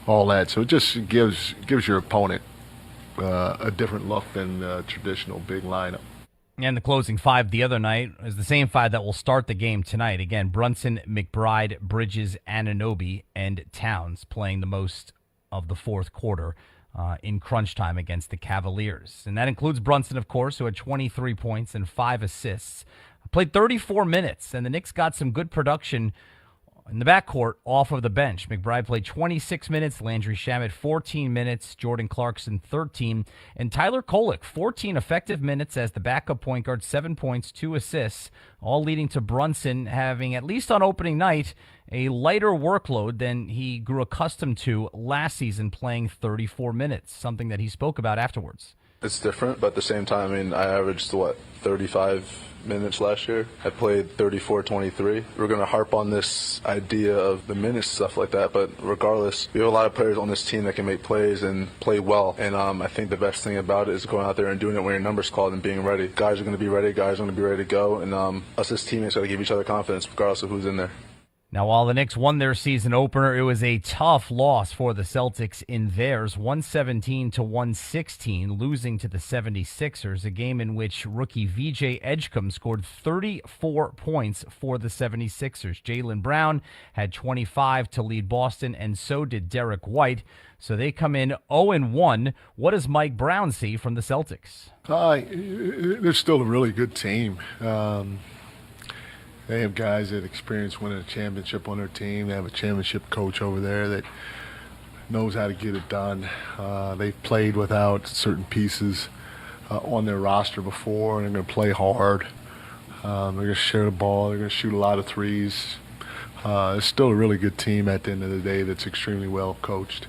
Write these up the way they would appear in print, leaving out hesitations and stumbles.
all that. So it just gives your opponent a different look than the traditional big lineup. And the closing five the other night is the same five that will start the game tonight. Again, Brunson, McBride, Bridges, Anunoby, and Towns playing the most of the fourth quarter in crunch time against the Cavaliers. And that includes Brunson, of course, who had 23 points and 5 assists. Played 34 minutes, and the Knicks got some good production in the backcourt off of the bench. McBride played 26 minutes, Landry Shamet 14 minutes, Jordan Clarkson 13, and Tyler Kolek 14 effective minutes as the backup point guard, 7 points, 2 assists, all leading to Brunson having, at least on opening night, a lighter workload than he grew accustomed to last season, playing 34 minutes, something that he spoke about afterwards. It's different, but at the same time, I averaged, 35 minutes last year. I played 34-23. We're going to harp on this idea of the minutes, stuff like that, but regardless, we have a lot of players on this team that can make plays and play well, and I think the best thing about it is going out there and doing it when your number's called and being ready. Guys are going to be ready, guys are going to be ready to go, and us as teammates got to give each other confidence regardless of who's in there. Now, while the Knicks won their season opener, it was a tough loss for the Celtics in theirs, 117-116, losing to the 76ers, a game in which rookie VJ Edgecombe scored 34 points for the 76ers. Jaylen Brown had 25 to lead Boston, and so did Derek White. So they come in 0-1. What does Mike Brown see from the Celtics? They're still a really good team. They have guys that experience winning a championship on their team. They have a championship coach over there that knows how to get it done. They've played without certain pieces on their roster before, and they're going to play hard. They're going to share the ball. They're going to shoot a lot of threes. It's still a really good team at the end of the day that's extremely well coached.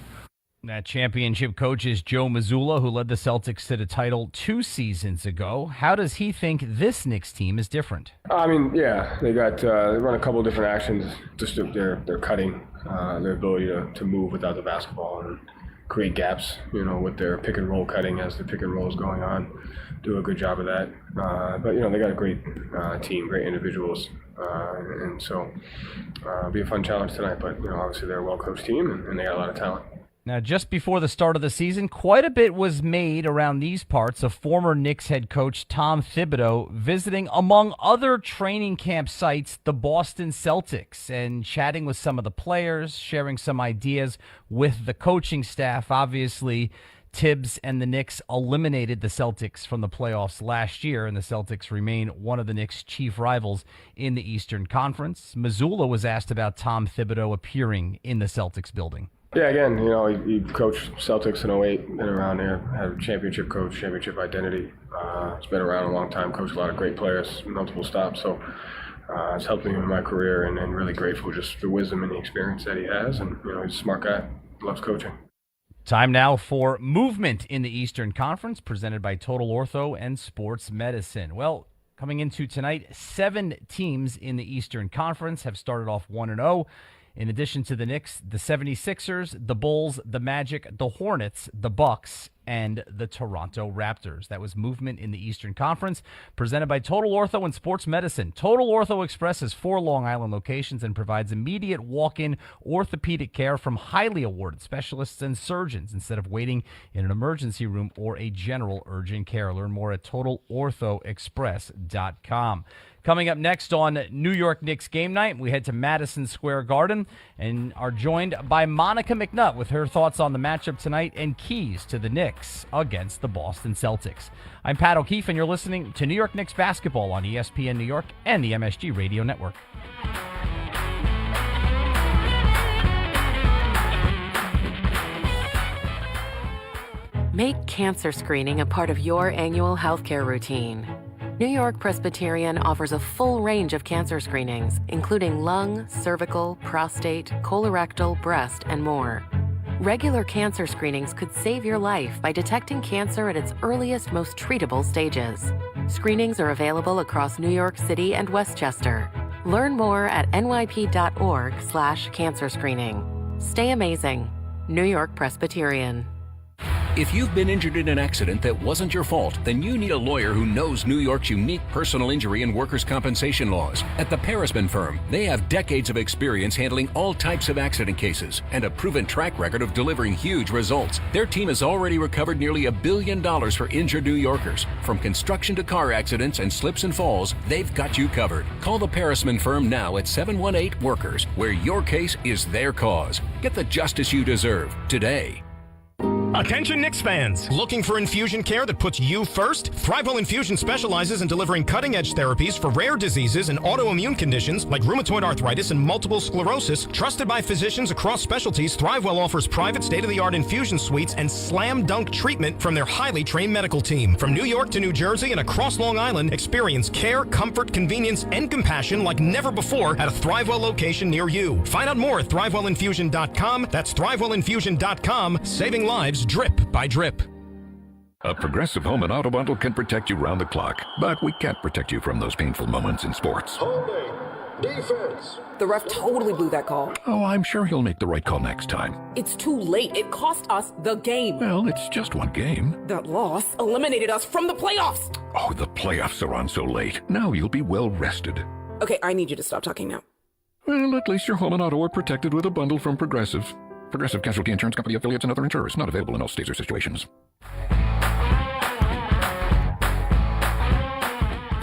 That championship coach is Joe Mazzulla, who led the Celtics to the title 2 seasons ago. How does he think this Knicks team is different? They run a couple of different actions. Just their cutting, their ability to move without the basketball and create gaps, with their pick and roll cutting as the pick and roll is going on. Do a good job of that. But they got a great team, great individuals. And so it'll be a fun challenge tonight. But, obviously they're a well-coached team and they got a lot of talent. Now, just before the start of the season, quite a bit was made around these parts of former Knicks head coach Tom Thibodeau visiting, among other training camp sites, the Boston Celtics and chatting with some of the players, sharing some ideas with the coaching staff. Obviously, Tibbs and the Knicks eliminated the Celtics from the playoffs last year, and the Celtics remain one of the Knicks' chief rivals in the Eastern Conference. Mazzulla was asked about Tom Thibodeau appearing in the Celtics building. Yeah, again, he coached Celtics in 2008, been around there, had a championship coach, championship identity. He's been around a long time, coached a lot of great players, multiple stops. So it's helped me in my career and really grateful just for the wisdom and the experience that he has. And, he's a smart guy, loves coaching. Time now for movement in the Eastern Conference, presented by Total Ortho and Sports Medicine. Well, coming into tonight, 7 teams in the Eastern Conference have started off 1-0. In addition to the Knicks, the 76ers, the Bulls, the Magic, the Hornets, the Bucks, and the Toronto Raptors. That was movement in the Eastern Conference, presented by Total Ortho and Sports Medicine. Total Ortho Express has 4 Long Island locations and provides immediate walk-in orthopedic care from highly awarded specialists and surgeons instead of waiting in an emergency room or a general urgent care. Learn more at TotalOrthoExpress.com. Coming up next on New York Knicks Game Night, we head to Madison Square Garden and are joined by Monica McNutt with her thoughts on the matchup tonight and keys to the Knicks against the Boston Celtics. I'm Pat O'Keefe, and you're listening to New York Knicks basketball on ESPN New York and the MSG Radio Network. Make cancer screening a part of your annual healthcare routine. New York Presbyterian offers a full range of cancer screenings, including lung, cervical, prostate, colorectal, breast, and more. Regular cancer screenings could save your life by detecting cancer at its earliest, most treatable stages. Screenings are available across New York City and Westchester. Learn more at nyp.org/cancer screening. Stay amazing. New York Presbyterian. If you've been injured in an accident that wasn't your fault, then you need a lawyer who knows New York's unique personal injury and workers' compensation laws. At the Parisman Firm, they have decades of experience handling all types of accident cases and a proven track record of delivering huge results. Their team has already recovered nearly $1 billion for injured New Yorkers. From construction to car accidents and slips and falls, they've got you covered. Call the Parisman Firm now at 718-WORKERS, where your case is their cause. Get the justice you deserve today. Attention Knicks fans! Looking for infusion care that puts you first? ThriveWell Infusion specializes in delivering cutting-edge therapies for rare diseases and autoimmune conditions like rheumatoid arthritis and multiple sclerosis. Trusted by physicians across specialties, ThriveWell offers private state-of-the-art infusion suites and slam-dunk treatment from their highly trained medical team. From New York to New Jersey and across Long Island, experience care, comfort, convenience, and compassion like never before at a ThriveWell location near you. Find out more at ThriveWellInfusion.com. That's ThriveWellInfusion.com. Saving lives drip by drip. A Progressive Home and Auto Bundle can protect you round the clock, but we can't protect you from those painful moments in sports. Holding. Defense. The ref totally blew that call. Oh, I'm sure he'll make the right call next time. It's too late. It cost us the game. Well, it's just one game. That loss eliminated us from the playoffs. Oh, the playoffs are on so late. Now you'll be well rested. Okay, I need you to stop talking now. Well, at least your home and auto are protected with a bundle from Progressive. Progressive Casualty Insurance Company affiliates and other insurers. Not available in all states or situations.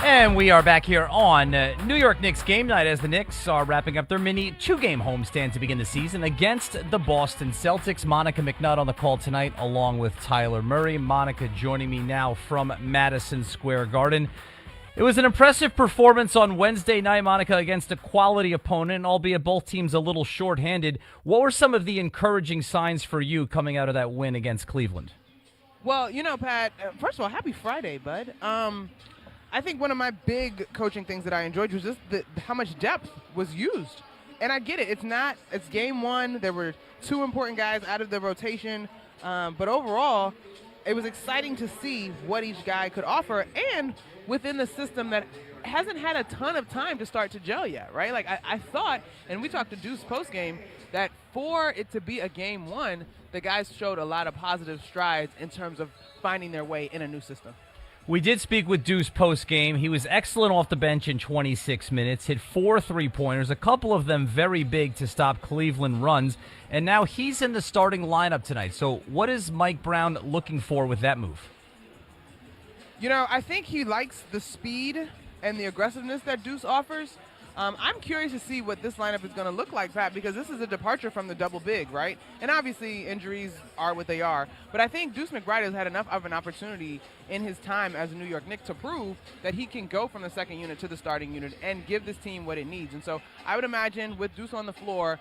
And we are back here on New York Knicks game night as the Knicks are wrapping up their mini two-game homestand to begin the season against the Boston Celtics. Monica McNutt on the call tonight along with Tyler Murray. Monica joining me now from Madison Square Garden. It was an impressive performance on Wednesday night, Monica, against a quality opponent, albeit both teams a little shorthanded. What were some of the encouraging signs for you coming out of that win against Cleveland? Well, you know, Pat, first of all, happy Friday, bud. I think one of my big coaching things that I enjoyed was just how much depth was used. And I get it. It's game one. There were two important guys out of the rotation. But overall, it was exciting to see what each guy could offer, and within the system that hasn't had a ton of time to start to gel yet, right? Like I thought, and we talked to Deuce post-game, that for it to be a game one, the guys showed a lot of positive strides in terms of finding their way in a new system. We did speak with Deuce post-game. He was excellent off the bench in 26 minutes, hit 4 3-pointers, a couple of them very big to stop Cleveland runs, and now he's in the starting lineup tonight. So what is Mike Brown looking for with that move? You know, I think he likes the speed and the aggressiveness that Deuce offers. I'm curious to see what this lineup is going to look like, Pat, because this is a departure from the double big, right? And obviously injuries are what they are. But I think Deuce McBride has had enough of an opportunity in his time as a New York Knick to prove that he can go from the second unit to the starting unit and give this team what it needs. And so I would imagine with Deuce on the floor,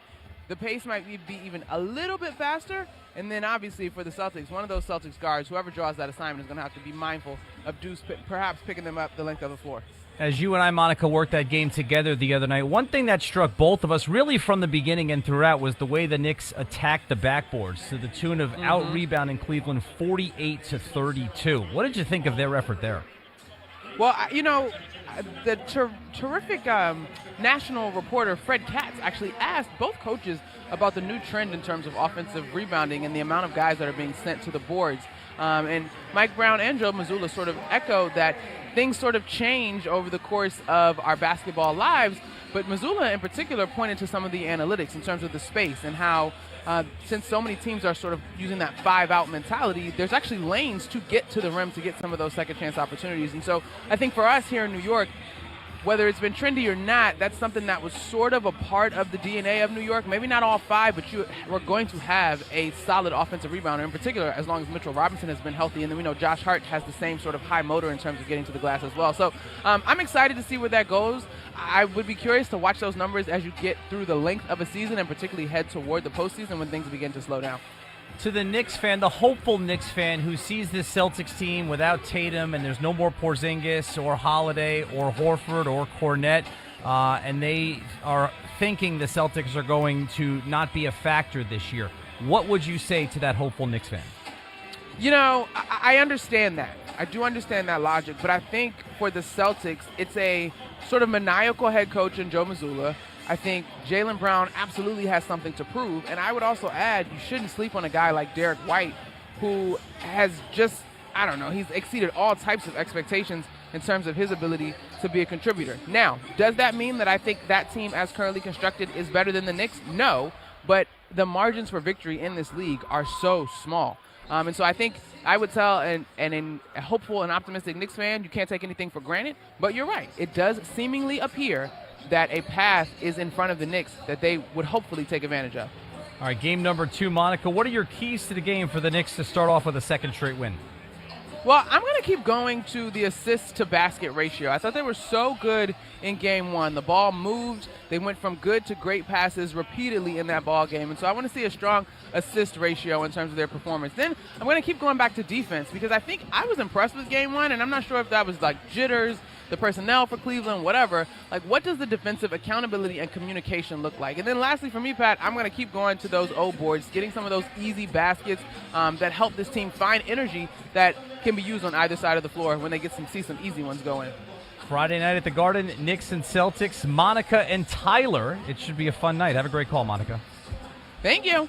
the pace might be even a little bit faster. And then obviously for the Celtics, one of those Celtics guards, whoever draws that assignment, is going to have to be mindful of Deuce perhaps picking them up the length of the floor. As you and I, Monica, worked that game together the other night, one thing that struck both of us really from the beginning and throughout was the way the Knicks attacked the backboards to the tune of out-rebounding Cleveland 48-32. What did you think of their effort there? Well, you know, the terrific national reporter Fred Katz actually asked both coaches about the new trend in terms of offensive rebounding and the amount of guys that are being sent to the boards. And Mike Brown and Joe Mazzulla sort of echoed that things sort of change over the course of our basketball lives, but Mazzulla in particular pointed to some of the analytics in terms of the space and how since so many teams are sort of using that 5-out mentality, there's actually lanes to get to the rim to get some of those second chance opportunities. And so I think for us here in New York, whether it's been trendy or not, that's something that was sort of a part of the DNA of New York. Maybe not all 5, but we're going to have a solid offensive rebounder, in particular as long as Mitchell Robinson has been healthy. And then we know Josh Hart has the same sort of high motor in terms of getting to the glass as well. So I'm excited to see where that goes. I would be curious to watch those numbers as you get through the length of a season and particularly head toward the postseason when things begin to slow down. To the Knicks fan, the hopeful Knicks fan who sees this Celtics team without Tatum and there's no more Porzingis or Holiday or Horford or Cornette, and they are thinking the Celtics are going to not be a factor this year, what would you say to that hopeful Knicks fan? You know, I understand that. I do understand that logic, but I think for the Celtics, it's a sort of maniacal head coach in Joe Mazzulla. I think Jaylen Brown absolutely has something to prove. And I would also add, you shouldn't sleep on a guy like Derek White, who has just, I don't know, he's exceeded all types of expectations in terms of his ability to be a contributor. Now, does that mean that I think that team as currently constructed is better than the Knicks? No, but the margins for victory in this league are so small. And so I think I would tell a hopeful and optimistic Knicks fan, you can't take anything for granted, but you're right. It does seemingly appear that a path is in front of the Knicks that they would hopefully take advantage of. All right, game number 2, Monica. What are your keys to the game for the Knicks to start off with a second straight win? Well, I'm going to keep going to the assist-to-basket ratio. I thought they were so good in Game 1. The ball moved. They went from good to great passes repeatedly in that ball game. And so I want to see a strong assist ratio in terms of their performance. Then I'm going to keep going back to defense because I think I was impressed with Game 1, and I'm not sure if that was like jitters, the personnel for Cleveland, whatever. Like, what does the defensive accountability and communication look like? And then lastly, for me, Pat, I'm going to keep going to those O boards, getting some of those easy baskets that help this team find energy that can be used on either side of the floor when they see some easy ones go in. Friday night at the Garden, Knicks and Celtics, Monica and Tyler. It should be a fun night. Have a great call, Monica. Thank you.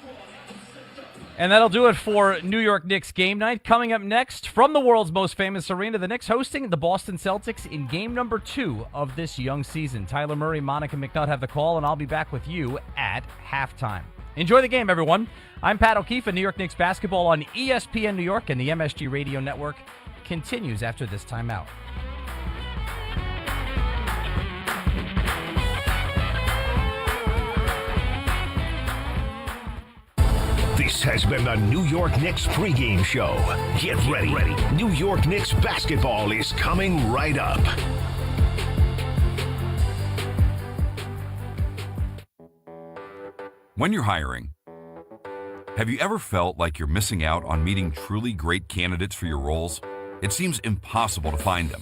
And that'll do it for New York Knicks game night. Coming up next, from the world's most famous arena, the Knicks hosting the Boston Celtics in game number 2 of this young season. Tyler Murray, Monica McNutt have the call, and I'll be back with you at halftime. Enjoy the game, everyone. I'm Pat O'Keefe, and New York Knicks basketball on ESPN New York and the MSG Radio Network continues after this timeout. This has been the New York Knicks pregame show. Get ready. New York Knicks basketball is coming right up. When you're hiring, have you ever felt like you're missing out on meeting truly great candidates for your roles? It seems impossible to find them,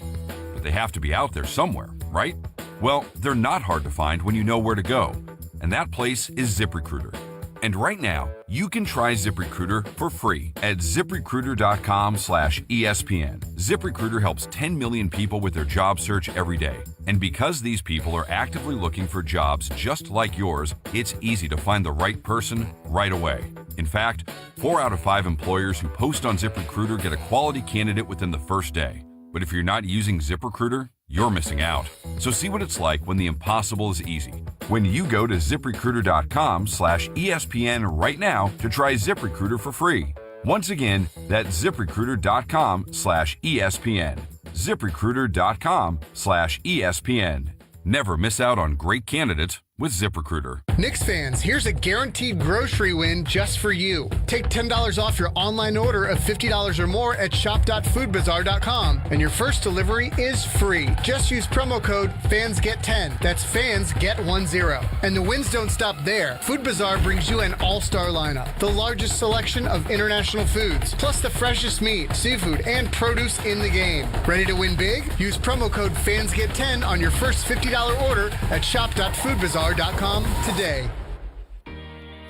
but they have to be out there somewhere, right? Well, they're not hard to find when you know where to go, and that place is ZipRecruiter. And right now, you can try ZipRecruiter for free at ZipRecruiter.com/ESPN. ZipRecruiter helps 10 million people with their job search every day. And because these people are actively looking for jobs just like yours, it's easy to find the right person right away. In fact, 4 out of 5 employers who post on ZipRecruiter get a quality candidate within the first day. But if you're not using ZipRecruiter, you're missing out. So see what it's like when the impossible is easy. When you go to ZipRecruiter.com/ESPN right now to try ZipRecruiter for free. Once again, that's ZipRecruiter.com/ESPN. ZipRecruiter.com/ESPN. Never miss out on great candidates with ZipRecruiter. Knicks fans, here's a guaranteed grocery win just for you. Take $10 off your online order of $50 or more at shop.foodbazaar.com, and your first delivery is free. Just use promo code FANSGET10. That's FANSGET10. And the wins don't stop there. Food Bazaar brings you an all-star lineup, the largest selection of international foods, plus the freshest meat, seafood, and produce in the game. Ready to win big? Use promo code FANSGET10 on your first $50 order at shop.foodbazaar.com today.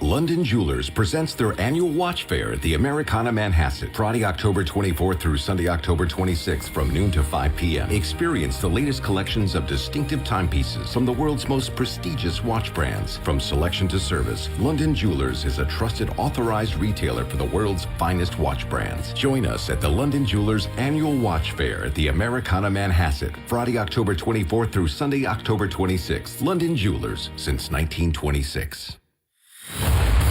London Jewelers presents their annual watch fair at the Americana Manhasset, Friday, October 24th through Sunday, October 26th from noon to 5 p.m. Experience the latest collections of distinctive timepieces from the world's most prestigious watch brands. From selection to service, London Jewelers is a trusted, authorized retailer for the world's finest watch brands. Join us at the London Jewelers Annual Watch Fair at the Americana Manhasset, Friday, October 24th through Sunday, October 26th. London Jewelers since 1926.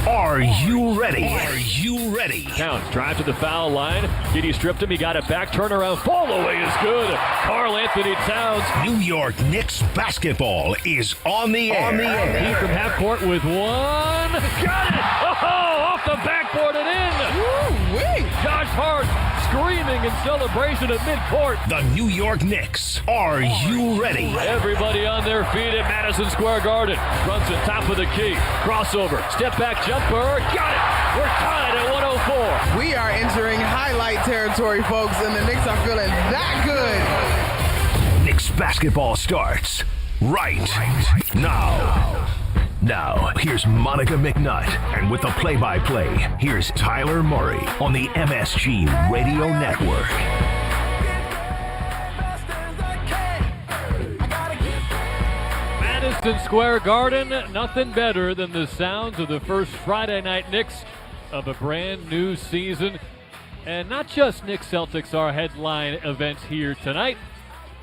Are you ready? Are you ready? Towns drive to the foul line. Didi stripped him. He got it back. Turnaround. Fall away is good. Karl Anthony Towns. New York Knicks basketball is on the air. He from half court with one. Got it! Oh, off the backboard and in. Woo-wee. Josh Hart screaming in celebration at midcourt. The New York Knicks. Are you ready? Everybody on their feet at Madison Square Garden. Brunson, top of the key. Crossover. Step back jumper. Got it. We're tied at 104. We are entering highlight territory, folks, and the Knicks are feeling that good. Knicks basketball starts right now. Now, here's Monica McNutt, and with the play-by-play, here's Tyler Murray on the MSG Radio Network. Madison Square Garden, nothing better than the sounds of the first Friday night Knicks of a brand new season. And not just Knicks Celtics are headline events here tonight.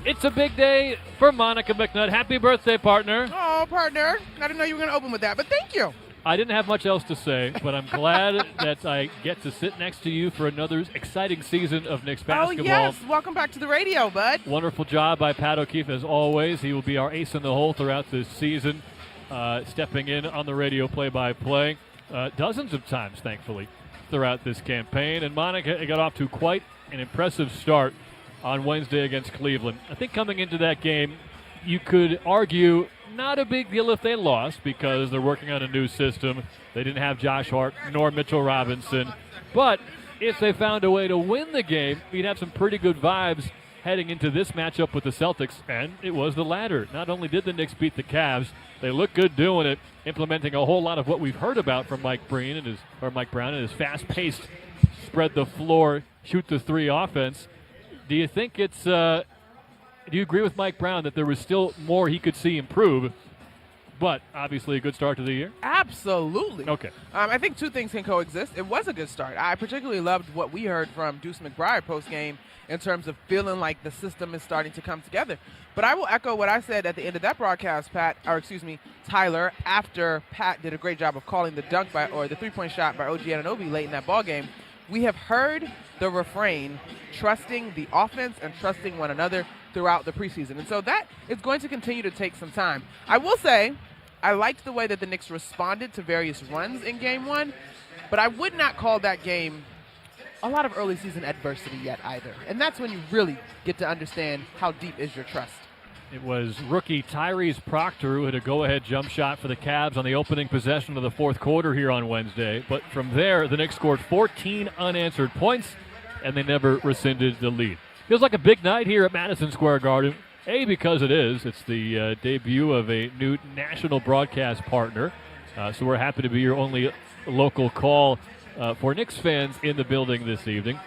It's a big day for Monica McNutt. Happy birthday, partner. Oh, partner. I didn't know you were going to open with that, but thank you. I didn't have much else to say, but I'm glad that I get to sit next to you for another exciting season of Knicks basketball. Oh, yes. Welcome back to the radio, bud. Wonderful job by Pat O'Keefe, as always. He will be our ace in the hole throughout this season, stepping in on the radio play-by-play dozens of times, thankfully, throughout this campaign. And Monica got off to quite an impressive start on Wednesday against Cleveland. I think coming into that game, you could argue not a big deal if they lost because they're working on a new system. They didn't have Josh Hart nor Mitchell Robinson. But if they found a way to win the game, you'd have some pretty good vibes heading into this matchup with the Celtics, and it was the latter. Not only did the Knicks beat the Cavs, they look good doing it, implementing a whole lot of what we've heard about from Mike Brown and his fast-paced, spread the floor, shoot the three offense. Do you think it's do you agree with Mike Brown that there was still more he could see improve, but obviously a good start to the year? Absolutely. Okay. I think two things can coexist. It was a good start. I particularly loved what we heard from Deuce McBride post-game in terms of feeling like the system is starting to come together. But I will echo what I said at the end of that broadcast, Tyler, after Pat did a great job of calling the dunk or the three-point shot by OG Anunoby late in that ball game. We have heard the refrain, trusting the offense and trusting one another throughout the preseason. And so that is going to continue to take some time. I will say I liked the way that the Knicks responded to various runs in Game 1, but I would not call that game a lot of early season adversity yet either. And that's when you really get to understand how deep is your trust. It was rookie Tyrese Proctor who hit a go-ahead jump shot for the Cavs on the opening possession of the fourth quarter here on Wednesday. But from there, the Knicks scored 14 unanswered points, and they never rescinded the lead. Feels like a big night here at Madison Square Garden. Because it is. It's the debut of a new national broadcast partner. So we're happy to be your only local call for Knicks fans in the building this evening.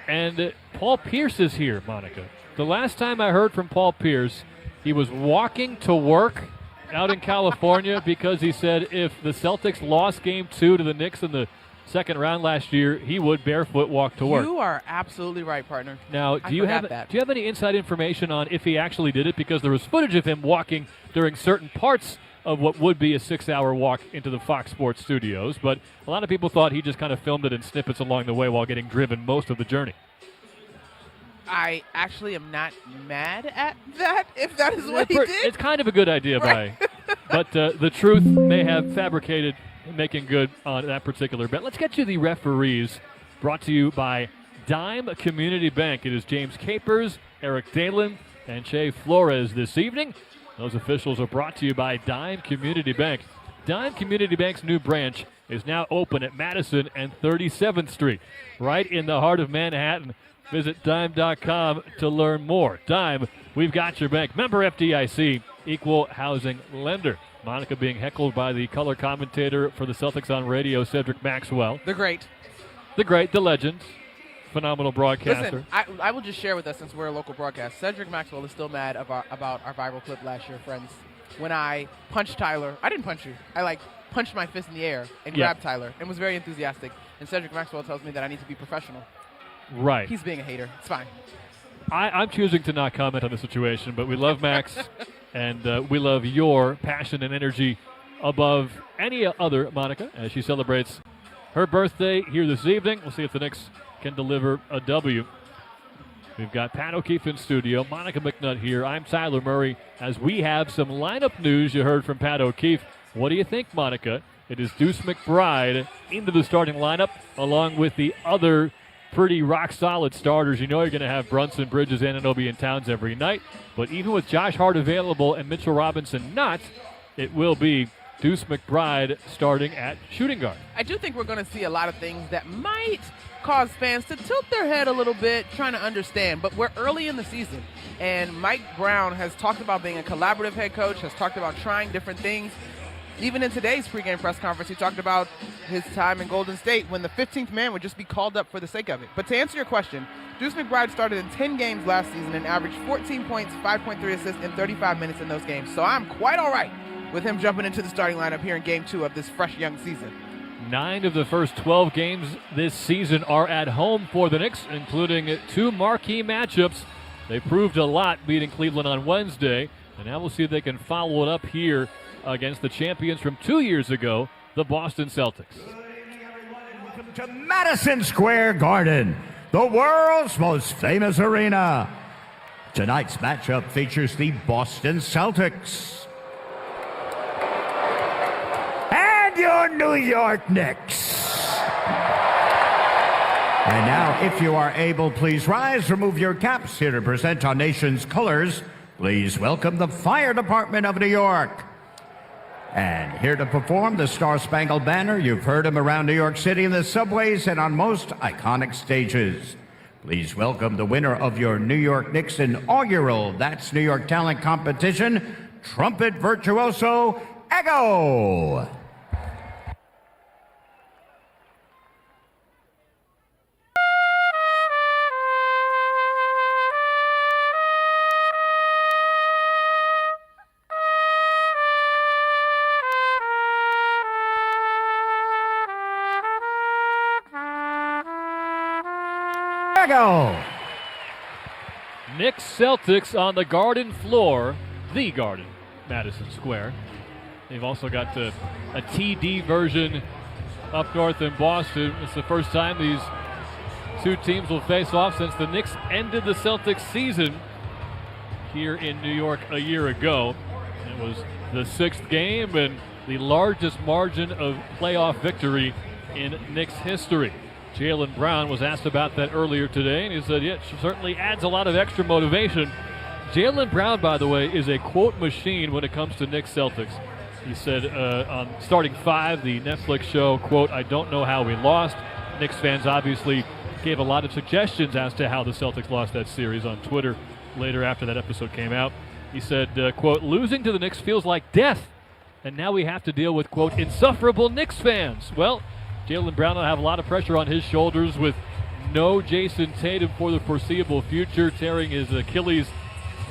And Paul Pierce is here, Monica. The last time I heard from Paul Pierce, he was walking to work out in California because he said if the Celtics lost Game 2 to the Knicks in the second round last year, he would barefoot walk to work. You are absolutely right, partner. Now, do you have any inside information on if he actually did it? Because there was footage of him walking during certain parts of what would be a 6-hour walk into the Fox Sports studios, but a lot of people thought he just kind of filmed it in snippets along the way while getting driven most of the journey. I actually am not mad at that, if that is what he did. It's kind of a good idea, right? But the truth may have fabricated making good on that particular bet. Let's get to the referees, brought to you by Dime Community Bank. It is James Capers, Eric Dalen, and Shea Flores this evening. Those officials are brought to you by Dime Community Bank. Dime Community Bank's new branch is now open at Madison and 37th Street, right in the heart of Manhattan. Visit dime.com to learn more. Dime, we've got your bank. Member FDIC, equal housing lender. Monica being heckled by the color commentator for the Celtics on radio, Cedric Maxwell. The great, the legend, phenomenal broadcaster. Listen, I will just share with us, since we're a local broadcast, Cedric Maxwell is still mad about our viral clip last year, friends. When I punched Tyler, I didn't punch you. I punched my fist in the air and grabbed Tyler and was very enthusiastic. And Cedric Maxwell tells me that I need to be professional. Right. He's being a hater. It's fine. I'm choosing to not comment on the situation, but we love Max, and we love your passion and energy above any other, Monica, as she celebrates her birthday here this evening. We'll see if the Knicks can deliver a W. We've got Pat O'Keefe in studio, Monica McNutt here. I'm Tyler Murray, as we have some lineup news you heard from Pat O'Keefe. What do you think, Monica? It is Deuce McBride into the starting lineup, along with the other pretty rock-solid starters. You know you're going to have Brunson, Bridges, Anunoby, and Towns every night. But even with Josh Hart available and Mitchell Robinson not, it will be Deuce McBride starting at shooting guard. I do think we're going to see a lot of things that might cause fans to tilt their head a little bit trying to understand. But we're early in the season, and Mike Brown has talked about being a collaborative head coach, has talked about trying different things. Even in today's pregame press conference, he talked about his time in Golden State when the 15th man would just be called up for the sake of it. But to answer your question, Deuce McBride started in 10 games last season and averaged 14 points, 5.3 assists in 35 minutes in those games. So I'm quite all right with him jumping into the starting lineup here in Game 2 of this fresh young season. 9 of the first 12 games this season are at home for the Knicks, including 2 marquee matchups. They proved a lot beating Cleveland on Wednesday, and now we'll see if they can follow it up here against the champions from 2 years ago, the Boston Celtics. Welcome to Madison Square Garden, the world's most famous arena. Tonight's matchup features the Boston Celtics and your New York Knicks. And now, if you are able, please rise, remove your caps here to present our nation's colors. Please welcome the Fire Department of New York. And here to perform the Star-Spangled Banner, you've heard him around New York City in the subways and on most iconic stages. Please welcome the winner of your New York Knicks inaugural That's New York Talent competition, trumpet virtuoso, Ego. Go. Knicks Celtics on the Garden floor, the Garden, Madison Square. They've also got a TD version up north in Boston. It's the first time these two teams will face off since the Knicks ended the Celtics season here in New York a year ago. It was the 6th game and the largest margin of playoff victory in Knicks history. Jaylen Brown was asked about that earlier today, and he said, yeah, it certainly adds a lot of extra motivation. Jaylen Brown, by the way, is a quote machine when it comes to Knicks Celtics. He said on Starting 5, the Netflix show, quote, I don't know how we lost. Knicks fans obviously gave a lot of suggestions as to how the Celtics lost that series on Twitter later after that episode came out. He said, quote, losing to the Knicks feels like death, and now we have to deal with, quote, insufferable Knicks fans. Well, Jaylen Brown will have a lot of pressure on his shoulders with no Jason Tatum for the foreseeable future, tearing his Achilles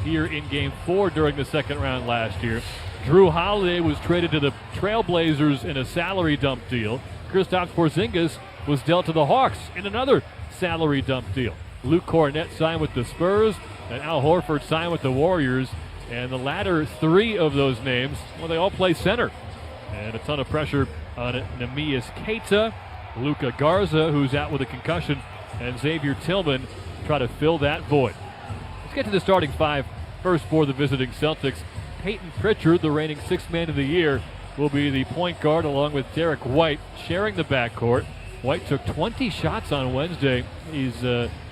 here in Game 4 during the second round last year. Drew Holiday was traded to the Trailblazers in a salary dump deal. Kristaps Porzingis was dealt to the Hawks in another salary dump deal. Luke Cornett signed with the Spurs, and Al Horford signed with the Warriors. And the latter 3 of those names, well, they all play center. And a ton of pressure on Neemias Queta, Luka Garza, who's out with a concussion, and Xavier Tillman try to fill that void. Let's get to the starting 5 first for the visiting Celtics. Peyton Pritchard, the reigning 6th man of the year, will be the point guard along with Derek White, sharing the backcourt. White took 20 shots on Wednesday. He's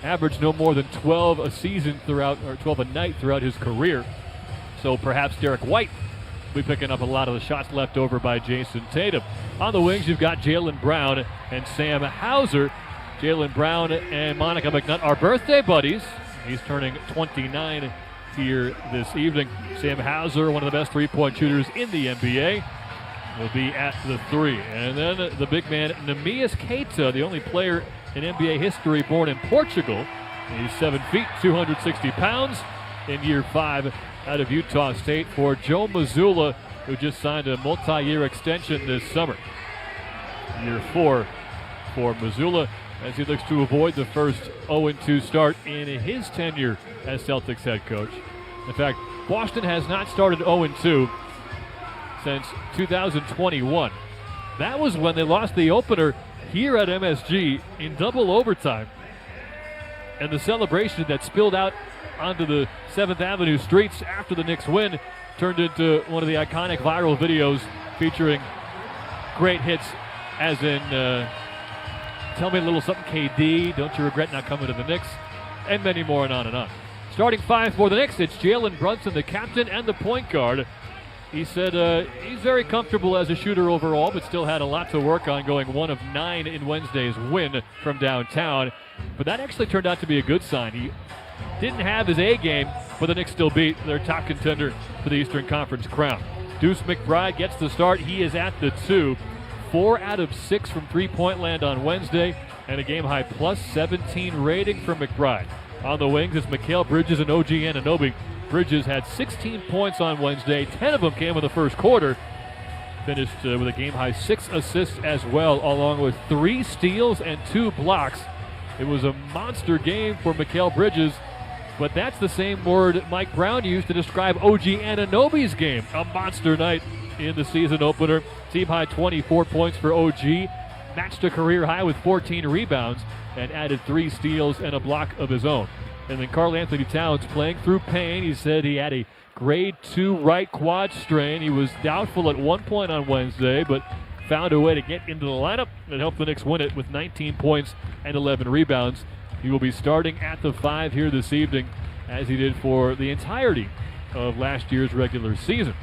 averaged no more than 12 a season throughout, or 12 a night throughout his career. So perhaps Derek White will be picking up a lot of the shots left over by Jason Tatum. On the wings, you've got Jaylen Brown and Sam Hauser. Jaylen Brown and Monica McNutt are birthday buddies. He's turning 29 here this evening. Sam Hauser, one of the best three-point shooters in the NBA, will be at the 3. And then the big man, Neemias Queta, the only player in NBA history born in Portugal. He's 7 feet, 260 pounds in year 5 out of Utah State for Joe Mazzulla, who just signed a multi-year extension this summer. Year 4 for Mazzulla as he looks to avoid the first 0-2 start in his tenure as Celtics head coach. In fact, Boston has not started 0-2 since 2021. That was when they lost the opener here at MSG in double overtime. And the celebration that spilled out onto the 7th Avenue streets after the Knicks win turned into one of the iconic viral videos featuring great hits as in Tell Me a Little Something KD, Don't You Regret Not Coming to the Knicks, and many more, and on and on. Starting 5 for the Knicks, it's Jalen Brunson, the captain and the point guard. He said he's very comfortable as a shooter overall, but still had a lot to work on, going 1 of 9 in Wednesday's win from downtown. But that actually turned out to be a good sign. He didn't have his A game, but the Knicks still beat their top contender for the Eastern Conference crown. Deuce McBride gets the start. He is at the 2. 4 out of 6 from three-point land on Wednesday, and a game-high plus 17 rating for McBride. On the wings is Mikal Bridges and OG Anunoby. Bridges had 16 points on Wednesday. 10 of them came in the first quarter. finished with a game-high 6 assists as well, along with 3 steals and 2 blocks. It was a monster game for Mikal Bridges, but that's the same word Mike Brown used to describe OG Anunoby's game. A monster night in the season opener. Team-high 24 points for OG, matched a career high with 14 rebounds, and added 3 steals and a block of his own. And then Karl Anthony Towns playing through pain. He said he had a grade 2 right quad strain. He was doubtful at one point on Wednesday, but found a way to get into the lineup and helped the Knicks win it with 19 points and 11 rebounds. He will be starting at the 5 here this evening, as he did for the entirety of last year's regular season.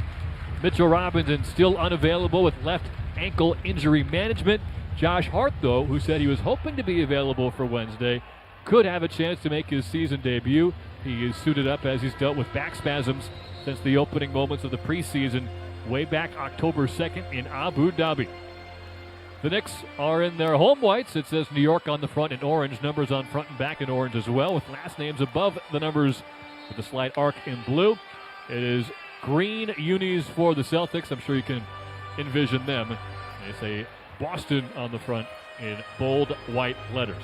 Mitchell Robinson still unavailable with left ankle injury management. Josh Hart, though, who said he was hoping to be available for Wednesday, could have a chance to make his season debut. He is suited up as he's dealt with back spasms since the opening moments of the preseason way back October 2nd in Abu Dhabi. The Knicks are in their home whites. It says New York on the front in orange, numbers on front and back in orange as well, with last names above the numbers with a slight arc in blue. It is green unis for the Celtics. I'm sure you can envision them. They say Boston on the front in bold white letters.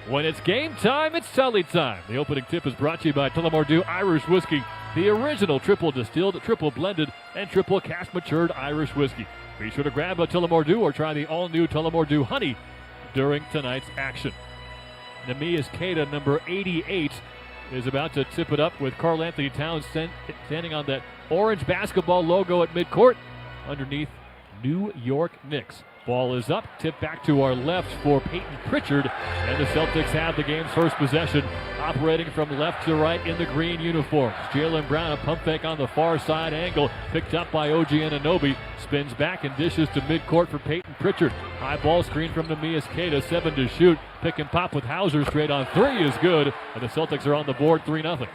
When it's game time, it's Tully time. The opening tip is brought to you by Tullamore Dew Irish Whiskey, the original triple distilled, triple blended, and triple cask matured Irish whiskey. Be sure to grab a Tullamore Dew or try the all-new Tullamore Dew Honey during tonight's action. Neemias Queta, number 88, is about to tip it up with Karl Anthony Towns standing on that orange basketball logo at midcourt underneath New York Knicks. Ball is up, tipped back to our left for Peyton Pritchard, and the Celtics have the game's first possession, operating from left to right in the green uniforms. Jaylen Brown, a pump fake on the far side angle, picked up by OG Anunoby, spins back and dishes to midcourt for Peyton Pritchard. High ball screen from Neemias Queta, 7 to shoot, pick and pop with Hauser straight on 3 is good, and the Celtics are on the board 3-0.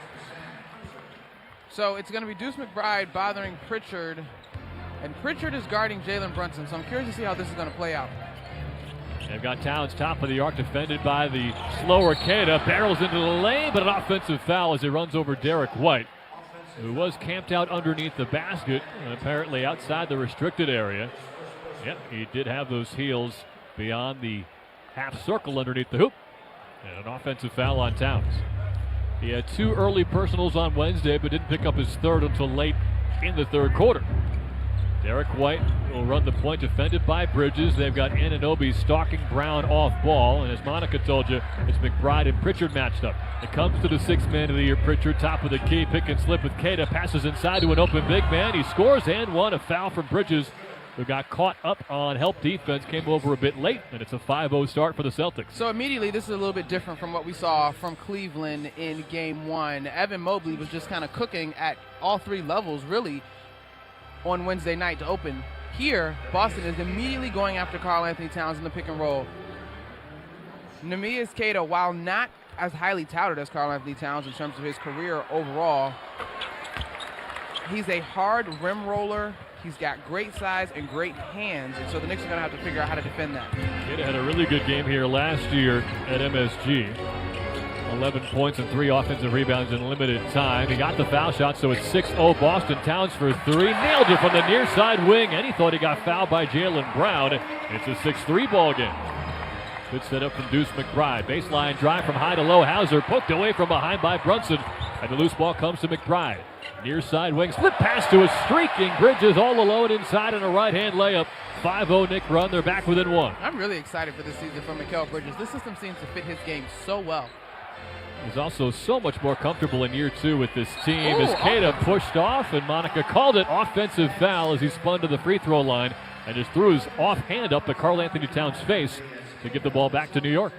So it's going to be Deuce McBride bothering Pritchard. And Pritchard is guarding Jalen Brunson, so I'm curious to see how this is going to play out. They've got Towns top of the arc, defended by the slower Queta. Barrels into the lane, but an offensive foul as he runs over Derek White, who was camped out underneath the basket, and apparently outside the restricted area. Yep, he did have those heels beyond the half circle underneath the hoop. And an offensive foul on Towns. He had 2 early personals on Wednesday, but didn't pick up his third until late in the third quarter. Derek White will run the point, defended by Bridges. They've got Anunoby stalking Brown off ball, and as Monica told you, it's McBride and Pritchard matched up. It comes to the 6th man of the year, Pritchard, top of the key, pick and slip with Queta, passes inside to an open big man. He scores and one, a foul from Bridges, who got caught up on help defense, came over a bit late, and it's a 5-0 start for the Celtics. So immediately, this is a little bit different from what we saw from Cleveland in Game 1. Evan Mobley was just kind of cooking at all 3 levels, really, on Wednesday night to open. Here, Boston is immediately going after Karl Anthony Towns in the pick and roll. Neemias Queta, while not as highly touted as Karl Anthony Towns in terms of his career overall, he's a hard rim roller. He's got great size and great hands, and so the Knicks are going to have to figure out how to defend that. Queta had a really good game here last year at MSG. 11 points and 3 offensive rebounds in limited time. He got the foul shot, so it's 6-0 Boston. Towns for 3. Nailed it from the near side wing, and he thought he got fouled by Jaylen Brown. It's a 6-3 ball game. Good setup from Deuce McBride. Baseline drive from high to low. Hauser poked away from behind by Brunson, and the loose ball comes to McBride. Near side wing, split pass to a streaking Bridges all alone inside on a right-hand layup. 5-0 Knick run. They're back within 1. I'm really excited for this season for Mikal Bridges. This system seems to fit his game so well. He's also so much more comfortable in year 2 with this team. As Queta pushed off, and Monica called it offensive foul as he spun to the free throw line and just threw his offhand up to Karl Anthony Towns' face to give the ball back to New York.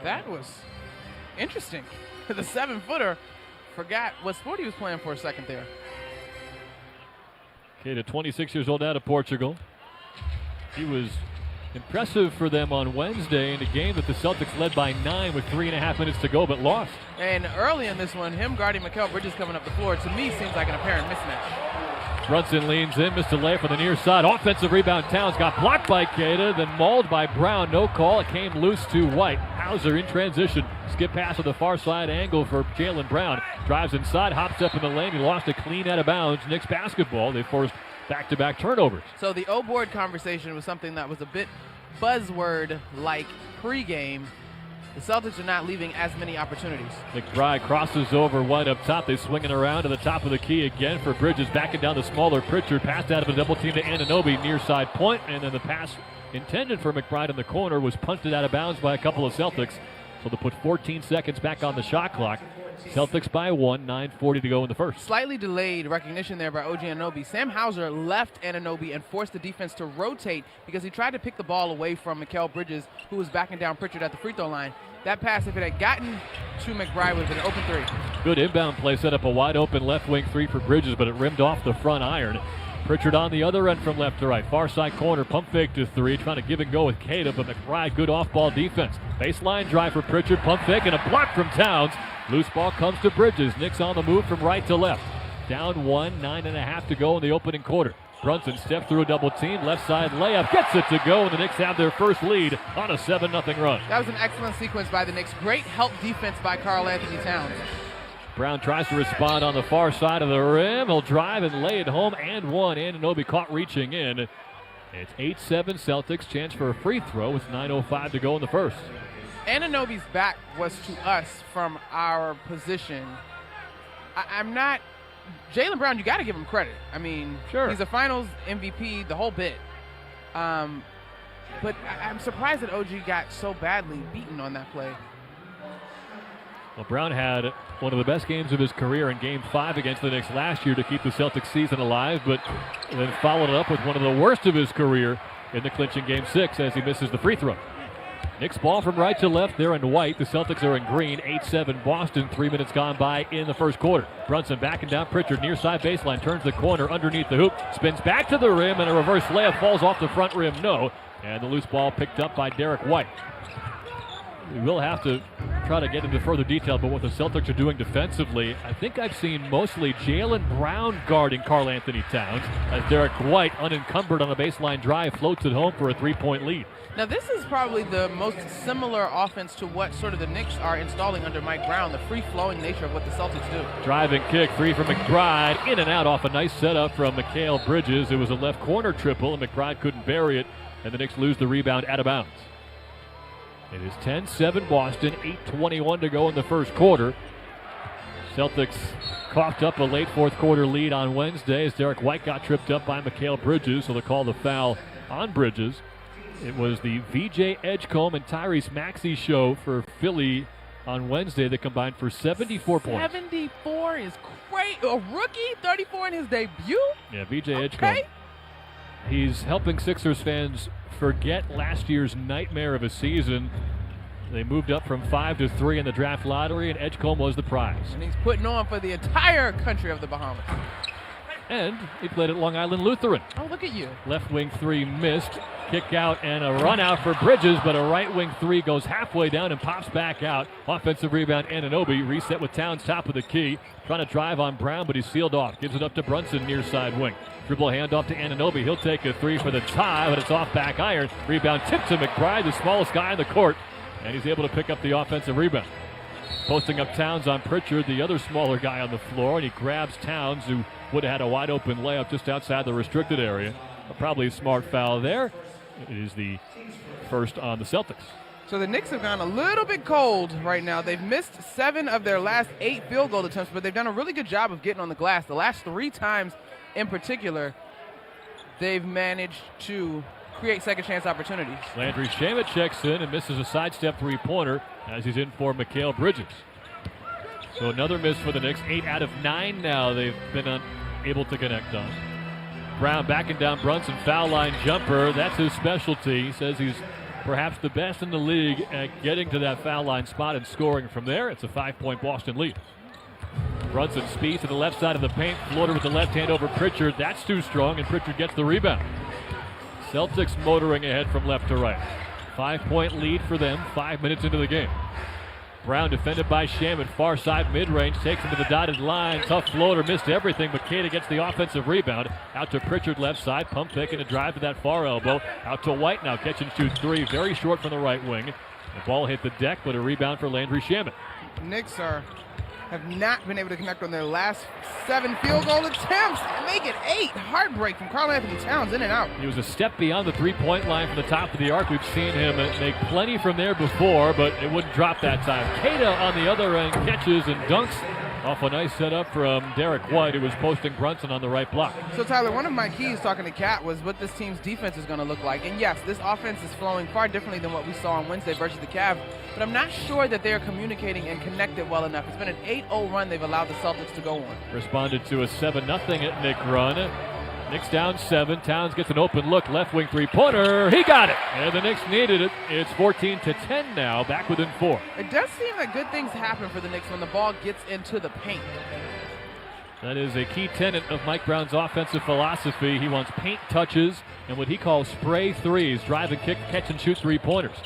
That was interesting. The 7-footer forgot what sport he was playing for a second there. Queta, 26 years old, out of Portugal. He was impressive for them on Wednesday in a game that the Celtics led by 9 with 3.5 minutes to go, but lost. And early in this one, him guarding Mikal Bridges coming up the floor, to me, seems like an apparent mismatch. Brunson leans in, missed a layup from the near side. Offensive rebound, Towns got blocked by Queta, then mauled by Brown. No call. It came loose to White. Hauser in transition. Skip pass to the far side angle for Jaylen Brown. Drives inside, hops up in the lane. He lost a clean out of bounds. Knicks basketball. They forced back-to-back turnovers. So the O-board conversation was something that was a bit buzzword-like pregame. The Celtics are not leaving as many opportunities. McBride crosses over White up top. They swing it around to the top of the key again for Bridges. Backing down the smaller Pritchard. Passed out of a double team to Anunoby near side point. And then the pass intended for McBride in the corner was punted out of bounds by a couple of Celtics. So they'll put 14 seconds back on the shot clock. Celtics by 1, 9:40 to go in the first. Slightly delayed recognition there by OG Anunoby. Sam Hauser left Anunoby and forced the defense to rotate because he tried to pick the ball away from Mikal Bridges, who was backing down Pritchard at the free throw line. That pass, if it had gotten to McBride, would have been an open three. Good inbound play, set up a wide open left wing three for Bridges, but it rimmed off the front iron. Pritchard on the other end from left to right. Far side corner, pump fake to three, trying to give and go with Cada, but McBride, good off-ball defense. Baseline drive for Pritchard, pump fake, and a block from Towns. Loose ball comes to Bridges. Knicks on the move from right to left. Down 1, 9.5 to go in the opening quarter. Brunson steps through a double team, left side layup, gets it to go, and the Knicks have their first lead on a 7-0 run. That was an excellent sequence by the Knicks. Great help defense by Karl Anthony Towns. Brown tries to respond on the far side of the rim. He'll drive and lay it home and one. Anunoby caught reaching in. It's 8-7 Celtics. Chance for a free throw with 9:05 to go in the first. Anunoby's back was to us from our position. I'm not... Jaylen Brown, you got to give him credit. I mean, sure, he's a finals MVP, the whole bit. But I'm surprised that OG got so badly beaten on that play. Well, Brown had one of the best games of his career in Game 5 against the Knicks last year to keep the Celtics season alive, but then followed it up with one of the worst of his career in the clinching Game 6 as he misses the free throw. Knicks ball from right to left. They're in white. The Celtics are in green. 8-7 Boston. 3 minutes gone by in the first quarter. Brunson backing down Pritchard near side baseline. Turns the corner underneath the hoop. Spins back to the rim, and a reverse layup falls off the front rim. No. And the loose ball picked up by Derek White. We will have to try to get into further detail about what the Celtics are doing defensively. I think I've seen mostly Jaylen Brown guarding Karl Anthony Towns as Derek White, unencumbered on a baseline drive, floats it home for a 3-point lead. Now, this is probably the most similar offense to what sort of the Knicks are installing under Mike Brown, the free-flowing nature of what the Celtics do. Driving kick, three from McBride, in and out off a nice setup from Mikal Bridges. It was a left corner triple, and McBride couldn't bury it, and the Knicks lose the rebound out of bounds. It is 10-7 Boston, 8:21 to go in the first quarter. Celtics coughed up a late fourth quarter lead on Wednesday as Derek White got tripped up by Mikal Bridges, so they call the foul on Bridges. It was the VJ Edgecombe and Tyrese Maxey show for Philly on Wednesday that combined for 74 points. 74 is great. A rookie, 34 in his debut? Yeah, VJ Edgecombe. He's helping Sixers fans forget last year's nightmare of a season. They moved up from 5 to 3 in the draft lottery, and Edgecombe was the prize. And he's putting on for the entire country of the Bahamas. And he played at Long Island Lutheran. Oh, look at you. Left wing three missed. Kick out and a run out for Bridges, but a right wing three goes halfway down and pops back out. Offensive rebound, Anunoby. Reset with Towns, top of the key. Trying to drive on Brown, but he's sealed off. Gives it up to Brunson, near side wing. Dribble handoff to Anunoby. He'll take a three for the tie, but it's off back iron. Rebound tipped to McBride, the smallest guy in the court, and he's able to pick up the offensive rebound. Posting up Towns on Pritchard, the other smaller guy on the floor, and he grabs Towns, who would have had a wide open layup just outside the restricted area. Probably a smart foul there. It is the first on the Celtics. So the Knicks have gone a little bit cold right now. They've missed 7 of their last 8 field goal attempts, but they've done a really good job of getting on the glass. The last 3 times in particular, they've managed to create second chance opportunities. Landry Shamet checks in and misses a sidestep three-pointer as he's in for Mikal Bridges. So another miss for the Knicks. 8 out of 9 now they've been unable to connect on. Brown backing down Brunson, foul line jumper. That's his specialty. He says he's perhaps the best in the league at getting to that foul line spot and scoring from there. It's a 5-point Boston lead. Brunson speeds to the left side of the paint. Floater with the left hand over Pritchard. That's too strong, and Pritchard gets the rebound. Celtics motoring ahead from left to right. 5-point lead for them, 5 minutes into the game. Brown defended by Shamet, far side mid-range, takes him to the dotted line. Tough floater, missed everything, but Cada gets the offensive rebound. Out to Pritchard left side, pump fake and a drive to that far elbow. Out to White now, catch and shoot three, very short from the right wing. The ball hit the deck, but a rebound for Landry Shamet. Knicks have have not been able to connect on their last 7 field goal attempts and make it 8. Heartbreak from Karl Anthony Towns, in and out. He was a step beyond the three-point line from the top of the arc. We've seen him make plenty from there before, but it wouldn't drop that time. Queta on the other end catches and dunks off a nice setup from Derek White, who was posting Brunson on the right block. So, Tyler, one of my keys talking to Kat was what this team's defense is going to look like. And, yes, this offense is flowing far differently than what we saw on Wednesday versus the Cavs, but I'm not sure that they're communicating and connected well enough. It's been an 8-0 run they've allowed the Celtics to go on. Responded to a 7-0 at Nick run. Knicks down 7. Towns gets an open look. Left wing three-pointer. He got it. And the Knicks needed it. It's 14-10 now. Back within 4. It does seem like good things happen for the Knicks when the ball gets into the paint. That is a key tenet of Mike Brown's offensive philosophy. He wants paint touches and what he calls spray threes. Drive and kick, catch and shoot three-pointers.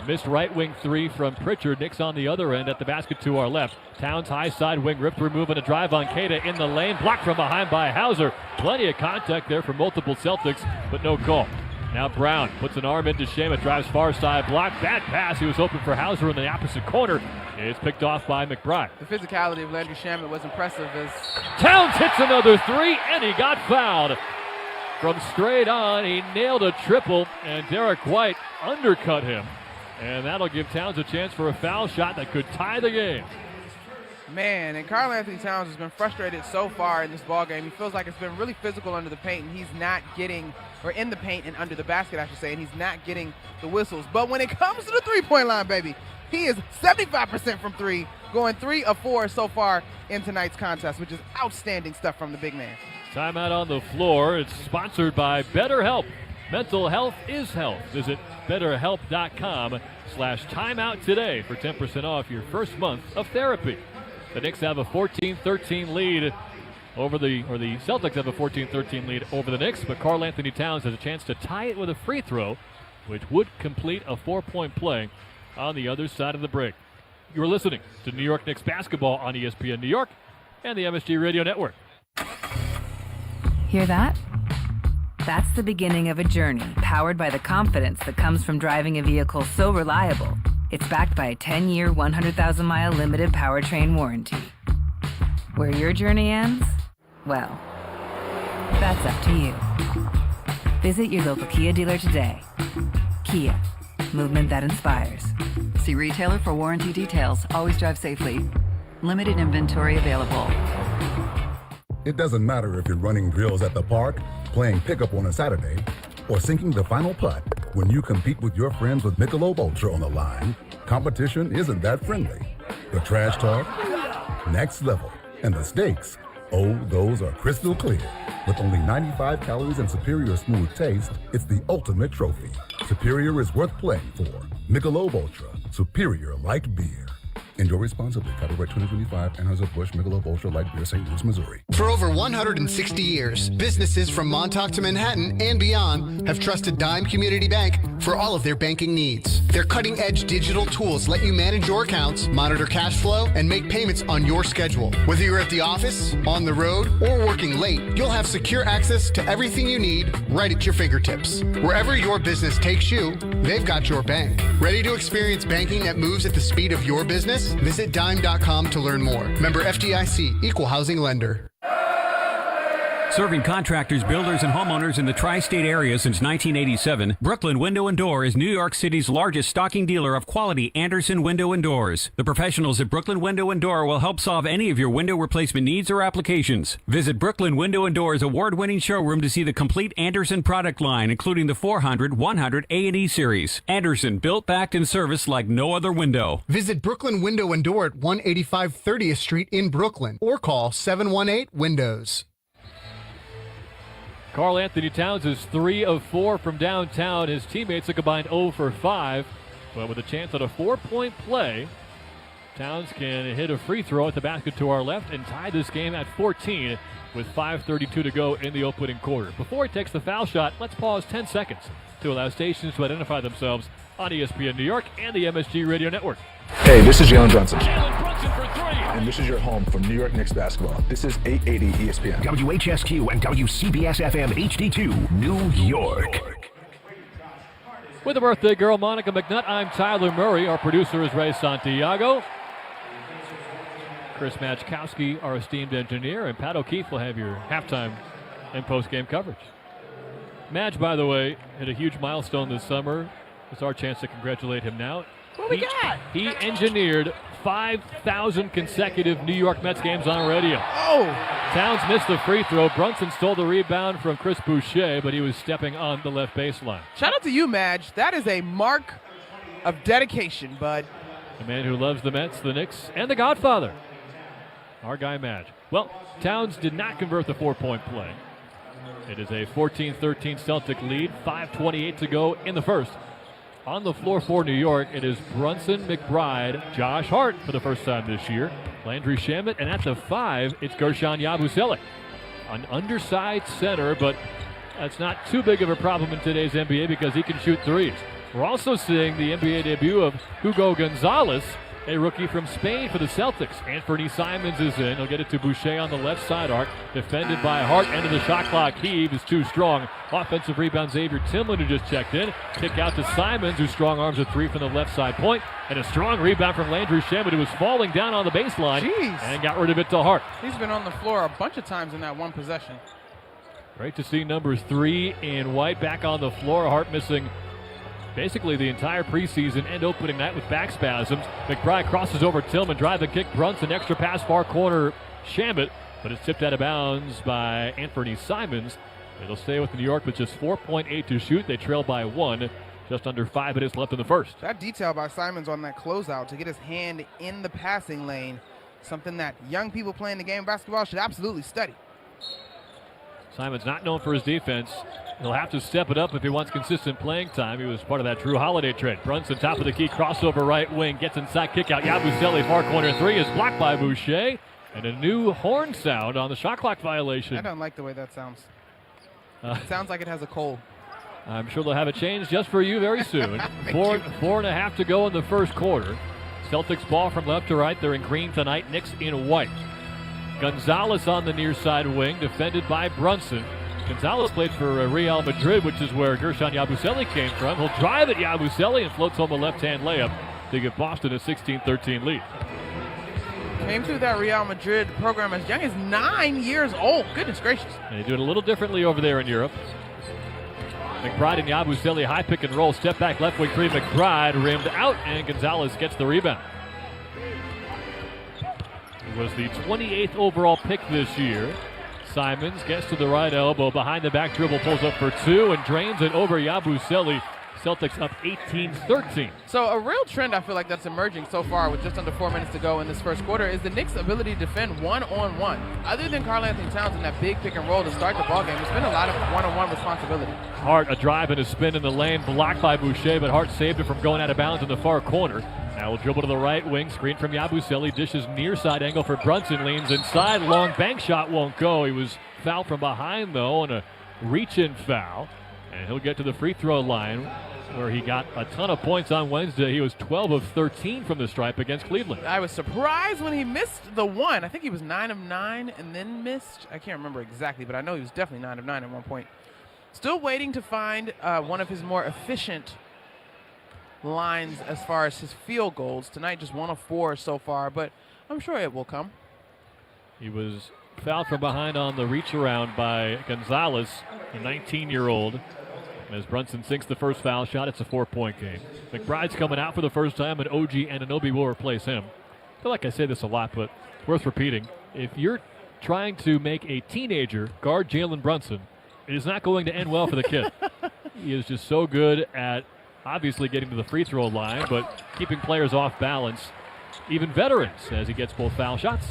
Missed right wing 3 from Pritchard. Knicks on the other end at the basket to our left. Towns high side wing ripped through, moving a drive on Queta in the lane. Blocked from behind by Hauser. Plenty of contact there for multiple Celtics, but no call. Now Brown puts an arm into Shamet, drives far side, block, bad pass. He was open for Hauser in the opposite corner. It's picked off by McBride. The physicality of Landry Shamet was impressive as Towns hits another 3, and he got fouled. From straight on, he nailed a triple, and Derek White undercut him. And that'll give Towns a chance for a foul shot that could tie the game. Man, and Karl Anthony Towns has been frustrated so far in this ballgame. He feels like it's been really physical under the paint, and he's not getting, or in the paint and under the basket, I should say, and he's not getting the whistles. But when it comes to the three-point line, baby, he is 75% from 3, going 3 of 4 so far in tonight's contest, which is outstanding stuff from the big man. Timeout on the floor. It's sponsored by BetterHelp. Mental health is health. Visit BetterHelp.com/timeout today for 10% off your first month of therapy. The Knicks have a 14-13 lead over the Celtics have a 14-13 lead over the Knicks, but Karl Anthony Towns has a chance to tie it with a free throw, which would complete a 4-point play on the other side of the break. You're listening to New York Knicks basketball on ESPN New York and the MSG Radio Network. Hear that? That's the beginning of a journey powered by the confidence that comes from driving a vehicle so reliable. It's backed by a 10-year, 100,000-mile limited powertrain warranty. Where your journey ends? Well, that's up to you. Visit your local Kia dealer today. Kia, movement that inspires. See retailer for warranty details. Always drive safely. Limited inventory available. It doesn't matter if you're running drills at the park, playing pickup on a Saturday, or sinking the final putt. When you compete with your friends with Michelob Ultra on the line, competition isn't that friendly. The trash talk, next level, and the stakes, oh, those are crystal clear. With only 95 calories and superior smooth taste, it's the ultimate trophy. Superior is worth playing for. Michelob Ultra, superior light beer. Enjoy responsibly. Copyright 2025, Anheuser-Busch Michelob Ultra Light Beer, St. Louis, Missouri. For over 160 years, businesses from Montauk to Manhattan and beyond have trusted Dime Community Bank for all of their banking needs. Their cutting-edge digital tools let you manage your accounts, monitor cash flow, and make payments on your schedule. Whether you're at the office, on the road, or working late, you'll have secure access to everything you need right at your fingertips. Wherever your business takes you, they've got your bank. Ready to experience banking that moves at the speed of your business? Visit dime.com to learn more. Member FDIC, Equal Housing Lender. Serving contractors, builders, and homeowners in the tri-state area since 1987, Brooklyn Window & Door is New York City's largest stocking dealer of quality Andersen window and doors. The professionals at Brooklyn Window & Door will help solve any of your window replacement needs or applications. Visit Brooklyn Window & Door's award-winning showroom to see the complete Andersen product line, including the 400, 100, A&E series. Andersen, built, backed, and serviced like no other window. Visit Brooklyn Window & Door at 185 30th Street in Brooklyn or call 718-WINDOWS. Karl Anthony Towns is 3 of 4 from downtown. His teammates a combined 0 for 5. But with a chance at a 4-point play, Towns can hit a free throw at the basket to our left and tie this game at 14 with 5:32 to go in the opening quarter. Before he takes the foul shot, let's pause 10 seconds to allow stations to identify themselves on ESPN New York and the MSG Radio Network. Hey, this is Jalen Brunson. Jalen Brunson for 3. And this is your home for New York Knicks basketball. This is 880 ESPN. WHSQ and WCBS-FM HD2, New York. With the birthday girl, Monica McNutt, I'm Tyler Murray. Our producer is Ray Santiago. Chris Majkowski, our esteemed engineer, and Pat O'Keefe will have your halftime and post-game coverage. Madge, by the way, hit a huge milestone this summer. It's our chance to congratulate him now. What we got? He engineered 5,000 consecutive New York Mets games on radio. Oh! Towns missed the free throw. Brunson stole the rebound from Chris Boucher, but he was stepping on the left baseline. Shout out to you, Madge. That is a mark of dedication, bud. A man who loves the Mets, the Knicks, and the Godfather. Our guy, Madge. Well, Towns did not convert the 4-point play. It is a 14-13 Celtic lead, 5:28 to go in the first. On the floor for New York, it is Brunson, McBride, Josh Hart for the first time this year, Landry Shamet, and at the 5, it's Gershon Yabusele. An undersized center, but that's not too big of a problem in today's NBA because he can shoot threes. We're also seeing the NBA debut of Hugo Gonzalez, a rookie from Spain for the Celtics. Anthony Simons is in. He'll get it to Boucher on the left side arc. Defended by Hart. End of the shot clock. Heave is too strong. Offensive rebound, Xavier Tillman, who just checked in. Kick out to Simons, who strong arms a three from the left side point. And a strong rebound from Landry Shamet, who was falling down on the baseline. And got rid of it to Hart. He's been on the floor a bunch of times in that one possession. Great to see number 3 in white back on the floor. Hart missing basically the entire preseason and opening night with back spasms. McBride crosses over Tillman, drive and kick Brunson, extra pass far corner Shamet, but it's tipped out of bounds by Anthony Simons. It'll stay with New York with just 4.8 to shoot. They trail by 1, just under 5 minutes left in the first. That detail by Simons on that closeout to get his hand in the passing lane, something that young people playing the game of basketball should absolutely study. Simons not known for his defense. He'll have to step it up if he wants consistent playing time. He was part of that Drew Holiday trade. Brunson, top of the key, crossover right wing, gets inside, kick out. Yabusele, far corner 3 is blocked by Boucher. And a new horn sound on the shot clock violation. I don't like the way that sounds. It sounds like it has a cold. I'm sure they'll have it changed just for you very soon. 4.5 to go in the first quarter. Celtics ball from left to right. They're in green tonight. Knicks in white. Gonzalez on the near side wing, defended by Brunson. Gonzalez played for Real Madrid, which is where Gershon Yabusele came from. He'll drive at Yabusele and floats home a left-hand layup to give Boston a 16-13 lead. Came through that Real Madrid program as young as 9 years old. Goodness gracious. And they do it a little differently over there in Europe. McBride and Yabusele, high pick and roll, step back left wing 3. McBride rimmed out, and Gonzalez gets the rebound. He was the 28th overall pick this year. Simons gets to the right elbow, behind the back dribble, pulls up for 2 and drains it over Yabusele. Celtics up 18-13. So a real trend I feel like that's emerging so far with just under 4 minutes to go in this first quarter is the Knicks' ability to defend one-on-one. Other than Karl-Anthony Towns in that big pick and roll to start the ballgame, it's been a lot of one-on-one responsibility. Hart, a drive and a spin in the lane, blocked by Boucher, but Hart saved it from going out of bounds in the far corner. Now we'll dribble to the right wing, screen from Yabusele, dishes near side angle for Brunson, leans inside, long bank shot won't go. He was fouled from behind though, and a reach-in foul. And he'll get to the free throw line where he got a ton of points on Wednesday. He was 12 of 13 from the stripe against Cleveland. I was surprised when he missed the one. I think he was 9 of 9 and then missed. I can't remember exactly, but I know he was definitely 9 of 9 at one point. Still waiting to find one of his more efficient lines as far as his field goals. Tonight just 1 of 4 so far, but I'm sure it will come. He was fouled from behind on the reach around by Gonzalez, the 19-year-old. As Brunson sinks the first foul shot, it's a 4-point game. McBride's coming out for the first time, and OG Anunoby will replace him. I feel like I say this a lot, but it's worth repeating. If you're trying to make a teenager guard Jalen Brunson, it is not going to end well for the kid. He is just so good at obviously getting to the free throw line, but keeping players off balance, even veterans, as he gets both foul shots.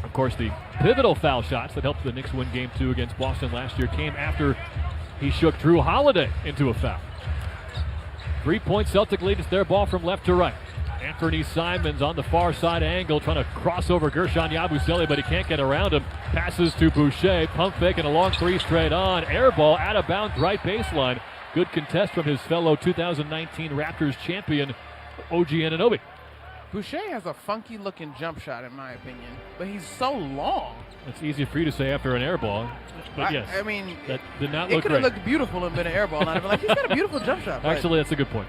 Of course, the pivotal foul shots that helped the Knicks win Game 2 against Boston last year came after he shook Drew Holiday into a foul. 3-point Celtic lead. It's their ball from left to right. Anthony Simons on the far side angle, trying to cross over Gershon Yabusele, but he can't get around him. Passes to Boucher, pump fake and a long 3 straight on. Air ball out of bounds, right baseline. Good contest from his fellow 2019 Raptors champion, OG Anunoby. Boucher has a funky-looking jump shot, in my opinion, but he's so long. It's easy for you to say after an air ball, but yes, I mean, that did not it look could great. have looked beautiful and been an air ball, and I'd be like, he's got a beautiful jump shot. Actually, that's a good point.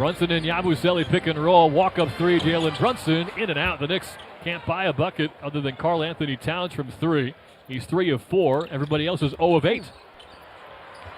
Brunson and Yabusele pick and roll. Walk up three. Jalen Brunson in and out. The Knicks can't buy a bucket other than Karl Anthony Towns from three. He's 3 of 4. Everybody else is 0 of 8.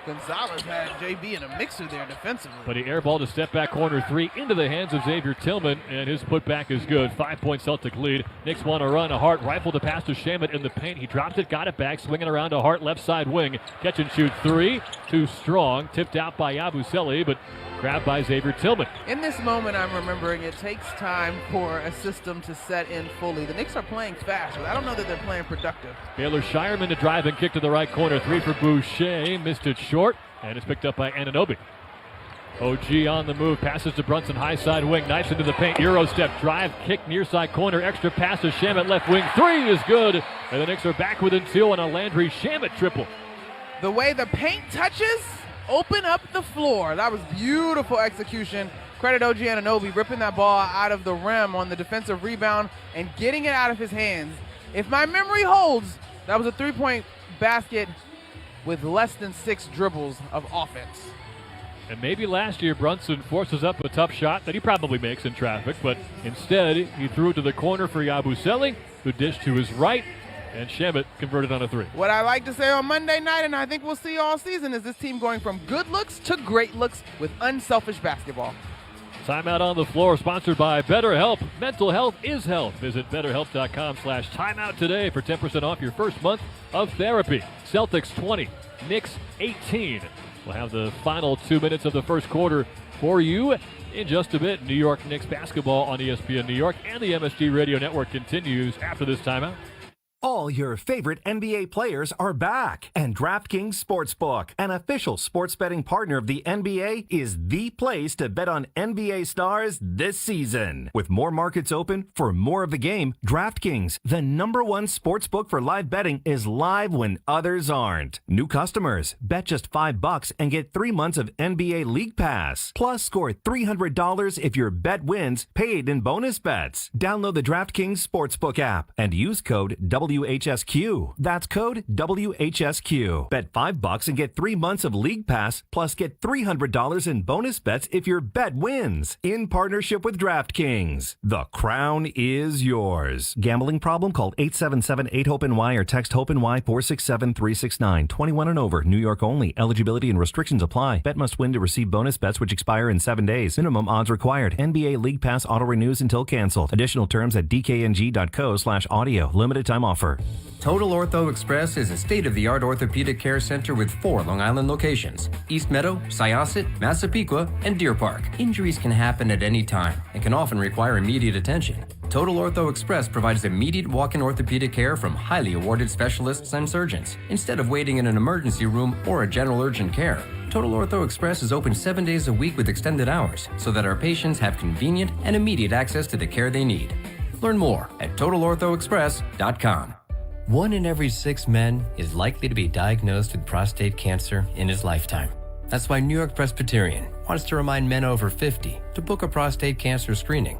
Gonzalez had JB in a mixer there defensively. But he airballed a step-back corner three into the hands of Xavier Tillman, and his putback is good. 5-point Celtic lead. Knicks want to run. A Hart rifled a pass to Shamet in the paint. He dropped it, got it back, swinging around to Hart, left side wing. Catch and shoot three. Too strong. Tipped out by Yabusele, but grabbed by Xavier Tillman. In this moment, I'm remembering it takes time for a system to set in fully. The Knicks are playing fast, but I don't know that they're playing productive. Baylor Shireman to drive and kick to the right corner. Three for Boucher. Missed it short, and it's picked up by Anunoby. OG on the move. Passes to Brunson, high side wing. Knifes into the paint. Euro step. Drive, kick, near side corner. Extra pass to Shamet, left wing. Three is good. And the Knicks are back within 2 on a Landry Shamet triple. The way the paint touches, open up the floor. That was beautiful execution. Credit OG Anunoby ripping that ball out of the rim on the defensive rebound and getting it out of his hands. If my memory holds, that was a 3-point basket with less than 6 dribbles of offense. And maybe last year Brunson forces up a tough shot that he probably makes in traffic, but instead he threw it to the corner for Yabusele, who dished to his right, and Shamet converted on a three. What I like to say on Monday night, and I think we'll see all season, is this team going from good looks to great looks with unselfish basketball. Timeout on the floor, sponsored by BetterHelp. Mental health is health. Visit BetterHelp.com/timeout today for 10% off your first month of therapy. Celtics 20, Knicks 18. We'll have the final 2 minutes of the first quarter for you in just a bit. New York Knicks basketball on ESPN New York and the MSG Radio Network continues after this timeout. All your favorite NBA players are back, and DraftKings Sportsbook, an official sports betting partner of the NBA, is the place to bet on NBA stars this season. With more markets open for more of the game, DraftKings, the #1 sportsbook for live betting, is live when others aren't. New customers, bet just $5 and get 3 months of NBA League Pass. Plus, score $300 if your bet wins, paid in bonus bets. Download the DraftKings Sportsbook app and use code WHSQ. That's code WHSQ. Bet $5 and get 3 months of League Pass, plus get $300 in bonus bets if your bet wins. In partnership with DraftKings. The crown is yours. Gambling problem? Call 877-8-HOPE-NY or text HOPE-NY 467-369. 21 and over. New York only. Eligibility and restrictions apply. Bet must win to receive bonus bets which expire in 7 days. Minimum odds required. NBA League Pass auto renews until canceled. Additional terms at dkng.co/audio. Limited time offer. Total Ortho Express is a state-of-the-art orthopedic care center with 4 Long Island locations: East Meadow, Syosset, Massapequa, and Deer Park. Injuries can happen at any time and can often require immediate attention. Total Ortho Express provides immediate walk-in orthopedic care from highly awarded specialists and surgeons, instead of waiting in an emergency room or a general urgent care. Total Ortho Express is open 7 days a week with extended hours, so that our patients have convenient and immediate access to the care they need. Learn more at TotalOrthoExpress.com. 1 in every 6 men is likely to be diagnosed with prostate cancer in his lifetime. That's why New York Presbyterian wants to remind men over 50 to book a prostate cancer screening.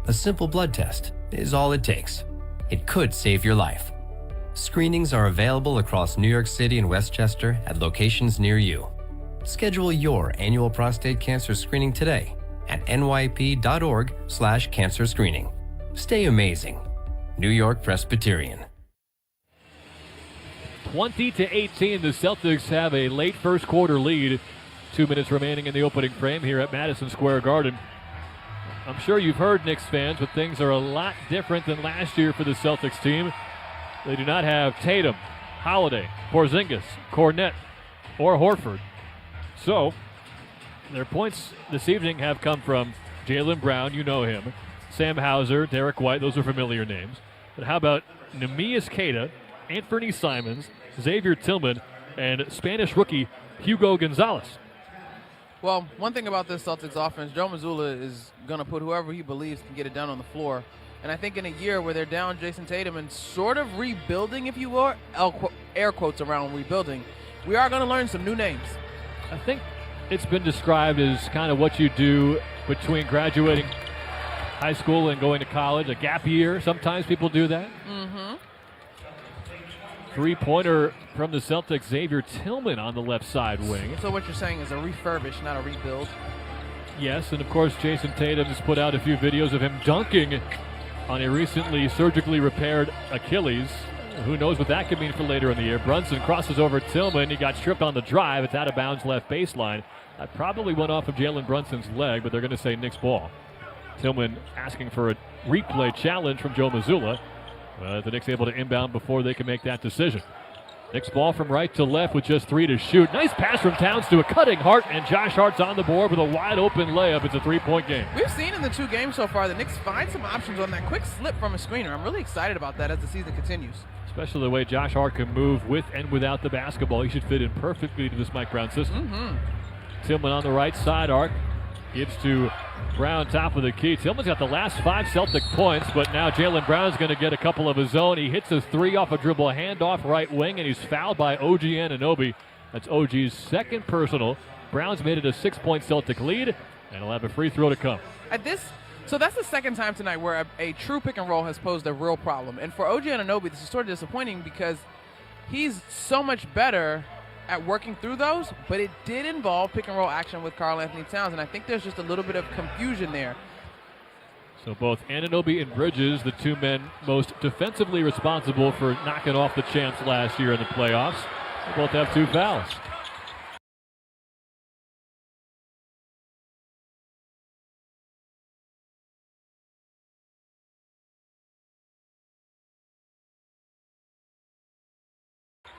A simple blood test is all it takes. It could save your life. Screenings are available across New York City and Westchester at locations near you. Schedule your annual prostate cancer screening today at nyp.org/cancer screening. Stay amazing. New York Presbyterian. 20-18, the Celtics have a late first quarter lead. 2 minutes remaining in the opening frame here at Madison Square Garden. I'm sure you've heard, Knicks fans, but things are a lot different than last year for the Celtics team. They do not have Tatum, Holiday, Porzingis, Cornette, or Horford. So, their points this evening have come from Jaylen Brown, you know him, Sam Hauser, Derek White, those are familiar names. But how about Neemias Queta, Anthony Simons, Xavier Tillman, and Spanish rookie Hugo Gonzalez? Well, one thing about this Celtics offense, Joe Mazzulla is going to put whoever he believes can get it done on the floor. And I think in a year where they're down Jason Tatum and sort of rebuilding, if you will, air quotes around rebuilding, we are going to learn some new names. I think it's been described as kind of what you do between graduating high school and going to college, a gap year. Sometimes people do that. Mm-hmm. Three-pointer from the Celtics, Xavier Tillman on the left side wing. So what you're saying is a refurbish, not a rebuild? Yes, and of course Jason Tatum has put out a few videos of him dunking on a recently surgically repaired Achilles. Who knows what that could mean for later in the year. Brunson crosses over Tillman. He got stripped on the drive. It's out of bounds left baseline. That probably went off of Jalen Brunson's leg, but they're going to say Knicks ball. Tillman asking for a replay challenge from Joe Mazzulla. The Knicks able to inbound before they can make that decision. Knicks ball from right to left with just 3 to shoot. Nice pass from Towns to a cutting Hart, and Josh Hart's on the board with a wide open layup. It's a 3-point game. We've seen in the 2 games so far the Knicks find some options on that quick slip from a screener. I'm really excited about that as the season continues. Especially the way Josh Hart can move with and without the basketball. He should fit in perfectly to this Mike Brown system. Tillman on the right side arc. Gives to Brown, top of the key. Tillman's got the last 5 Celtic points, but now Jaylen Brown's going to get a couple of his own. He hits a 3 off a dribble handoff right wing, and he's fouled by OG Anunoby. That's OG's second personal. Brown's made it a 6-point Celtic lead, and he'll have a free throw to come. So that's the second time tonight where a true pick and roll has posed a real problem. And for OG Anunoby, this is sort of disappointing because he's so much better at working through those, but it did involve pick and roll action with Karl Anthony Towns, and I think there's just a little bit of confusion there. So both Anunoby and Bridges, the 2 men most defensively responsible for knocking off the champs last year in the playoffs, they both have 2 fouls.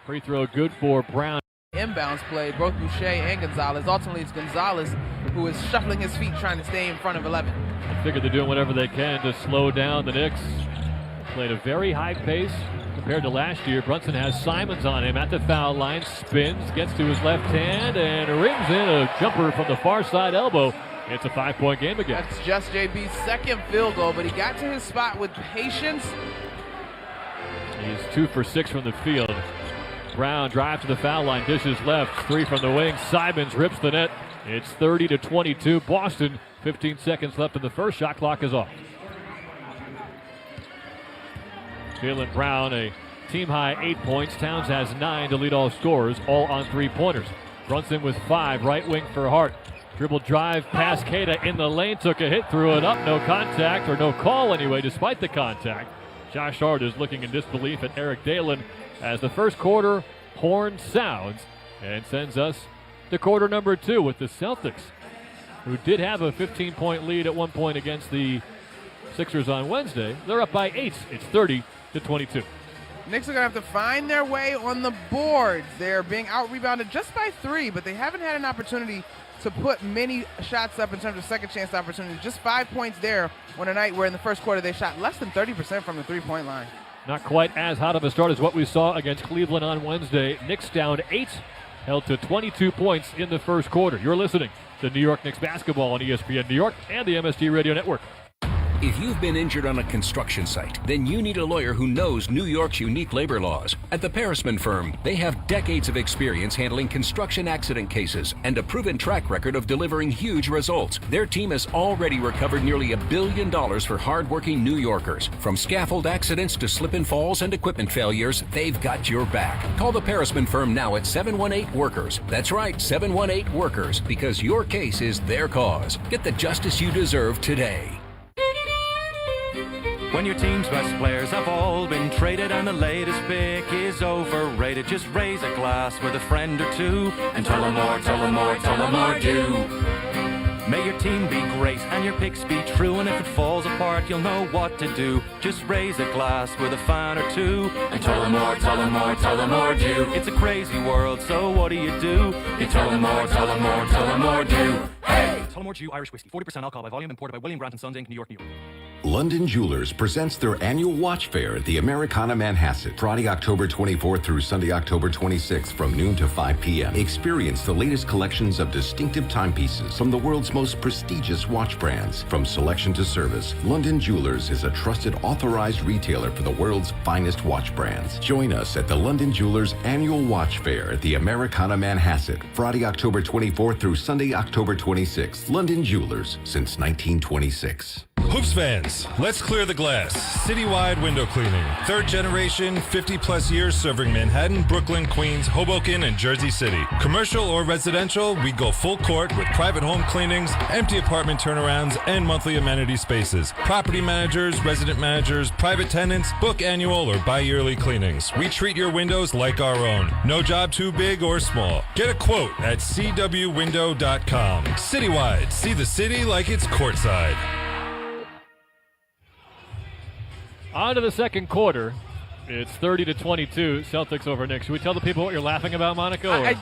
Free throw good for Brown. Inbounds play, both Boucher and Gonzalez. Ultimately, it's Gonzalez who is shuffling his feet trying to stay in front of 11. I figure they're doing whatever they can to slow down the Knicks. Played a very high pace compared to last year. Brunson has Simons on him at the foul line, spins, gets to his left hand, and rings in a jumper from the far side elbow. It's a 5-point game again. That's just JB's second field goal, but he got to his spot with patience. He's 2 for 6 from the field. Brown drive to the foul line, dishes left, 3 from the wing. Simons rips the net. It's 30-22. Boston, 15 seconds left in the first. Shot clock is off. Jaylen Brown, a team-high 8 points. Towns has 9 to lead all scorers, all on 3-pointers. Brunson with 5, right wing for Hart. Dribble drive past Queta in the lane, took a hit, threw it up, no contact, or no call anyway, despite the contact. Josh Hart is looking in disbelief at Eric Dalen as the first quarter horn sounds and sends us to quarter number 2 with the Celtics, who did have a 15-point lead at one point against the Sixers on Wednesday. They're up by 8. It's 30-22. Knicks are going to have to find their way on the boards. They're being out-rebounded just by 3, but they haven't had an opportunity to put many shots up in terms of second chance opportunities. Just 5 points there on a night where in the first quarter they shot less than 30% from the 3-point line. Not quite as hot of a start as what we saw against Cleveland on Wednesday. Knicks down 8, held to 22 points in the first quarter. You're listening to New York Knicks basketball on ESPN New York and the MSG Radio Network. If you've been injured on a construction site, then you need a lawyer who knows New York's unique labor laws. At the Parisman Firm, they have decades of experience handling construction accident cases and a proven track record of delivering huge results. Their team has already recovered nearly $1 billion for hardworking New Yorkers. From scaffold accidents to slip and falls and equipment failures, they've got your back. Call the Parisman Firm now at 718-WORKERS. That's right, 718-WORKERS, because your case is their cause. Get the justice you deserve today. When your team's best players have all been traded and the latest pick is overrated, just raise a glass with a friend or two and tell them more, tell them more, tell them more do. May your team be great and your picks be true, and if it falls apart you'll know what to do. Just raise a glass with a fan or two and tell them more, tell them more, tell them more do. It's a crazy world, so what do? You tell them more, tell them more, tell them more do. Hey! Tullamore Dew Irish Whiskey, 40% alcohol by volume, imported by William Grant & Sons Inc., New York, New York. London Jewelers presents their annual watch fair at the Americana Manhasset, Friday, October 24th through Sunday, October 26th from noon to 5 p.m. Experience the latest collections of distinctive timepieces from the world's most prestigious watch brands. From selection to service, London Jewelers is a trusted, authorized retailer for the world's finest watch brands. Join us at the London Jewelers Annual Watch Fair at the Americana Manhasset, Friday, October 24th through Sunday, October 26th. London Jewelers since 1926. Hoops fans, Windows. Let's clear the glass. Citywide window cleaning. Third generation, 50-plus years serving Manhattan, Brooklyn, Queens, Hoboken, and Jersey City. Commercial or residential, we go full court with private home cleanings, empty apartment turnarounds, and monthly amenity spaces. Property managers, resident managers, private tenants, book annual or bi-yearly cleanings. We treat your windows like our own. No job too big or small. Get a quote at cwwindow.com. Citywide. See the city like it's courtside. On to the second quarter. It's 30-22. Celtics over Knicks. Should we tell the people what you're laughing about, Monica?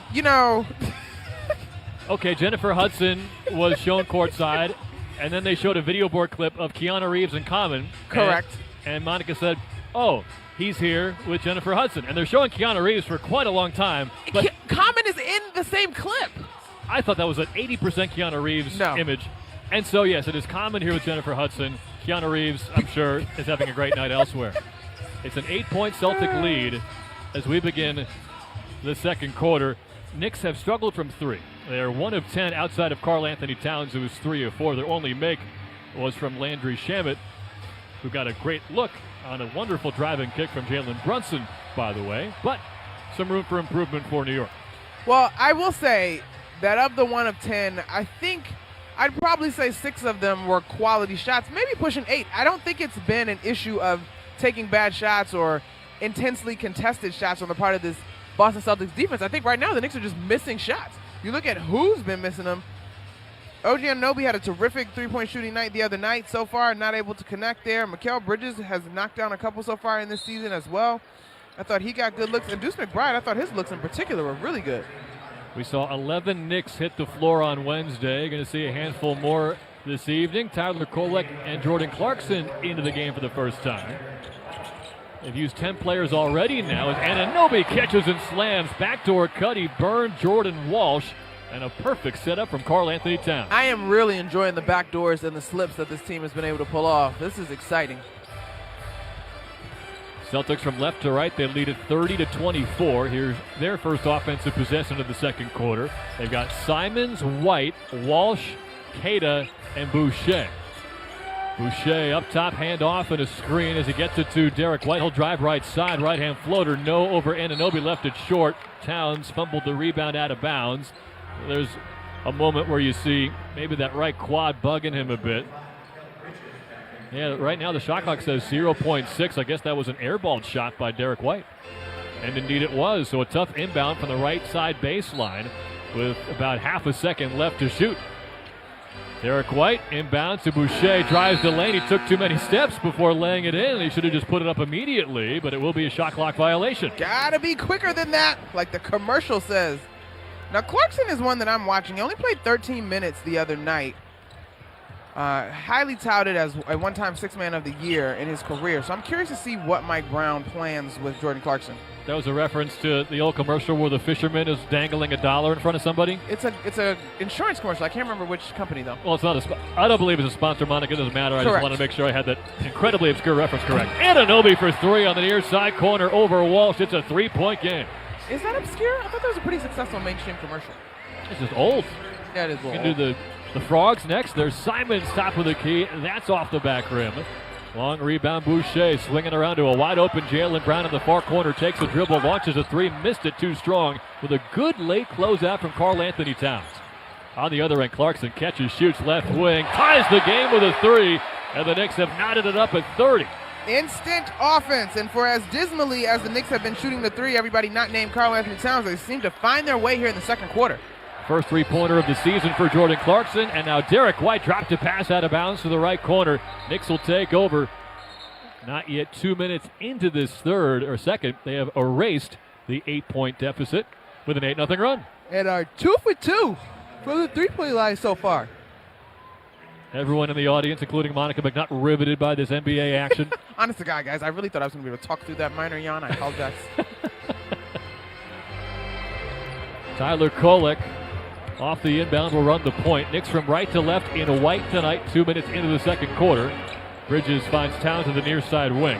Okay, Jennifer Hudson was shown courtside, and then they showed a video board clip of Keanu Reeves and Common. Correct. And Monica said, oh, he's here with Jennifer Hudson. And they're showing Keanu Reeves for quite a long time. But Common is in the same clip. I thought that was an 80% Keanu Reeves image. And so, yes, it is Common here with Jennifer Hudson. Keanu Reeves, I'm sure, is having a great night elsewhere. It's an 8-point Celtic lead as we begin the second quarter. Knicks have struggled from three. They are 1 of 10 outside of Karl Anthony Towns, who was 3 of 4. Their only make was from Landry Shamet, who got a great look on a wonderful driving kick from Jalen Brunson, by the way. But some room for improvement for New York. Well, I will say that of the 1 of 10, I think I'd probably say 6 of them were quality shots, maybe pushing 8. I don't think it's been an issue of taking bad shots or intensely contested shots on the part of this Boston Celtics defense. I think right now the Knicks are just missing shots. You look at who's been missing them. OG Anunoby had a terrific three-point shooting night the other night so far, not able to connect there. Mikal Bridges has knocked down a couple so far in this season as well. I thought he got good looks. And Deuce McBride, I thought his looks in particular were really good. We saw 11 Knicks hit the floor on Wednesday. Going to see a handful more this evening. Tyler Kolek and Jordan Clarkson into the game for the first time. They've used 10 players already now as Anunoby catches and slams. Backdoor cut. He burned Jordan Walsh. And a perfect setup from Karl Anthony Towns. I am really enjoying the backdoors and the slips that this team has been able to pull off. This is exciting. Celtics from left to right, they lead at 30-24. Here's their first offensive possession of the second quarter. They've got Simons, White, Walsh, Keita, and Boucher. Boucher up top, handoff and a screen as he gets it to Derek White. He'll drive right side, right-hand floater, no over Anunoby, left it short. Towns fumbled the rebound out of bounds. There's a moment where you see maybe that right quad bugging him a bit. Yeah, right now the shot clock says 0.6. I guess that was an airballed shot by Derek White. And indeed it was. So a tough inbound from the right side baseline with about half a second left to shoot. Derek White inbounds to Boucher, drives the lane. He took too many steps before laying it in. He should have just put it up immediately, but it will be a shot clock violation. Gotta be quicker than that, like the commercial says. Now, Clarkson is one that I'm watching. He only played 13 minutes the other night. Highly touted as a one-time six-man of the year in his career. So I'm curious to see what Mike Brown plans with Jordan Clarkson. That was a reference to the old commercial where the fisherman is dangling $1 in front of somebody? It's a insurance commercial. I can't remember which company, though. Well, it's not I don't believe it's a sponsor, Monica. It doesn't matter. I just wanted to make sure I had that incredibly obscure reference correct. Anunoby for 3 on the near side corner over Walsh. It's a 3-point game. Is that obscure? I thought that was a pretty successful mainstream commercial. It's just old. Yeah, it is old. You can do the Frogs next. There's Simons top of the key. That's off the back rim. Long rebound, Boucher swinging around to a wide-open Jaylen Brown in the far corner. Takes a dribble, launches a 3, missed it too strong with a good late closeout from Karl Anthony Towns. On the other end, Clarkson catches, shoots left wing, ties the game with a 3, and the Knicks have knotted it up at 30. Instant offense, and for as dismally as the Knicks have been shooting the 3, everybody not named Karl Anthony Towns, they seem to find their way here in the second quarter. First three-pointer of the season for Jordan Clarkson, and now Derek White dropped a pass out of bounds to the right corner. Knicks will take over. Not yet 2 minutes into this second. They have erased the 8-point deficit with an 8-0 run. And are 2 for 2 from the three-point line so far. Everyone in the audience, including Monica McNutt, riveted by this NBA action. Honest to God, guys, I really thought I was going to be able to talk through that minor yawn. I apologize. Tyler Kolek off the inbound will run the point. Knicks from right to left in white tonight, 2 minutes into the second quarter. Bridges finds Towns to the near side wing.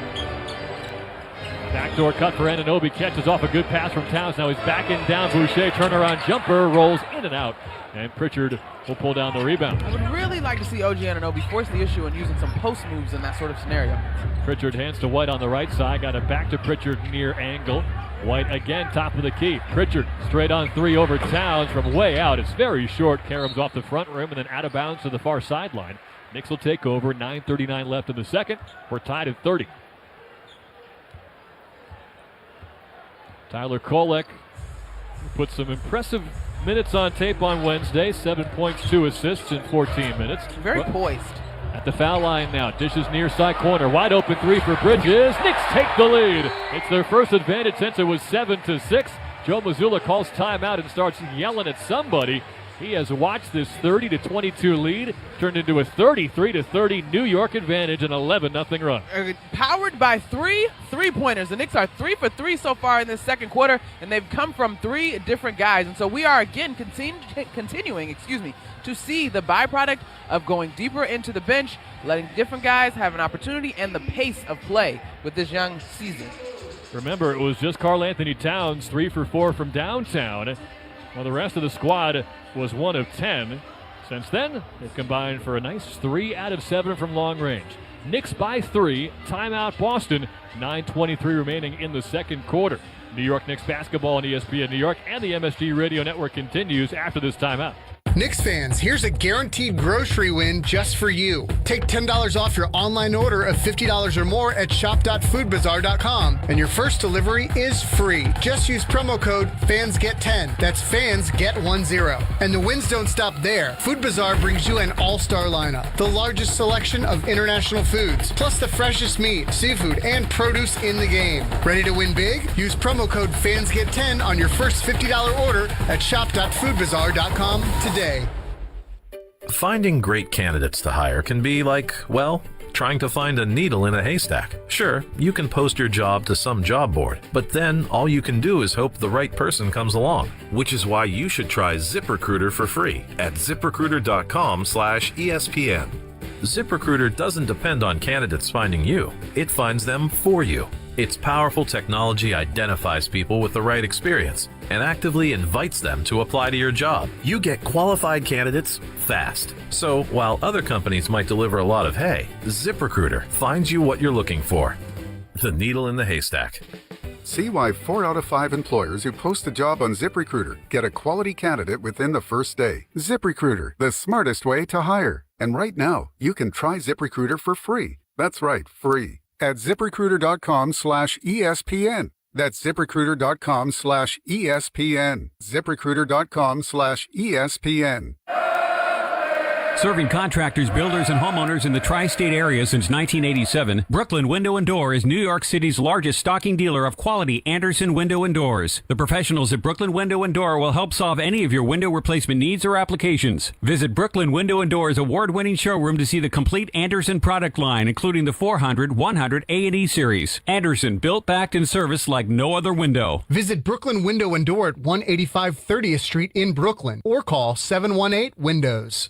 Backdoor cut for Anunoby, catches off a good pass from Towns. Now he's backing down. Boucher, turnaround jumper, rolls in and out. And Pritchard will pull down the rebound. I would really like to see OG Anunoby force the issue and using some post moves in that sort of scenario. Pritchard hands to White on the right side. Got it back to Pritchard near angle. White again, top of the key. Pritchard straight on three over Towns from way out. It's very short. Karams off the front rim and then out of bounds to the far sideline. Knicks will take over. 9:39 left in the second. We're tied at 30. Tyler Kolek put some impressive minutes on tape on Wednesday. 7 points, 2 assists in 14 minutes. Very poised. At the foul line now. Dishes near side corner. Wide open three for Bridges. Knicks take the lead. It's their first advantage since it was 7-6. Joe Mazzulla calls timeout and starts yelling at somebody. He has watched this 30-22 lead turned into a 33-30 New York advantage and 11-0 run. Powered by 3 3-pointers. The Knicks are 3 for 3 so far in this second quarter, and they've come from 3 different guys. And so we are again continuing to see the byproduct of going deeper into the bench, letting different guys have an opportunity, and the pace of play with this young season. Remember, it was just Karl Anthony Towns, 3 for 4 from downtown, while the rest of the squad was 1 of 10. Since then, they've combined for a nice 3 out of 7 from long range. Knicks by 3, timeout Boston, 9:23 remaining in the second quarter. New York Knicks basketball on ESPN New York and the MSG Radio Network continues after this timeout. Knicks fans, here's a guaranteed grocery win just for you. Take $10 off your online order of $50 or more at shop.foodbazaar.com, and your first delivery is free. Just use promo code FANSGET10. That's FANSGET10. And the wins don't stop there. Food Bazaar brings you an all-star lineup, the largest selection of international foods, plus the freshest meat, seafood, and produce in the game. Ready to win big? Use promo code FANSGET10 on your first $50 order at shop.foodbazaar.com today. Finding great candidates to hire can be like, well, trying to find a needle in a haystack. Sure, you can post your job to some job board, but then all you can do is hope the right person comes along, which is why you should try ZipRecruiter for free at ZipRecruiter.com/ESPN. ZipRecruiter doesn't depend on candidates finding you. It finds them for you. Its powerful technology identifies people with the right experience and actively invites them to apply to your job. You get qualified candidates fast. So while other companies might deliver a lot of hay, ZipRecruiter finds you what you're looking for. The needle in the haystack. See why 4 out of 5 employers who post a job on ZipRecruiter get a quality candidate within the first day. ZipRecruiter, the smartest way to hire. And right now, you can try ZipRecruiter for free. That's right, free. At ZipRecruiter.com/ESPN. That's ZipRecruiter.com/ESPN. ZipRecruiter.com/ESPN. Serving contractors, builders, and homeowners in the tri-state area since 1987, Brooklyn Window & Door is New York City's largest stocking dealer of quality Andersen window and doors. The professionals at Brooklyn Window & Door will help solve any of your window replacement needs or applications. Visit Brooklyn Window & Door's award-winning showroom to see the complete Andersen product line, including the 400, 100, A&E series. Andersen, built, backed, and serviced like no other window. Visit Brooklyn Window & Door at 185 30th Street in Brooklyn or call 718-WINDOWS.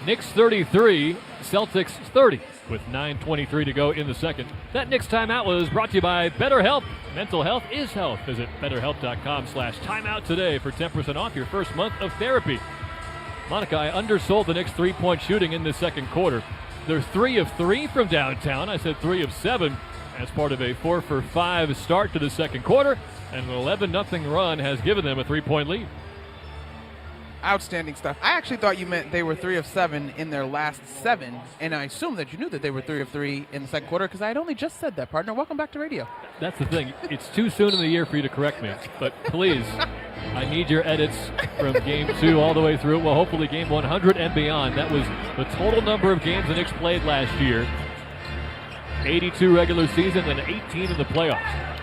Knicks 33, Celtics 30, with 9:23 to go in the second. That Knicks timeout was brought to you by BetterHelp. Mental health is health. Visit BetterHelp.com/timeout today for 10% off your first month of therapy. Monica, I undersold the Knicks three-point shooting in the second quarter. They're 3 of 3 from downtown. I said 3 of 7 as part of a 4 for 5 start to the second quarter, and an 11-0 run has given them a 3-point lead. Outstanding stuff. I actually thought you meant they were 3 of 7 in their last 7, and I assumed that you knew that they were 3 of 3 in the second quarter because I had only just said that, partner. Welcome back to radio. That's the thing. It's too soon in the year for you to correct me, but please, I need your edits from Game 2 all the way through. Well, hopefully Game 100 and beyond. That was the total number of games the Knicks played last year. 82 regular season and 18 in the playoffs.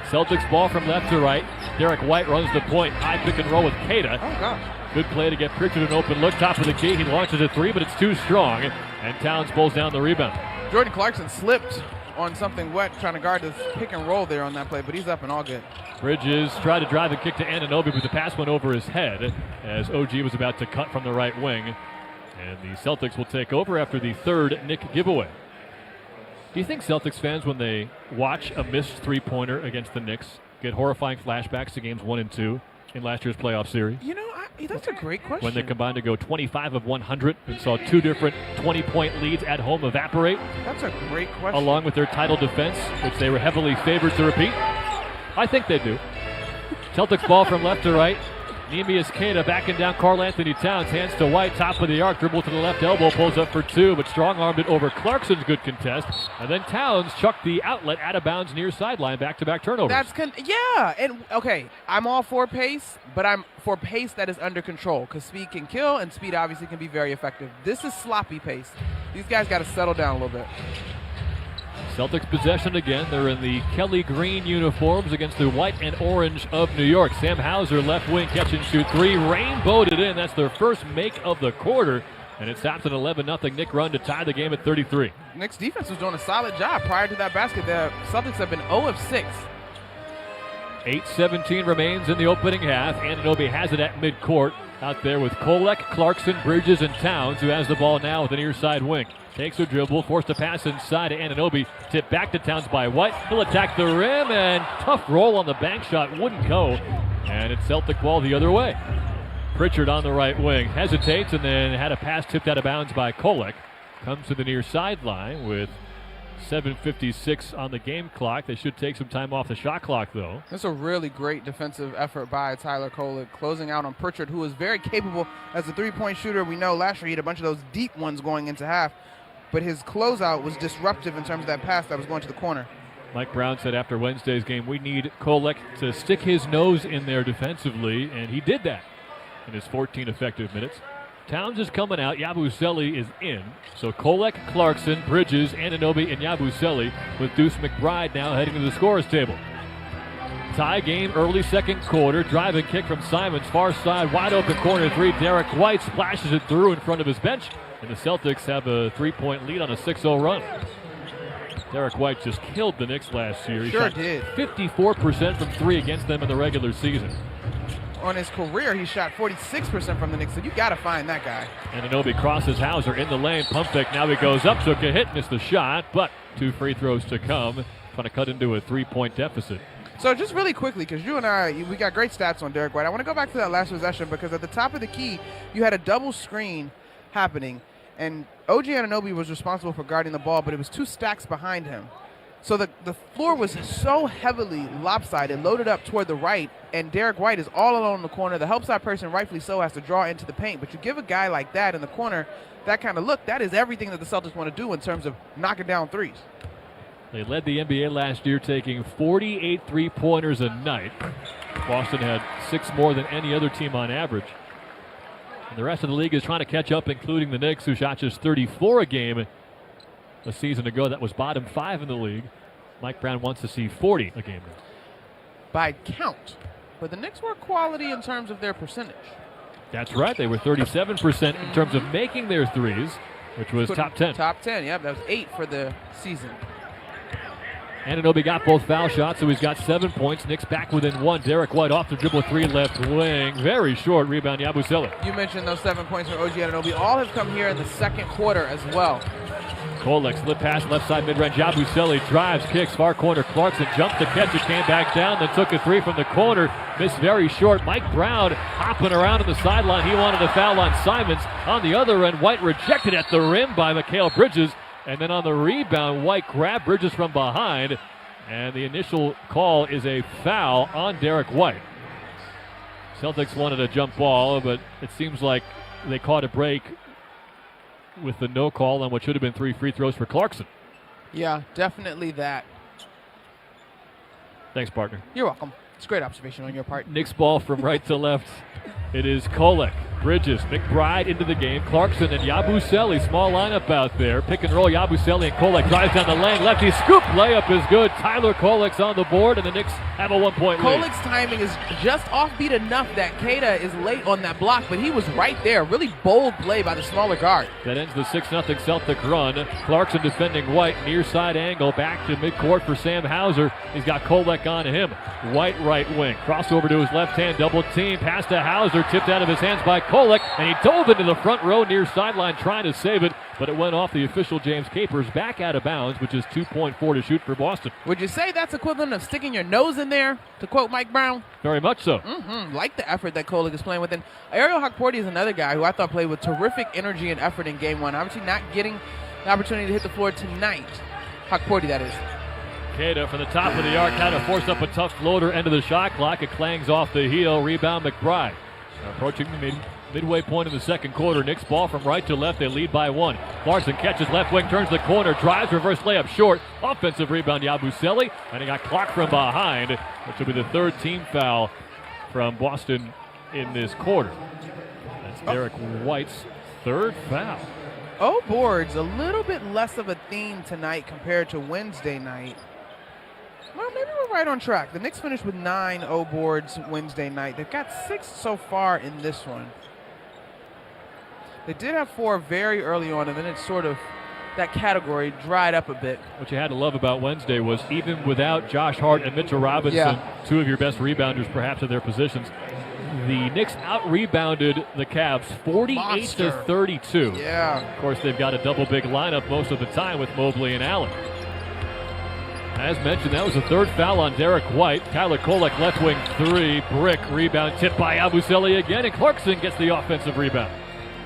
Celtics ball from left to right. Derek White runs the point. High pick and roll with Keita. Oh, gosh. Good play to get Pritchard an open look. Top of the key. He launches a 3, but it's too strong. And Towns pulls down the rebound. Jordan Clarkson slipped on something wet trying to guard this pick and roll there on that play, but he's up and all good. Bridges tried to drive and kick to Anunoby, but the pass went over his head as OG was about to cut from the right wing. And the Celtics will take over after the third Knick giveaway. Do you think Celtics fans, when they watch a missed three-pointer against the Knicks, get horrifying flashbacks to games 1 and 2 in last year's playoff series? You know, That's a great question. When they combined to go 25 of 100 and saw two different 20-point leads at home evaporate. That's a great question. Along with their title defense, which they were heavily favored to repeat. I think they do. Celtics ball from left to right. Neemias Queta backing down Karl Anthony Towns. Hands to White, top of the arc, dribble to the left elbow, pulls up for two, but strong-armed it over Clarkson's good contest. And then Towns chucked the outlet out of bounds near sideline, back-to-back turnovers. And okay, I'm all for pace, but I'm for pace that is under control because speed can kill and speed obviously can be very effective. This is sloppy pace. These guys got to settle down a little bit. Celtics possession again. They're in the Kelly green uniforms against the white and orange of New York. Sam Hauser, left wing, catch and shoot three. Rainbowed it in. That's their first make of the quarter. And it stops an 11-0 Knick run to tie the game at 33. Knicks defense was doing a solid job prior to that basket. The Celtics have been 0 of 6. 8:17 remains in the opening half. Anunoby has it at midcourt. Out there with Kolek, Clarkson, Bridges, and Towns, who has the ball now with an near side wing. Takes a dribble, forced to pass inside to Anunoby. Tipped back to Towns by White. He'll attack the rim, and tough roll on the bank shot wouldn't go. And it's Celtic ball the other way. Pritchard on the right wing. Hesitates and then had a pass tipped out of bounds by Kolek. Comes to the near sideline with 7:56 on the game clock. They should take some time off the shot clock, though. That's a really great defensive effort by Tyler Kolek, closing out on Pritchard, who is very capable as a three-point shooter. We know last year he had a bunch of those deep ones going into half, but his closeout was disruptive in terms of that pass that was going to the corner. Mike Brown said after Wednesday's game, we need Kolek to stick his nose in there defensively, and he did that in his 14 effective minutes. Towns is coming out. Yabusele is in. So Kolek, Clarkson, Bridges, Anunoby, and Yabusele with Deuce McBride now heading to the scorer's table. Tie game, early second quarter. Driving kick from Simons, far side, wide open corner three. Derek White splashes it through in front of his bench. And the Celtics have a 3-point lead on a 6-0 run. Derek White just killed the Knicks last year. He sure shot did. 54% from three against them in the regular season. On his career, he shot 46% from the Knicks, so you got to find that guy. Anunoby crosses Hauser in the lane. Pump fake. Now he goes up, took a hit, missed the shot, but two free throws to come. Trying to cut into a 3-point deficit. So just really quickly, because you and I, we got great stats on Derek White. I want to go back to that last possession because at the top of the key, you had a double screen happening, and OG Anunoby was responsible for guarding the ball, but it was two stacks behind him. So the floor was so heavily lopsided, loaded up toward the right, and Derek White is all alone in the corner. The help side person, rightfully so, has to draw into the paint. But you give a guy like that in the corner that kind of look, that is everything that the Celtics want to do in terms of knocking down threes. They led the NBA last year, taking 48 three-pointers a night. Boston had 6 more than any other team on average. And the rest of the league is trying to catch up, including the Knicks, who shot just 34 a game a season ago. That was bottom 5 in the league. Mike Brown wants to see 40 a game now. By count. But the Knicks were quality in terms of their percentage. That's right. They were 37% in terms of making their threes, which was top 10. Top 10, yep. That was 8 for the season. Anunoby got both foul shots, so he's got 7 points. Knicks back within 1. Derek White off the dribble, 3 left wing. Very short rebound, Yabusele. You mentioned those 7 points for OG Anunoby. All have come here in the second quarter as well. Kolek slip pass, left side mid-range. Yabusele drives, kicks, far corner. Clarkson jumped to catch it, came back down, then took a 3 from the corner. Missed very short. Mike Brown hopping around on the sideline. He wanted a foul on Simons. On the other end, White rejected at the rim by Mikal Bridges. And then on the rebound, White grabbed Bridges from behind. And the initial call is a foul on Derek White. Celtics wanted a jump ball, but it seems like they caught a break with the no call on what should have been 3 free throws for Clarkson. Yeah, definitely that. Thanks, partner. You're welcome. It's a great observation on your part. Knicks ball from right to left. It is Kolek, Bridges, McBride into the game. Clarkson and Yabusele, small lineup out there. Pick and roll, Yabusele and Kolek drives down the lane. Lefty scoop, layup is good. Tyler Kolek's on the board, and the Knicks have a 1-point lead. Kolek's timing is just offbeat enough that Queta is late on that block, but he was right there. Really bold play by the smaller guard. That ends the 6-0 Celtic run. Clarkson defending White, near side angle, back to midcourt for Sam Hauser. He's got Kolek on him. White right wing, crossover to his left hand, double team, pass to Hauser, tipped out of his hands by Kolek. Kolek, and he dove into the front row near sideline trying to save it, but it went off the official James Capers back out of bounds, which is 2.4 to shoot for Boston. Would you say that's equivalent of sticking your nose in there, to quote Mike Brown? Very much so. Like the effort that Kolek is playing with. And Ariel Hukporti is another guy who I thought played with terrific energy and effort in game one. Obviously not getting the opportunity to hit the floor tonight. Hukporti, that is. Queta from the top of the arc, kind of forced up a tough floater into the shot clock. It clangs off the heel. Rebound McBride. Approaching the midway point in the second quarter. Knicks ball from right to left. They lead by 1. Clarkson catches left wing, turns the corner, drives, reverse layup short. Offensive rebound, Yabusele. And he got clocked from behind, which will be the 3rd team foul from Boston in this quarter. That's Derek White's 3rd foul. boards, a little bit less of a theme tonight compared to Wednesday night. Well, maybe we're right on track. The Knicks finished with 9 boards Wednesday night. They've got 6 so far in this one. They did have 4 very early on, and then it's sort of, that category dried up a bit. What you had to love about Wednesday was even without Josh Hart and Mitchell Robinson, 2 of your best rebounders perhaps in their positions, the Knicks out-rebounded the Cavs 48 to 32. Yeah. Of course, they've got a double big lineup most of the time with Mobley and Allen. As mentioned, that was the 3rd foul on Derek White. Tyler Kolek, left wing 3, brick, rebound, tipped by Yabusele again, and Clarkson gets the offensive rebound.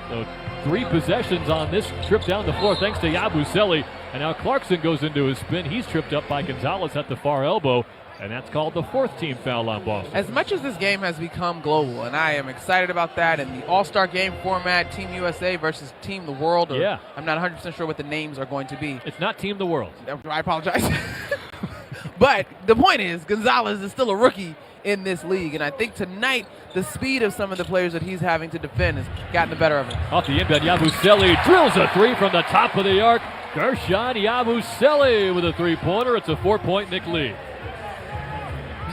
So 3 possessions on this trip down the floor thanks to Yabusele, and now Clarkson goes into his spin. He's tripped up by Gonzalez at the far elbow, and that's called the 4th team foul on Boston. As much as this game has become global, and I am excited about that, and the All-Star game format, Team USA versus Team the World, or I'm not 100% sure what the names are going to be. It's not Team the World. I apologize. But the point is, Gonzalez is still a rookie in this league, and I think tonight the speed of some of the players that he's having to defend has gotten the better of him. Off the inbound, Yabusele drills a 3 from the top of the arc. Gershon Yabusele with a 3-pointer. It's a 4-point Knick lead.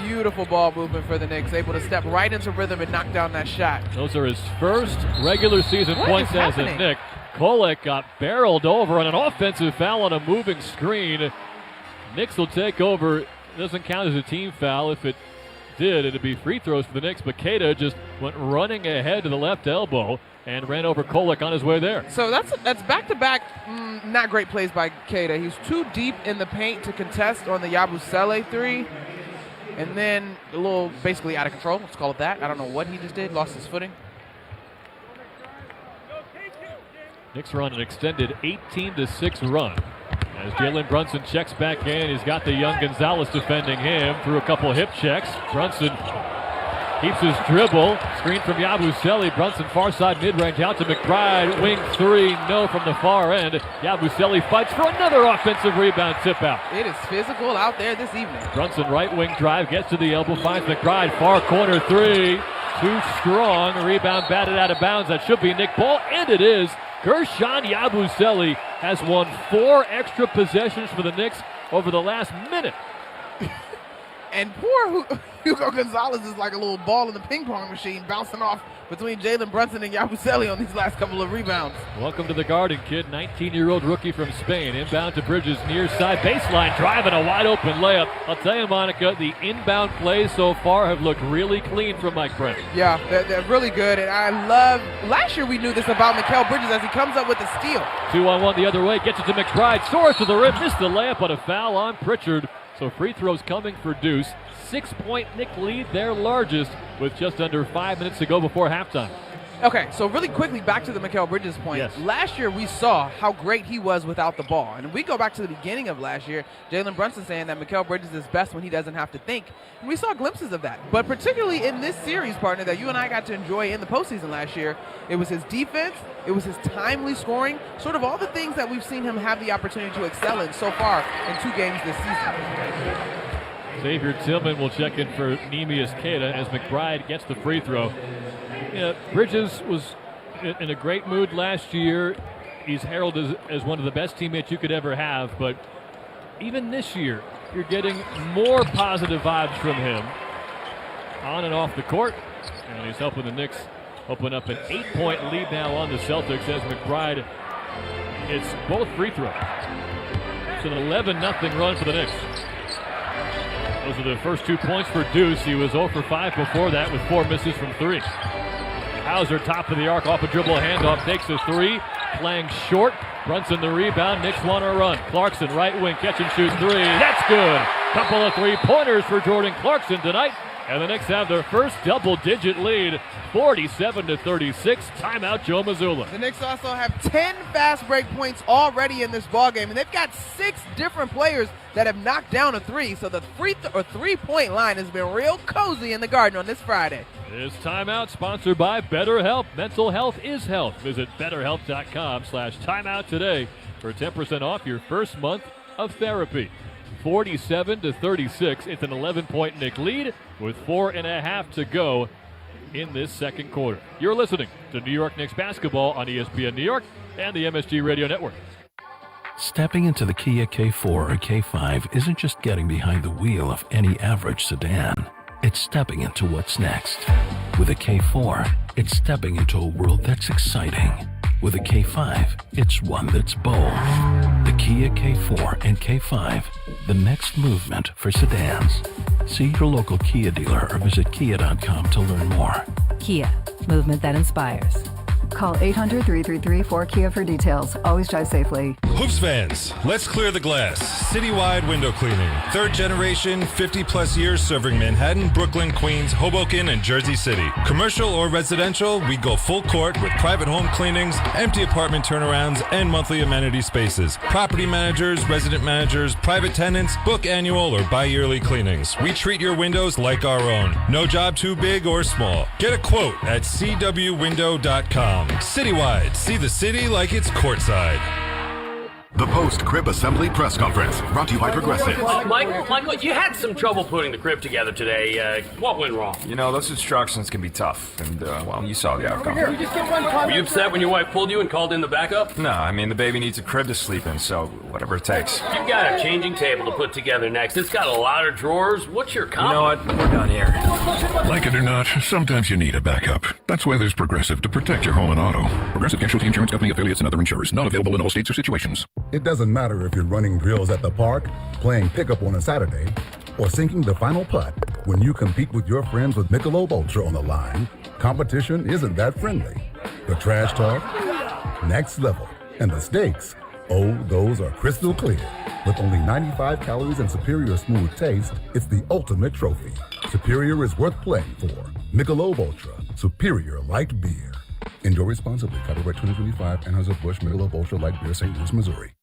Beautiful ball movement for the Knicks, able to step right into rhythm and knock down that shot. Those are his first regular season points as a Knick. Kolek got barreled over on an offensive foul on a moving screen. Knicks will take over. It doesn't count as a team foul. If it did, it'd be free throws for the Knicks, but Queta just went running ahead to the left elbow and ran over Kolek on his way there. So that's back-to-back not great plays by Queta. He's too deep in the paint to contest on the Yabusele 3. And then a little basically out of control. Let's call it that. I don't know what he just did. Lost his footing. Knicks are on an extended 18-6 run. As Jalen Brunson checks back in, he's got the young Gonzalez defending him through a couple hip checks. Brunson keeps his dribble. Screen from Yabusele. Brunson far side mid-range out to McBride. Wing 3, no from the far end. Yabusele fights for another offensive rebound tip out. It is physical out there this evening. Brunson right wing drive, gets to the elbow, finds McBride. Far corner 3. Too strong. Rebound batted out of bounds. That should be Nick Ball, and it is. Gershon Yabusele has won 4 extra possessions for the Knicks over the last minute. And poor Hugo Gonzalez is like a little ball in the ping pong machine, bouncing off between Jalen Brunson and Yabusele on these last couple of rebounds. Welcome to the Garden, kid. 19-year-old rookie from Spain. Inbound to Bridges, near side baseline, driving a wide open layup. I'll tell you, Monica, the inbound plays so far have looked really clean from Mike Brent. Yeah, they're really good. And I love, last year we knew this about Mikal Bridges as he comes up with the steal. 2-on-1 the other way, gets it to McBride, soars to the rim, missed the layup, but a foul on Pritchard. So free throws coming for Deuce. 6-point Knick lead, their largest, with just under 5 minutes to go before halftime. Okay, so really quickly back to the Mikal Bridges point. Yes. Last year we saw how great he was without the ball. And we go back to the beginning of last year, Jalen Brunson saying that Mikal Bridges is best when he doesn't have to think. And we saw glimpses of that. But particularly in this series, partner, that you and I got to enjoy in the postseason last year, it was his defense, it was his timely scoring, sort of all the things that we've seen him have the opportunity to excel in so far in 2 games this season. Xavier Tillman will check in for Neemias Queta as McBride gets the free throw. Bridges was in a great mood last year. He's heralded as one of the best teammates you could ever have, but even this year, you're getting more positive vibes from him on and off the court, and he's helping the Knicks open up an 8-point lead now on the Celtics as McBride hits both free throws. It's an 11-0 run for the Knicks. Those are the first 2 points for Deuce. He was 0 for 5 before that with 4 misses from 3. Hauser, top of the arc, off a dribble handoff, takes a three, playing short. Brunson the rebound, Knicks want to run. Clarkson, right wing, catch and shoot three. That's good. Couple of three-pointers for Jordan Clarkson tonight. And the Knicks have their first double-digit lead, 47-36. Timeout, Joe Mazzulla. The Knicks also have 10 fast break points already in this ballgame, and they've got 6 different players that have knocked down a three. So the three-point line has been real cozy in the Garden on this Friday. This timeout sponsored by BetterHelp. Mental health is health. Visit BetterHelp.com/timeout today for 10% off your first month of therapy. 47-36. It's an 11-point Knick lead with 4.5 to go in this second quarter. You're listening to New York Knicks basketball on ESPN New York and the MSG Radio Network. Stepping into the Kia K4 or K5 isn't just getting behind the wheel of any average sedan. It's stepping into what's next. With a K4, it's stepping into a world that's exciting. With a K5, it's one that's bold. The Kia K4 and K5, the next movement for sedans. See your local Kia dealer or visit kia.com to learn more. Kia, movement that inspires. Call 800-333-4KIA for details. Always drive safely. Hoops fans, let's clear the glass. Citywide window cleaning. Third generation, 50-plus years serving Manhattan, Brooklyn, Queens, Hoboken, and Jersey City. Commercial or residential, we go full court with private home cleanings, empty apartment turnarounds, and monthly amenity spaces. Property managers, resident managers, private tenants, book annual or bi-yearly cleanings. We treat your windows like our own. No job too big or small. Get a quote at cwwindow.com. Citywide, see the city like it's courtside. The post-crib assembly press conference, brought to you by Progressive. Michael, you had some trouble putting the crib together today. What went wrong? You know, those instructions can be tough, and, well, you saw the outcome. Were you upset when your wife pulled you and called in the backup? No, I mean, the baby needs a crib to sleep in, so whatever it takes. You've got a changing table to put together next. It's got a lot of drawers. What's your comment? You know what? We're done here. Like it or not, sometimes you need a backup. That's why there's Progressive to protect your home and auto. Progressive Casualty Insurance Company affiliates and other insurers. Not available in all states or situations. It doesn't matter if you're running drills at the park, playing pickup on a Saturday, or sinking the final putt. When you compete with your friends with Michelob Ultra on the line, competition isn't that friendly. The trash talk, next level, and the stakes, oh, those are crystal clear. With only 95 calories and superior smooth taste, it's the ultimate trophy. Superior is worth playing for. Michelob Ultra, superior light beer. Enjoy responsibly. Copyright 2025, Anheuser-Busch Michelob Ultra Light Beer, St. Louis, Missouri.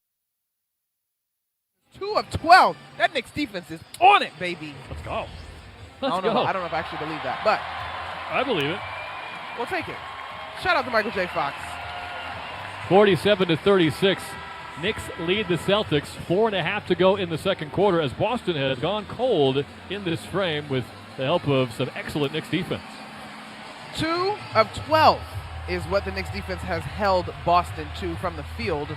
2 of 12. That Knicks defense is on it, baby. Let's go. I don't know if I actually believe that, but I believe it. We'll take it. Shout out to Michael J. Fox. 47-36. Knicks lead the Celtics. 4.5 to go in the second quarter as Boston has gone cold in this frame with the help of some excellent Knicks defense. 2 of 12 is what the Knicks defense has held Boston to from the field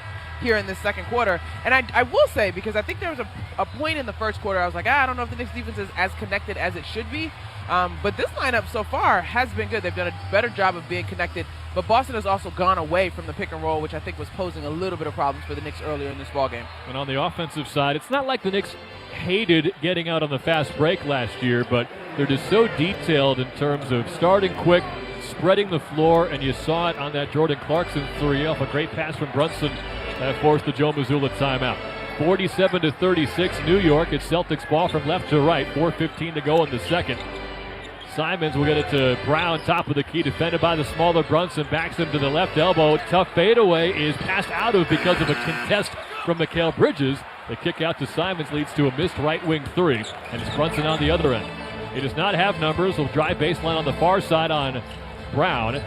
here in this second quarter. And I will say, because I think there was a point in the first quarter I was like, I don't know if the Knicks defense is as connected as it should be. But this lineup so far has been good. They've done a better job of being connected. But Boston has also gone away from the pick and roll, which I think was posing a little bit of problems for the Knicks earlier in this ballgame. And on the offensive side, it's not like the Knicks hated getting out on the fast break last year, but they're just so detailed in terms of starting quick, spreading the floor, and you saw it on that Jordan Clarkson three off a great pass from Brunson that forced the Joe Mazzulla timeout. 47-36, New York. It's Celtics ball from left to right. 4:15 to go in the second. Simons will get it to Brown, top of the key, defended by the smaller Brunson, backs him to the left elbow. Tough fadeaway is passed out of because of a contest from Mikal Bridges. The kick out to Simons leads to a missed right wing three, and it's Brunson on the other end. He does not have numbers. He'll drive baseline on the far side on Brown.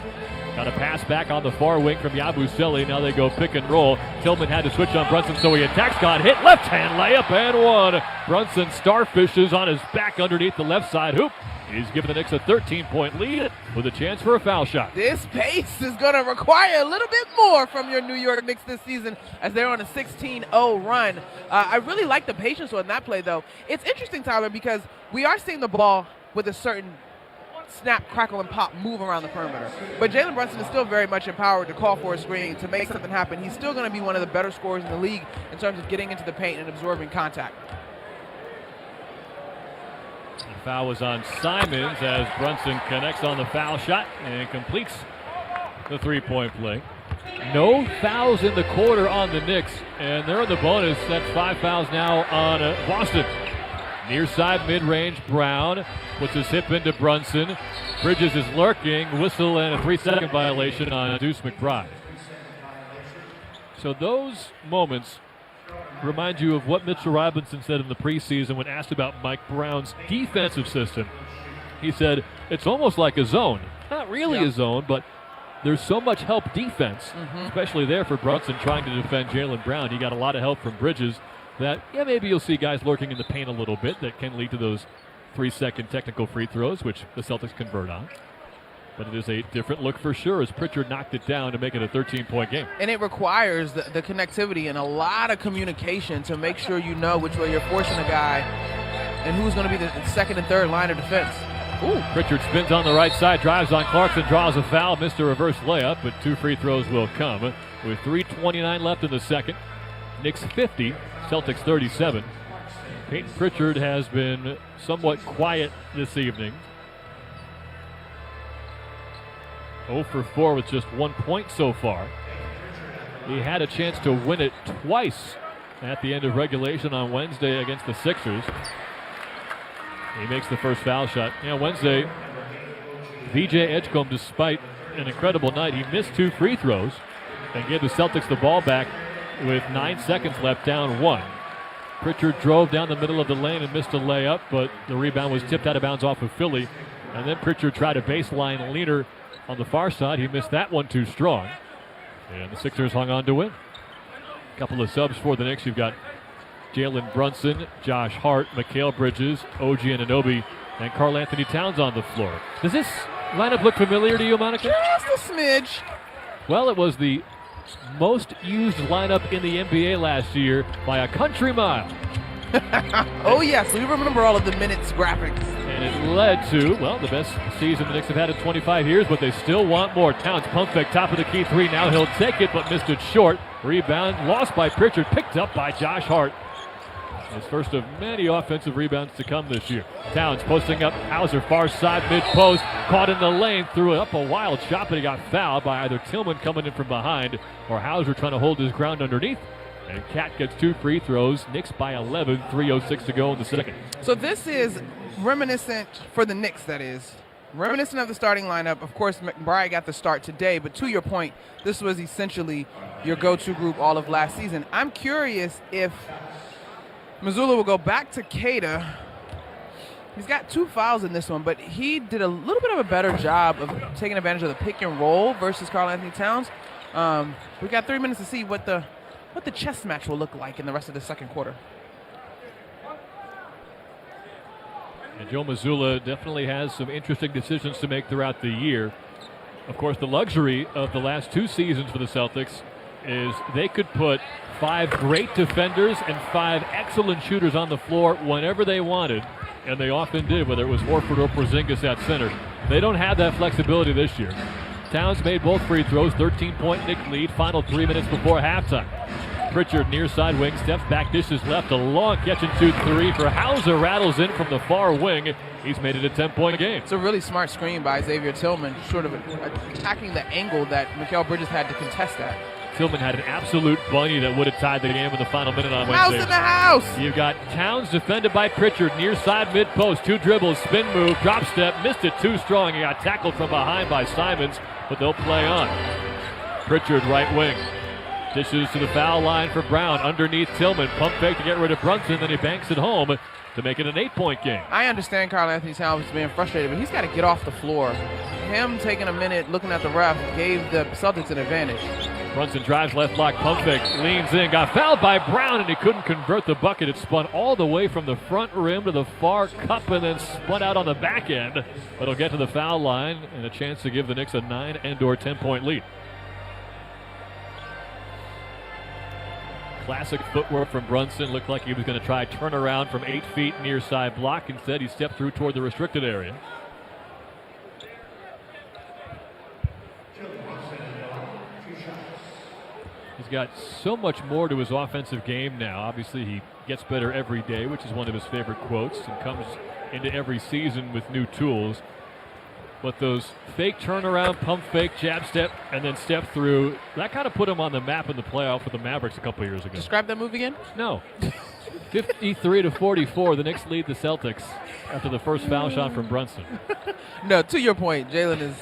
Got a pass back on the far wing from Yabusele. Now they go pick and roll. Tillman had to switch on Brunson, so he attacks. Got hit. Left hand layup and one. Brunson starfishes on his back underneath the left side hoop. He's given the Knicks a 13-point lead with a chance for a foul shot. This pace is going to require a little bit more from your New York Knicks this season as they're on a 16-0 run. I really like the patience on that play, though. It's interesting, Tyler, because we are seeing the ball with a certain snap, crackle, and pop move around the perimeter. But Jalen Brunson is still very much empowered to call for a screen, to make something happen. He's still going to be one of the better scorers in the league in terms of getting into the paint and absorbing contact. Foul was on Simons as Brunson connects on the foul shot and completes the three-point play. No fouls in the quarter on the Knicks, and they're in the bonus. That's 5 fouls now on Boston. Near side mid-range, Brown puts his hip into Brunson. Bridges is lurking, whistle, and a 3-second violation on Deuce McBride. So those moments remind you of what Mitchell Robinson said in the preseason when asked about Mike Brown's defensive system. He said, it's almost like a zone. Not really a zone, but there's so much help defense, especially there for Brunson trying to defend Jaylen Brown. He got a lot of help from Bridges that, maybe you'll see guys lurking in the paint a little bit that can lead to those 3-second technical free throws, which the Celtics convert on. But it is a different look for sure as Pritchard knocked it down to make it a 13-point game. And it requires the connectivity and a lot of communication to make sure you know which way you're forcing a guy and who's going to be the second and third line of defense. Ooh. Pritchard spins on the right side, drives on Clarkson, draws a foul, missed a reverse layup, but 2 free throws will come. With 3:29 left in the second, Knicks 50, Celtics 37. Peyton Pritchard has been somewhat quiet this evening. 0 for 4 with just 1 point so far. He had a chance to win it twice at the end of regulation on Wednesday against the Sixers. He makes the first foul shot. Wednesday, VJ Edgecombe, despite an incredible night, he missed 2 free throws and gave the Celtics the ball back with 9 seconds left, down 1. Pritchard drove down the middle of the lane and missed a layup, but the rebound was tipped out of bounds off of Philly. And then Pritchard tried a baseline leaner on the far side. He missed that one too strong. And the Sixers hung on to win. A couple of subs for the Knicks. You've got Jalen Brunson, Josh Hart, Mikal Bridges, OG Anunoby, and Karl Anthony Towns on the floor. Does this lineup look familiar to you, Monica? Just a smidge. Well, it was the most used lineup in the NBA last year by a country mile. Oh, yes. We remember all of the minutes graphics. And it led to, the best season the Knicks have had in 25 years, but they still want more. Towns pump fake, top of the key 3. Now he'll take it, but missed it short. Rebound lost by Pritchard, picked up by Josh Hart. His first of many offensive rebounds to come this year. Towns posting up Hauser, far side, mid-post, caught in the lane, threw it up a wild shot, but he got fouled by either Tillman coming in from behind or Hauser trying to hold his ground underneath. And Cat gets 2 free throws. Knicks by 11, 3:06 to go in the second. So this is reminiscent, for the Knicks that is, reminiscent of the starting lineup. Of course, McBride got the start today, but to your point, this was essentially your go-to group all of last season. I'm curious if Mazzulla will go back to Queta. He's got 2 fouls in this one, but he did a little bit of a better job of taking advantage of the pick and roll versus Karl Anthony Towns. We've got 3 minutes to see what the chess match will look like in the rest of the second quarter. And Joe Mazzulla definitely has some interesting decisions to make throughout the year. Of course, the luxury of the last 2 seasons for the Celtics is they could put 5 great defenders and 5 excellent shooters on the floor whenever they wanted, and they often did, whether it was Horford or Porzingis at center. They don't have that flexibility this year. Towns made both free throws, 13-point Knicks lead, final 3 minutes before halftime. Pritchard near side wing, steps back, dishes left, a long catch and shoot 3 for Hauser, rattles in from the far wing. He's made it a 10-point game. It's a really smart screen by Xavier Tillman, sort of attacking the angle that Mikal Bridges had to contest that. Tillman had an absolute bunny that would have tied the game in the final minute on Wednesday. House in the house! You've got Towns defended by Pritchard, near side mid-post, 2 dribbles, spin move, drop step, missed it too strong. He got tackled from behind by Simons, but they'll play on. Pritchard right wing. Dishes to the foul line for Brown, underneath Tillman, pump fake to get rid of Brunson, then he banks it home to make it an 8-point game. I understand Karl Anthony Towns being frustrated, but he's got to get off the floor. Him taking a minute looking at the ref gave the Celtics an advantage. Brunson drives left block, pump fake, leans in, got fouled by Brown, and he couldn't convert the bucket. It spun all the way from the front rim to the far cup and then spun out on the back end. But it'll get to the foul line and a chance to give the Knicks a 9 and/or 10-point lead. Classic footwork from Brunson. Looked like he was going to try turnaround from 8 feet near side block. Instead, he stepped through toward the restricted area. He's got so much more to his offensive game now. Obviously, he gets better every day, which is one of his favorite quotes, and comes into every season with new tools. But those fake turnaround, pump fake, jab step, and then step through, that kind of put him on the map in the playoff with the Mavericks a couple years ago. Describe that move again? No. 53-44, the Knicks lead the Celtics after the first foul shot from Brunson. No, to your point, Jalen is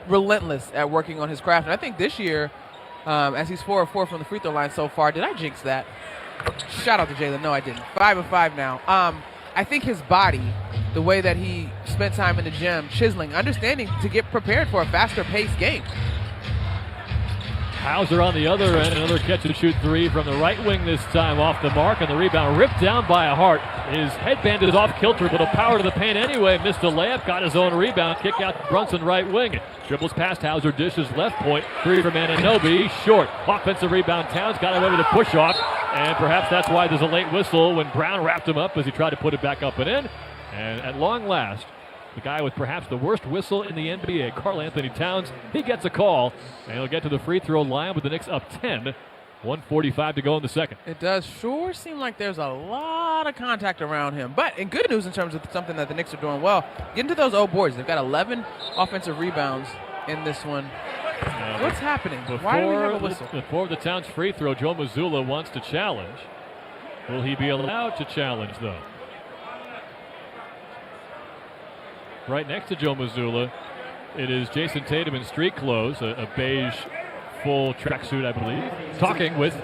relentless at working on his craft. And I think this year, as he's 4 of 4 from the free throw line so far, did I jinx that? Shout out to Jalen. No, I didn't. 5 of 5 now. I think his body, the way that he spent time in the gym, chiseling, understanding to get prepared for a faster-paced game. Hauser on the other end, another catch-and-shoot three from the right wing this time, off the mark, and the rebound ripped down by a Hart. His headband is off kilter, but a power to the paint anyway. Missed a layup, got his own rebound, kick out Brunson right wing. Dribbles past Hauser, dishes left point, three from Anunoby, short. Offensive rebound, Towns got away with a push-off, and perhaps that's why there's a late whistle when Brown wrapped him up as he tried to put it back up and in. And at long last, the guy with perhaps the worst whistle in the NBA, Karl Anthony Towns, he gets a call, and he'll get to the free throw line with the Knicks up 10. 1:45 to go in the second. It does sure seem like there's a lot of contact around him. But in good news in terms of something that the Knicks are doing well, getting to those old boards. They've got 11 offensive rebounds in this one. What's happening? Why do we have a whistle? Before the Towns free throw, Joe Mazzulla wants to challenge. Will he be allowed to challenge, though? Right next to Joe Mazzulla, it is Jason Tatum in street clothes, a beige full tracksuit, I believe, talking with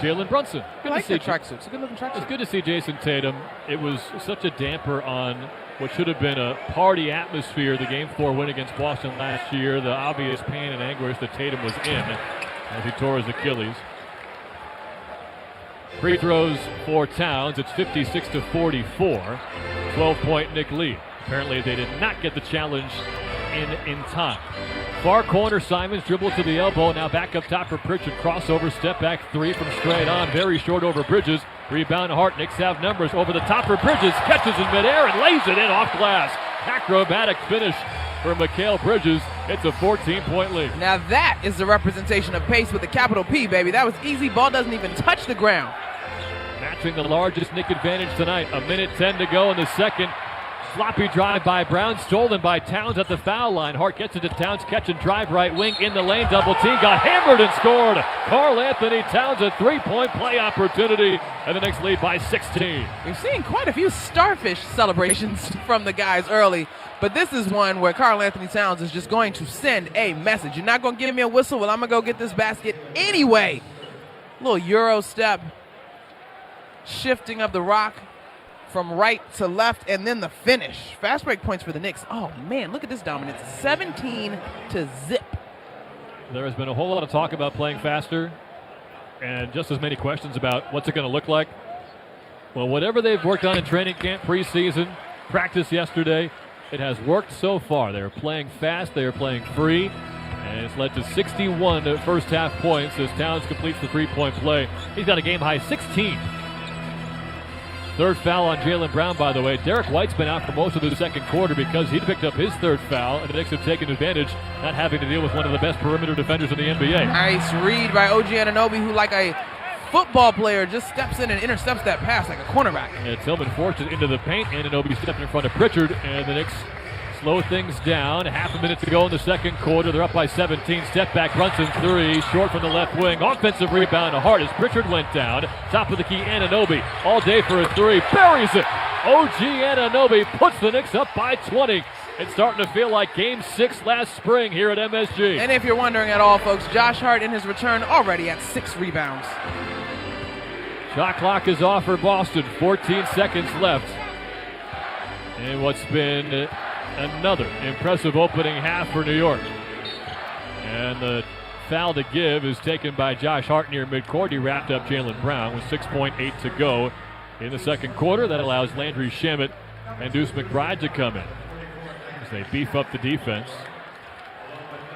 Jalen Brunson. I like the tracksuit. It's a good-looking tracksuit. It's good to see Jason Tatum. It was such a damper on what should have been a party atmosphere, the Game 4 win against Boston last year, the obvious pain and anguish that Tatum was in as he tore his Achilles. Free throws for Towns. It's 56-44. 12-point Knick lead. Apparently they did not get the challenge in time. Far corner, Simons dribble to the elbow. Now back up top for Pritchard. Crossover, step back three from straight on. Very short over Bridges. Rebound Hart. Knicks have numbers. Over the top for Bridges. Catches in midair and lays it in off glass. Acrobatic finish for Mikal Bridges. It's a 14-point lead. Now that is the representation of pace with a capital P, baby. That was easy. Ball doesn't even touch the ground. Matching the largest Knick advantage tonight. 1:10 to go in the second. Sloppy drive by Brown, stolen by Towns at the foul line. Hart gets it to Towns, catch and drive right wing in the lane. Double team, got hammered and scored. Karl Anthony Towns, a three-point play opportunity, and the Knicks lead by 16. We've seen quite a few starfish celebrations from the guys early, but this is one where Karl Anthony Towns is just going to send a message. You're not going to give me a whistle? Well, I'm going to go get this basket anyway. Little Euro step, shifting of the rock from right to left, and then the finish. Fast break points for the Knicks. Oh, man, look at this dominance. 17-0. There has been a whole lot of talk about playing faster and just as many questions about what's it going to look like. Well, whatever they've worked on in training camp, preseason, practice yesterday, it has worked so far. They are playing fast. They are playing free. And it's led to 61 first half points as Towns completes the three-point play. He's got a game-high 16. Third foul on Jaylen Brown, by the way. Derek White's been out for most of the second quarter because he'd picked up his third foul, and the Knicks have taken advantage, not having to deal with one of the best perimeter defenders in the NBA. Nice read by OG Anunoby, who, like a football player, just steps in and intercepts that pass like a cornerback. Yeah, Tillman forced it into the paint. Anunoby stepped in front of Pritchard, and the Knicks slow things down. Half a minute to go in the second quarter. They're up by 17. Step back, Brunson three, short from the left wing. Offensive rebound to Hart as Pritchard went down. Top of the key, Anunoby all day for a three. Buries it. OG Anunoby puts the Knicks up by 20. It's starting to feel like Game 6 last spring here at MSG. And if you're wondering at all, folks, Josh Hart in his return already at 6 rebounds. Shot clock is off for Boston. 14 seconds left. And what's been another impressive opening half for New York. And the foul to give is taken by Josh Hart near midcourt. He wrapped up Jaylen Brown with 6.8 to go in the second quarter. That allows Landry Shamet and Deuce McBride to come in as they beef up the defense.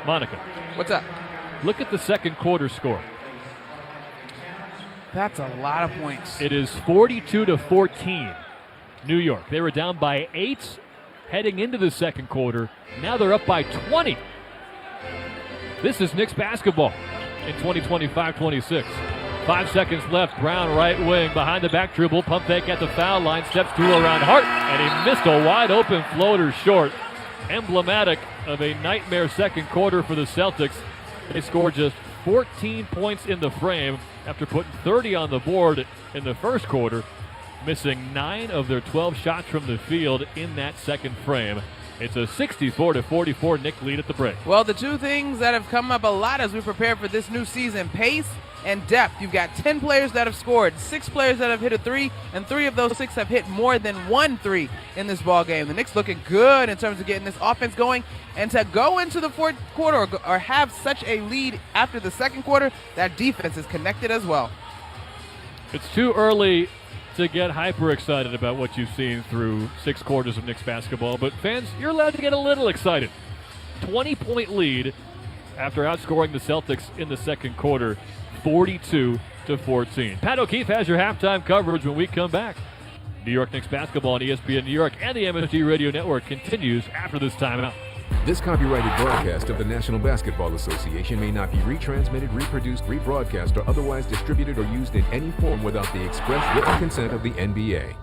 Monica. What's up? Look at the second quarter score. That's a lot of points. It is 42-14. New York. They were down by 8 heading into the second quarter. Now they're up by 20. This is Knicks basketball. in 2025-26. 5 seconds left. Brown right wing behind the back dribble. Pump fake at the foul line. Steps two around Hart, and he missed a wide open floater short. Emblematic of a nightmare second quarter for the Celtics. They scored just 14 points in the frame after putting 30 on the board in the first quarter, missing 9 of their 12 shots from the field in that second frame. It's a 64-44 Knick lead at the break. Well, the two things that have come up a lot as we prepare for this new season, pace and depth. You've got 10 players that have scored, 6 players that have hit a 3, and 3 of those 6 have hit more than 1 3 in this ball game. The Knicks looking good in terms of getting this offense going, and to go into the fourth quarter or have such a lead after the second quarter, that defense is connected as well. It's too early to get hyper excited about what you've seen through 6 quarters of Knicks basketball, but fans, you're allowed to get a little excited. 20-point lead after outscoring the Celtics in the second quarter, 42-14. Pat O'Keefe has your halftime coverage when we come back. New York Knicks basketball on ESPN New York and the MSG Radio Network continues after this timeout. This copyrighted broadcast of the National Basketball Association may not be retransmitted, reproduced, rebroadcast, or otherwise distributed or used in any form without the express written consent of the NBA.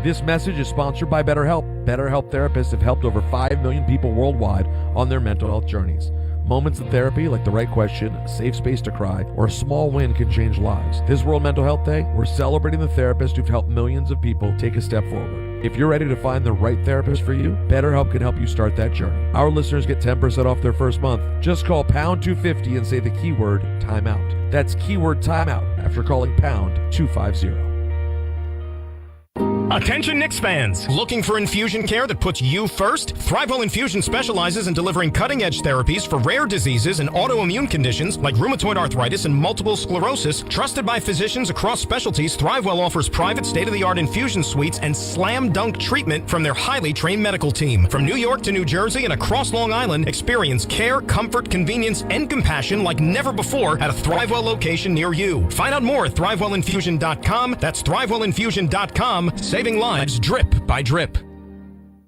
This message is sponsored by BetterHelp. BetterHelp therapists have helped over 5 million people worldwide on their mental health journeys. Moments in therapy, like the right question, a safe space to cry, or a small win can change lives. This World Mental Health Day, we're celebrating the therapists who've helped millions of people take a step forward. If you're ready to find the right therapist for you, BetterHelp can help you start that journey. Our listeners get 10% off their first month. Just call pound 250 and say the keyword timeout. That's keyword timeout after calling pound 250. Attention Knicks fans! Looking for infusion care that puts you first? ThriveWell Infusion specializes in delivering cutting-edge therapies for rare diseases and autoimmune conditions like rheumatoid arthritis and multiple sclerosis. Trusted by physicians across specialties, ThriveWell offers private state-of-the-art infusion suites and slam-dunk treatment from their highly trained medical team. From New York to New Jersey and across Long Island, experience care, comfort, convenience, and compassion like never before at a ThriveWell location near you. Find out more at ThriveWellInfusion.com. That's ThriveWellInfusion.com. Saving lives drip by drip.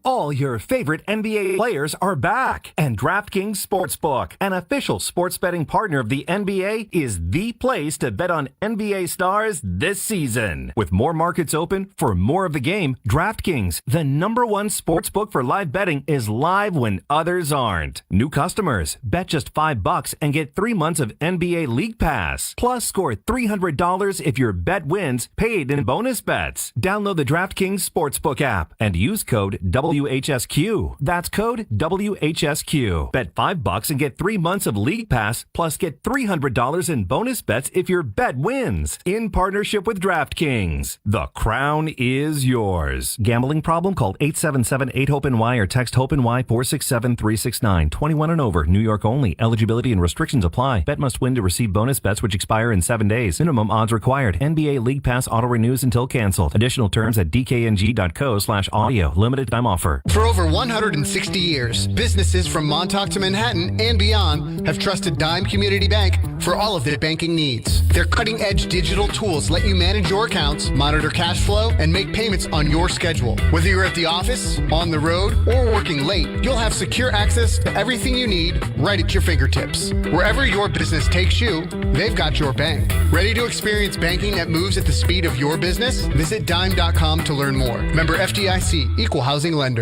All your favorite NBA players are back, and DraftKings Sportsbook, an official sports betting partner of the NBA, is the place to bet on NBA stars this season. With more markets open for more of the game, DraftKings, the #1 sportsbook for live betting, is live when others aren't. New customers, bet just $5 and get 3 months of NBA League Pass. Plus, score $300 if your bet wins, paid in bonus bets. Download the DraftKings Sportsbook app and use code WHSQ. That's code WHSQ. Bet $5 and get 3 months of League Pass, plus get $300 in bonus bets if your bet wins. In partnership with DraftKings. The crown is yours. Gambling problem? Call 877-8-HOPE-NY or text HOPE-NY 467-369. 21 and over. New York only. Eligibility and restrictions apply. Bet must win to receive bonus bets which expire in 7 days. Minimum odds required. NBA League Pass auto renews until canceled. Additional terms at dkng.co/audio. Limited time offer. For over 160 years, businesses from Montauk to Manhattan and beyond have trusted Dime Community Bank for all of their banking needs. Their cutting-edge digital tools let you manage your accounts, monitor cash flow, and make payments on your schedule. Whether you're at the office, on the road, or working late, you'll have secure access to everything you need right at your fingertips. Wherever your business takes you, they've got your bank. Ready to experience banking that moves at the speed of your business? Visit dime.com to learn more. Member FDIC, Equal Housing Lender.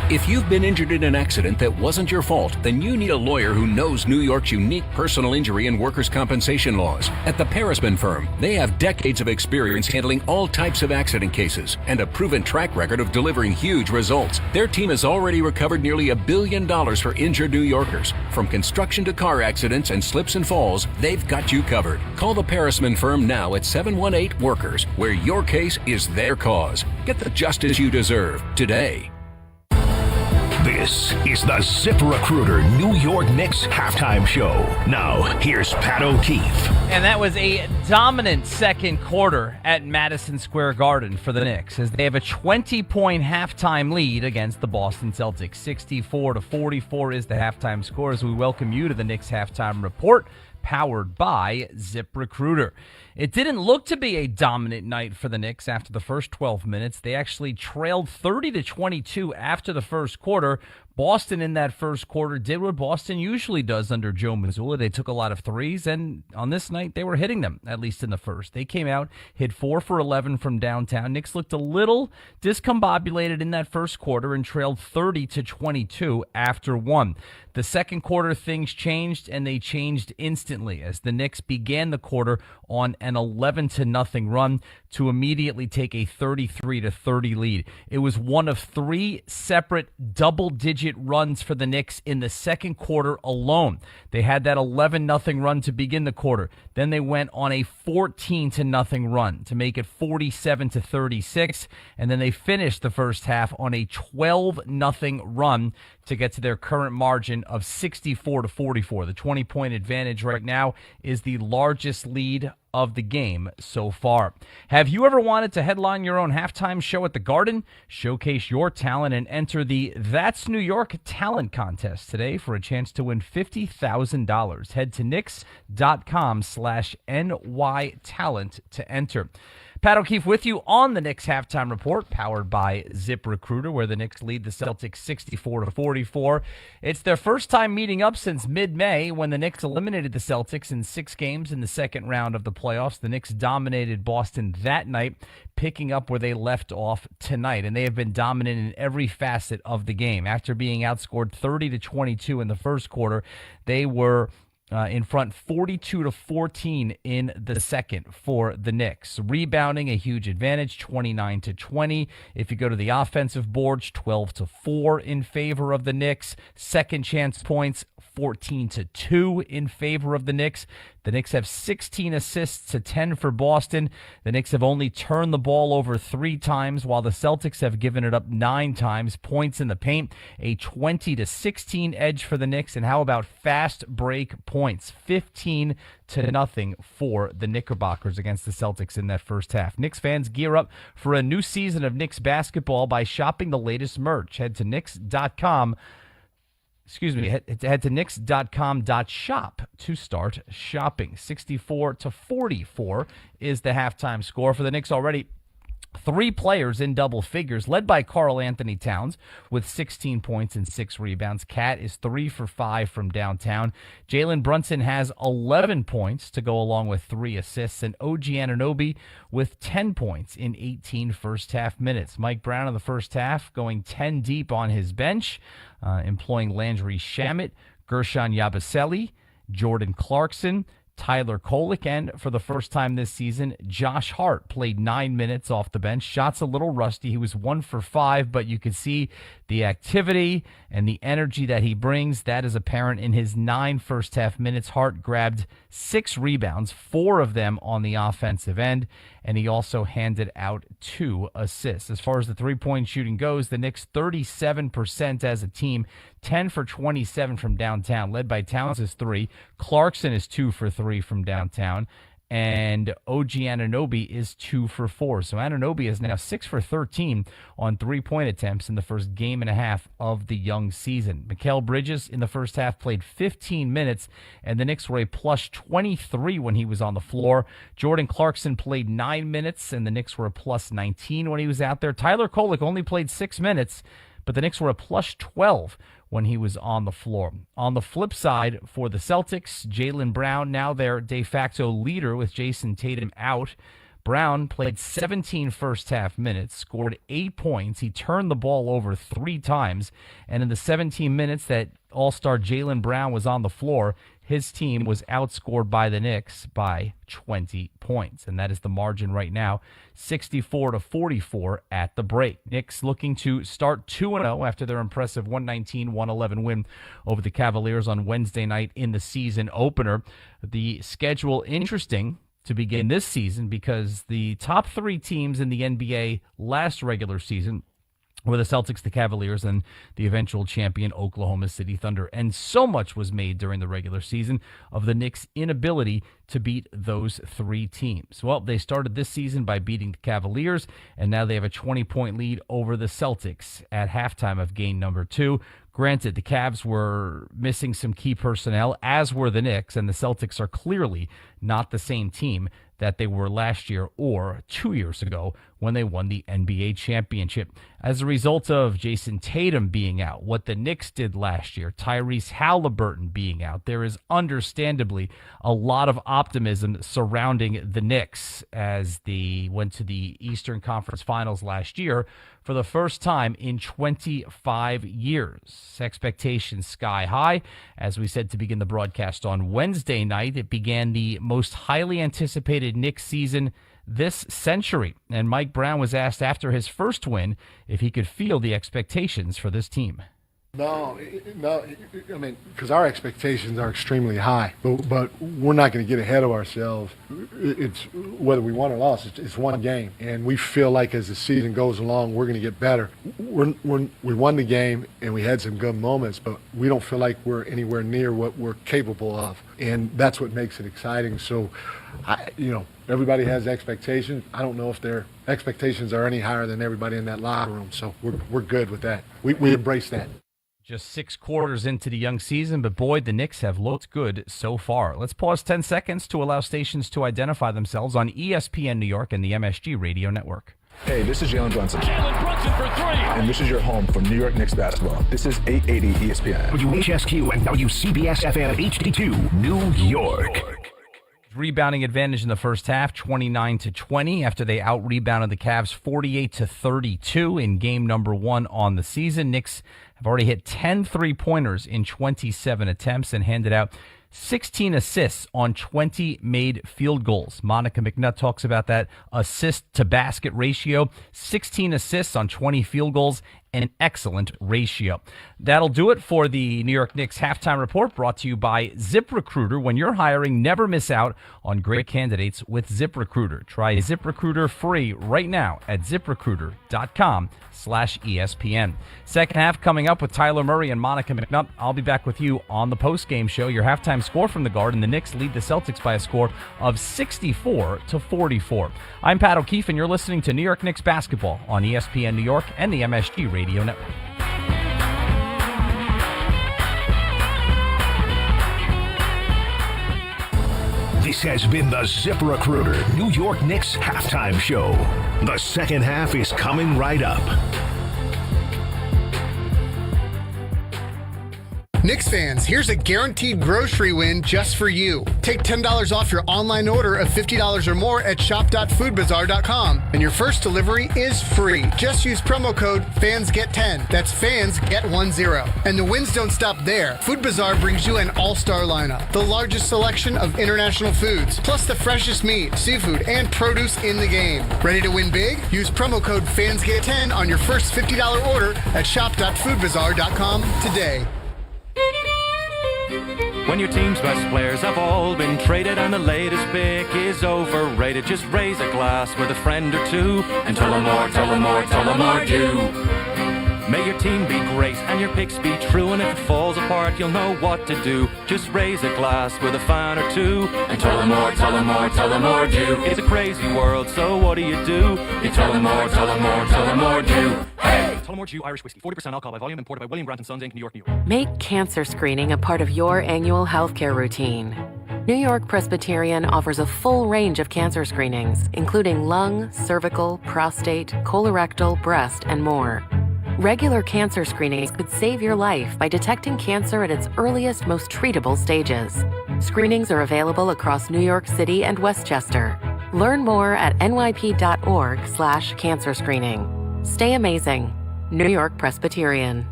If you've been injured in an accident that wasn't your fault, then you need a lawyer who knows New York's unique personal injury and workers' compensation laws. At the Parisman Firm, they have decades of experience handling all types of accident cases and a proven track record of delivering huge results. Their team has already recovered nearly $1 billion for injured New Yorkers. From construction to car accidents and slips and falls, they've got you covered. Call the Parisman Firm now at 718-WORKERS, where your case is their cause. Get the justice you deserve today. This is the ZipRecruiter New York Knicks halftime show. Now, here's Pat O'Keefe. And that was a dominant second quarter at Madison Square Garden for the Knicks, as they have a 20-point halftime lead against the Boston Celtics. 64-44 is the halftime score, as we welcome you to the Knicks halftime report, powered by ZipRecruiter. It didn't look to be a dominant night for the Knicks after the first 12 minutes. They actually trailed 30-22 after the first quarter. Boston in that first quarter did what Boston usually does under Joe Mazzulla. They took a lot of threes, and on this night, they were hitting them, at least in the first. They came out, hit 4 for 11 from downtown. Knicks looked a little discombobulated in that first quarter and trailed 30-22 after one. The second quarter, things changed, and they changed instantly as the Knicks began the quarter on an 11-0 run to immediately take a 33-30 lead. It was one of 3 separate double-digit runs for the Knicks in the second quarter alone. They had that 11-0 run to begin the quarter. Then they went on a 14-0 run to make it 47-36, and then they finished the first half on a 12-0 run to get to their current margin of 64-44. The 20-point advantage right now is the largest lead of the game so far. Have you ever wanted to headline your own halftime show at the Garden? Showcase your talent and enter the That's New York Talent Contest today for a chance to win $50,000. Head to Knicks.com/NY Talent to enter. Pat O'Keefe with you on the Knicks Halftime Report, powered by ZipRecruiter, where the Knicks lead the Celtics 64-44. It's their first time meeting up since mid-May when the Knicks eliminated the Celtics in 6 games in the second round of the playoffs. The Knicks dominated Boston that night, picking up where they left off tonight, and they have been dominant in every facet of the game. After being outscored 30-22 in the first quarter, they were in front 42-14 in the second for the Knicks. Rebounding, a huge advantage, 29-20. If you go to the offensive boards, 12-4 in favor of the Knicks. Second chance points, 14-2 in favor of the Knicks. The Knicks have 16 assists to 10 for Boston. The Knicks have only turned the ball over 3 times, while the Celtics have given it up 9 times. Points in the paint, a 20-16 edge for the Knicks. And how about fast break points? 15-0 for the Knickerbockers against the Celtics in that first half. Knicks fans gear up for a new season of Knicks basketball by shopping the latest merch. Head to Knicks.com. Head to Knicks.com.shop to start shopping. 64-44 is the halftime score for the Knicks already. 3 players in double figures, led by Karl Anthony Towns with 16 points and 6 rebounds. Cat is 3 for 5 from downtown. Jalen Brunson has 11 points to go along with 3 assists, and OG Anunoby with 10 points in 18 first-half minutes. Mike Brown in the first half going 10 deep on his bench, employing Landry Shamet, Gershon Yabusele, Jordan Clarkson, Tyler Kolek, and for the first time this season, Josh Hart played 9 minutes off the bench. Shots a little rusty. He was 1 for 5, but you can see the activity and the energy that he brings. That is apparent in his 9 first-half minutes. Hart grabbed 6 rebounds, 4 of them on the offensive end, and he also handed out 2 assists. As far as the three-point shooting goes, the Knicks 37% as a team, 10 for 27 from downtown, led by Towns is 3. Clarkson is 2 for 3 from downtown, and OG Anunoby is 2 for 4. So Anunoby is now 6 for 13 on three-point attempts in the first game and a half of the young season. Mikal Bridges in the first half played 15 minutes, and the Knicks were a plus 23 when he was on the floor. Jordan Clarkson played 9 minutes, and the Knicks were a plus 19 when he was out there. Tyler Kolek only played 6 minutes, but the Knicks were a plus 12 when he was on the floor. On the flip side, for the Celtics, Jaylen Brown, now their de facto leader with Jason Tatum out. Brown played 17 first-half minutes, scored 8 points. He turned the ball over 3 times, and in the 17 minutes that All-Star Jaylen Brown was on the floor, his team was outscored by the Knicks by 20 points, and that is the margin right now, 64-44 at the break. Knicks looking to start 2-0 after their impressive 119-111 win over the Cavaliers on Wednesday night in the season opener. The schedule interesting to begin this season because the top 3 teams in the NBA last regular season were the Celtics, the Cavaliers, and the eventual champion Oklahoma City Thunder. And so much was made during the regular season of the Knicks' inability to beat those 3 teams. Well, they started this season by beating the Cavaliers, and now they have a 20-point lead over the Celtics at halftime of game number 2. Granted, the Cavs were missing some key personnel, as were the Knicks, and the Celtics are clearly not the same team that they were last year or 2 years ago when they won the NBA championship. As a result of Jason Tatum being out, what the Knicks did last year, Tyrese Halliburton being out, there is understandably a lot of optimism surrounding the Knicks as they went to the Eastern Conference Finals last year for the first time in 25 years. Expectations sky high. As we said to begin the broadcast on Wednesday night, it began the most highly anticipated Knicks season this century. And Mike Brown was asked after his first win if he could feel the expectations for this team. No, I mean, because our expectations are extremely high, but we're not going to get ahead of ourselves. It's whether we won or lost, it's one game, and we feel like as the season goes along, we're going to get better. We won the game, and we had some good moments, but we don't feel like we're anywhere near what we're capable of, and that's what makes it exciting. So, everybody has expectations. I don't know if their expectations are any higher than everybody in that locker room, so we're good with that. We embrace that. Just 6 quarters into the young season, but boy, the Knicks have looked good so far. Let's pause 10 seconds to allow stations to identify themselves on ESPN New York and the MSG Radio Network. Hey, this is Jalen Brunson. Jalen Brunson for 3. And this is your home for New York Knicks basketball. This is 880 ESPN. WHSQ and WCBS-FM HD2, New York. Rebounding advantage in the first half, 29-20, after they out-rebounded the Cavs 48-32 in game number 1 on the season. Knicks have already hit 10 three-pointers in 27 attempts and handed out 16 assists on 20 made field goals. Monica McNutt talks about that assist-to-basket ratio, 16 assists on 20 field goals, an excellent ratio. That'll do it for the New York Knicks halftime report, brought to you by ZipRecruiter. When you're hiring, never miss out on great candidates with ZipRecruiter. Try ZipRecruiter free right now at ZipRecruiter.com/ESPN. Second half coming up with Tyler Murray and Monica McNutt. I'll be back with you on the post-game show. Your halftime score from the Garden: the Knicks lead the Celtics by a score of 64-44. I'm Pat O'Keefe, and you're listening to New York Knicks basketball on ESPN New York and the MSG Radio Network. This has been the ZipRecruiter New York Knicks halftime show. The second half is coming right up. Knicks fans, here's a guaranteed grocery win just for you. Take $10 off your online order of $50 or more at shop.foodbazaar.com, and your first delivery is free. Just use promo code FANSGET10. That's FANSGET10. And the wins don't stop there. Food Bazaar brings you an all-star lineup, the largest selection of international foods, plus the freshest meat, seafood, and produce in the game. Ready to win big? Use promo code FANSGET10 on your first $50 order at shop.foodbazaar.com today. When your team's best players have all been traded and the latest pick is overrated, just raise a glass with a friend or two and tell them more, tell them more, tell them more do. May your team be great and your picks be true, and if it falls apart, you'll know what to do. Just raise a glass with a fan or two and tell them more, tell them more, tell them more do. It's a crazy world, so what do? You tell them more, tell them more, tell them more do. Hey! Tullamore Dew Irish Whiskey, 40% alcohol by volume, imported by William Branton Sons Inc., New York, New York. Make cancer screening a part of your annual healthcare routine. New York Presbyterian offers a full range of cancer screenings, including lung, cervical, prostate, colorectal, breast, and more. Regular cancer screenings could save your life by detecting cancer at its earliest, most treatable stages. Screenings are available across New York City and Westchester. Learn more at nyp.org/cancer screening. Stay amazing. New York Presbyterian.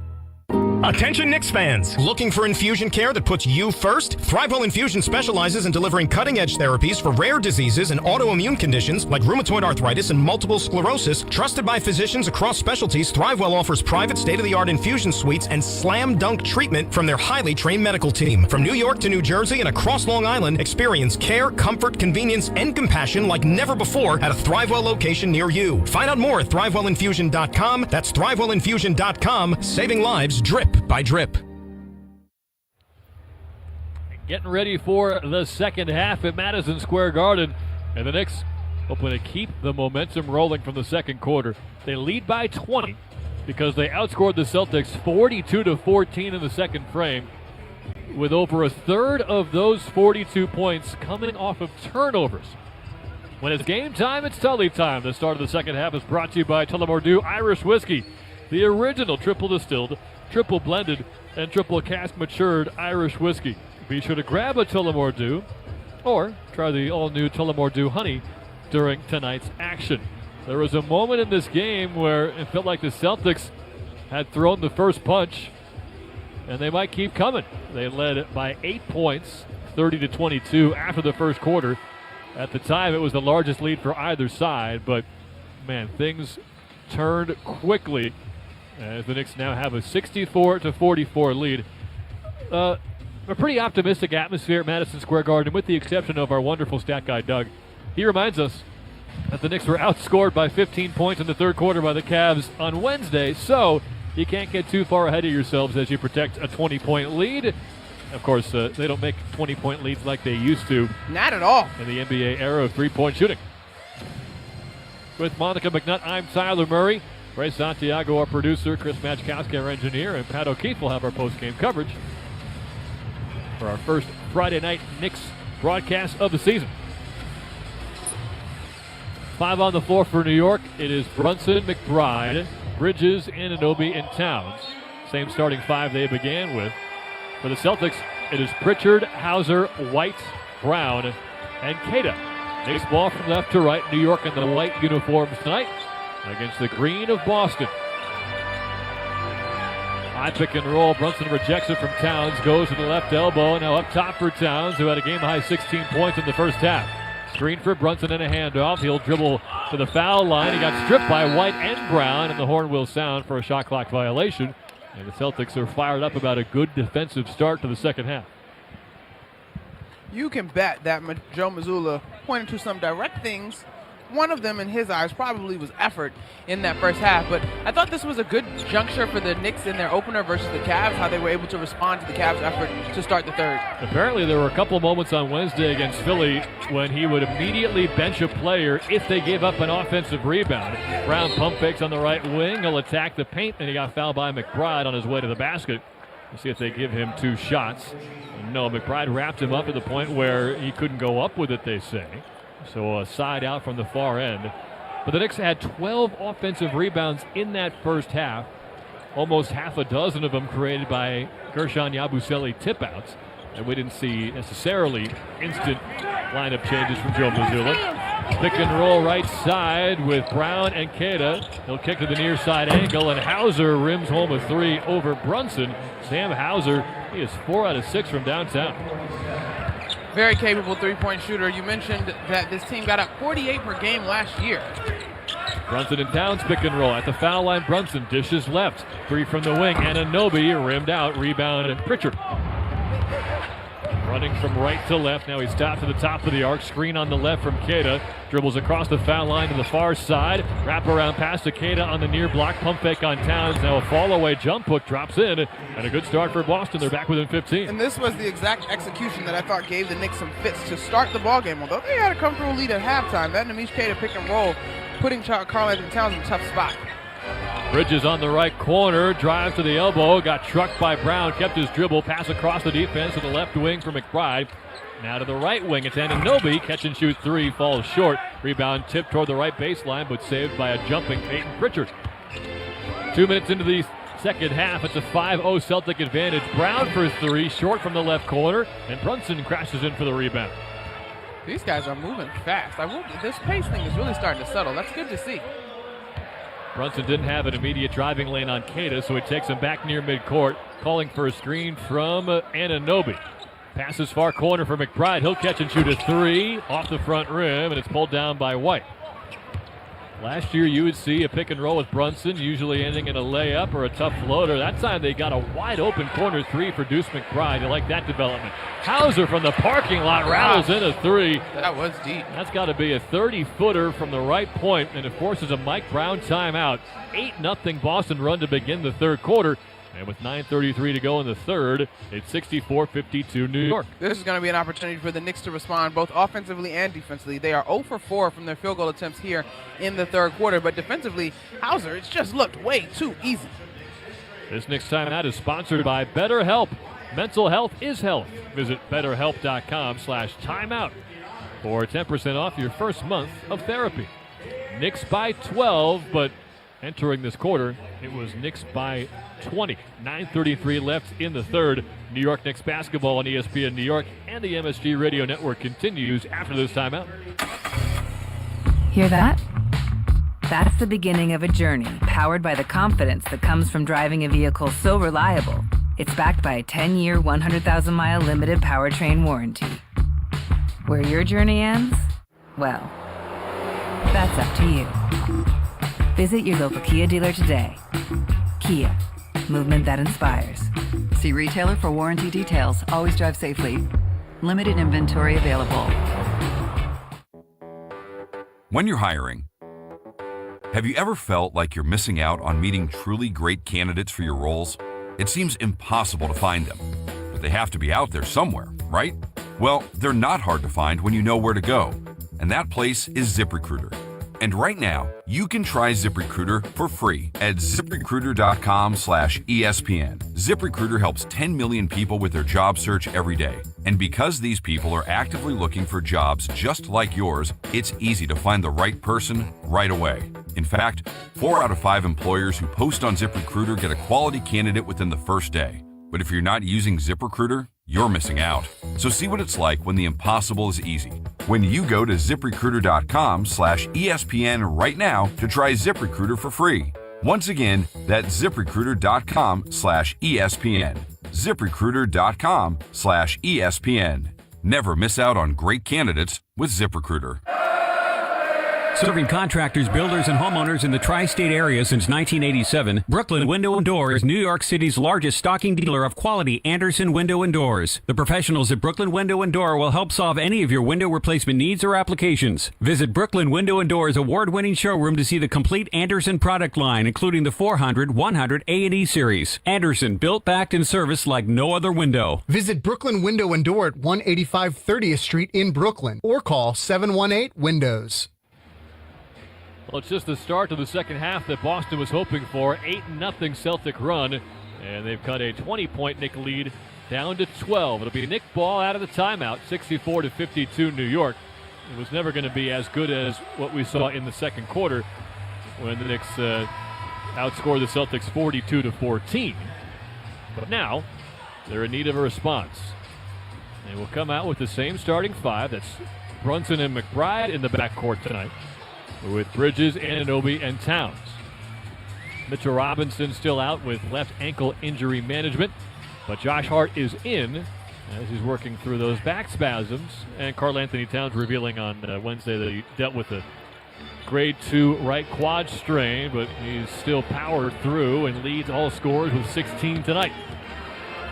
Attention Knicks fans! Looking for infusion care that puts you first? ThriveWell Infusion specializes in delivering cutting-edge therapies for rare diseases and autoimmune conditions like rheumatoid arthritis and multiple sclerosis. Trusted by physicians across specialties, ThriveWell offers private state-of-the-art infusion suites and slam-dunk treatment from their highly trained medical team. From New York to New Jersey and across Long Island, experience care, comfort, convenience, and compassion like never before at a ThriveWell location near you. Find out more at ThriveWellInfusion.com. That's ThriveWellInfusion.com. Saving lives drip by drip. Getting ready for the second half at Madison Square Garden, and the Knicks hoping to keep the momentum rolling from the second quarter. They lead by 20 because they outscored the Celtics 42-14 in the second frame with over a third of those 42 points coming off of turnovers. When it's game time, it's Tully time. The start of the second half is brought to you by Tullamore Dew Irish Whiskey, the original triple distilled, triple blended, and triple cask matured Irish whiskey. Be sure to grab a Tullamore Dew or try the all-new Tullamore Dew Honey during tonight's action. There was a moment in this game where it felt like the Celtics had thrown the first punch, and they might keep coming. They led by 8 points, 30-22 after the first quarter. At the time, it was the largest lead for either side, but, man, things turned quickly as the Knicks now have a 64-44 lead. A pretty optimistic atmosphere at Madison Square Garden, with the exception of our wonderful stat guy, Doug. He reminds us that the Knicks were outscored by 15 points in the third quarter by the Cavs on Wednesday, so you can't get too far ahead of yourselves as you protect a 20-point lead. Of course, they don't make 20-point leads like they used to. Not at all. In the NBA era of three-point shooting. With Monica McNutt, I'm Tyler Murray. Ray Santiago, our producer. Chris Matchkowski, our engineer. And Pat O'Keefe will have our post-game coverage for our first Friday night Knicks broadcast of the season. 5 on the floor for New York. It is Brunson, McBride, Bridges, Anunoby, and Towns. Same starting 5 they began with. For the Celtics, it is Pritchard, Hauser, White, Brown, and Queta. Knicks ball from left to right. New York in the white uniforms tonight against the green of Boston. High pick and roll. Brunson rejects it from Towns. Goes to the left elbow. Now up top for Towns, who had a game-high 16 points in the first half. Screen for Brunson and a handoff. He'll dribble to the foul line. He got stripped by White and Brown, and the horn will sound for a shot clock violation. And the Celtics are fired up about a good defensive start to the second half. You can bet that Joe Mazzulla pointed to some direct things. One of them, in his eyes, probably was effort in that first half. But I thought this was a good juncture for the Knicks in their opener versus the Cavs, how they were able to respond to the Cavs' effort to start the third. Apparently, there were a couple moments on Wednesday against Philly when he would immediately bench a player if they gave up an offensive rebound. Brown pump fakes on the right wing. He'll attack the paint, and he got fouled by McBride on his way to the basket. We'll see if they give him 2 shots. No, McBride wrapped him up to the point where he couldn't go up with it, they say. So a side out from the far end. But the Knicks had 12 offensive rebounds in that first half. Almost half a dozen of them created by Gershon Yabusele tip-outs. And we didn't see necessarily instant lineup changes from Joe Mazzulla. Pick and roll right side with Brown and Queta. He'll kick to the near side angle, and Hauser rims home a 3 over Brunson. Sam Hauser, he is 4 out of 6 from downtown. Very capable three-point shooter. You mentioned that this team got up 48 per game last year. Brunson and Towns pick and roll. At the foul line, Brunson dishes left. 3 from the wing. Anunoby rimmed out. Rebound and Pritchard. Running from right to left. Now he's stopped to the top of the arc. Screen on the left from Queta. Dribbles across the foul line to the far side. Wrap around pass to Queta on the near block. Pump fake on Towns. Now a fall away jump hook drops in. And a good start for Boston. They're back within 15. And this was the exact execution that I thought gave the Knicks some fits to start the ballgame. Although they had a comfortable lead at halftime. That Nemish Queta pick and roll, putting Karl-Anthony Towns in a tough spot. Bridges on the right corner, drives to the elbow, got trucked by Brown, kept his dribble, pass across the defense to the left wing for McBride. Now to the right wing, it's Anunoby, catch and shoot 3, falls short. Rebound tipped toward the right baseline, but saved by a jumping Peyton Pritchard. 2 minutes into the second half, it's a 5-0 Celtic advantage. Brown for 3, short from the left corner, and Brunson crashes in for the rebound. These guys are moving fast. This pace thing is really starting to settle. That's good to see. Brunson didn't have an immediate driving lane on Queta, so he takes him back near midcourt, calling for a screen from Anunoby. Passes far corner for McBride. He'll catch and shoot a 3 off the front rim, and it's pulled down by White. Last year, you would see a pick and roll with Brunson, usually ending in a layup or a tough floater. That time, they got a wide-open corner 3 for Deuce McBride. You like that development. Hauser from the parking lot rattles in a 3. That was deep. That's got to be a 30-footer from the right point, and it forces a Mike Brown timeout. 8-0 Boston run to begin the third quarter. And with 9:33 to go in the third, it's 64-52 New York. This is going to be an opportunity for the Knicks to respond both offensively and defensively. They are 0 for 4 from their field goal attempts here in the third quarter. But defensively, Hauser, it's just looked way too easy. This Knicks timeout is sponsored by BetterHelp. Mental health is health. Visit betterhelp.com/timeout for 10% off your first month of therapy. Knicks by 12, but entering this quarter, it was Knicks by 20. 9:33 left in the third. New York Knicks basketball on ESPN New York and the MSG Radio Network continues after this timeout. Hear that? That's the beginning of a journey powered by the confidence that comes from driving a vehicle so reliable. It's backed by a 10-year, 100,000-mile limited powertrain warranty. Where your journey ends? Well, that's up to you. Visit your local Kia dealer today. Kia, movement that inspires. See retailer for warranty details. Always drive safely. Limited inventory available. When you're hiring, have you ever felt like you're missing out on meeting truly great candidates for your roles? It seems impossible to find them, but they have to be out there somewhere, right? Well, they're not hard to find when you know where to go, and that place is ZipRecruiter. And right now, you can try ZipRecruiter for free at ZipRecruiter.com/ESPN. ZipRecruiter helps 10 million people with their job search every day. And because these people are actively looking for jobs just like yours, it's easy to find the right person right away. In fact, 4 out of 5 employers who post on ZipRecruiter get a quality candidate within the first day. But if you're not using ZipRecruiter, you're missing out. So see what it's like when the impossible is easy. When you go to ZipRecruiter.com/ESPN right now to try ZipRecruiter for free. Once again, that's ZipRecruiter.com/ESPN. ZipRecruiter.com/ESPN. Never miss out on great candidates with ZipRecruiter. Serving contractors, builders, and homeowners in the tri-state area since 1987, Brooklyn Window & Door is New York City's largest stocking dealer of quality Andersen window and doors. The professionals at Brooklyn Window & Door will help solve any of your window replacement needs or applications. Visit Brooklyn Window & Door's award-winning showroom to see the complete Andersen product line, including the 400, 100, A&E series. Andersen, built, backed, and serviced like no other window. Visit Brooklyn Window & Door at 185 30th Street in Brooklyn or call 718-WINDOWS. Well, it's just the start of the second half that Boston was hoping for. 8-0 Celtic run, and they've cut a 20-point Knick lead down to 12. It'll be Knick ball out of the timeout, 64-52 New York. It was never going to be as good as what we saw in the second quarter when the Knicks outscored the Celtics 42-14. But now they're in need of a response. They will come out with the same starting five. That's Brunson and McBride in the backcourt tonight, with Bridges, Anunoby, and Towns. Mitchell Robinson still out with left ankle injury management, but Josh Hart is in as he's working through those back spasms. And Karl Anthony Towns revealing on Wednesday that he dealt with a grade 2 right quad strain, but he's still powered through and leads all scorers with 16 tonight.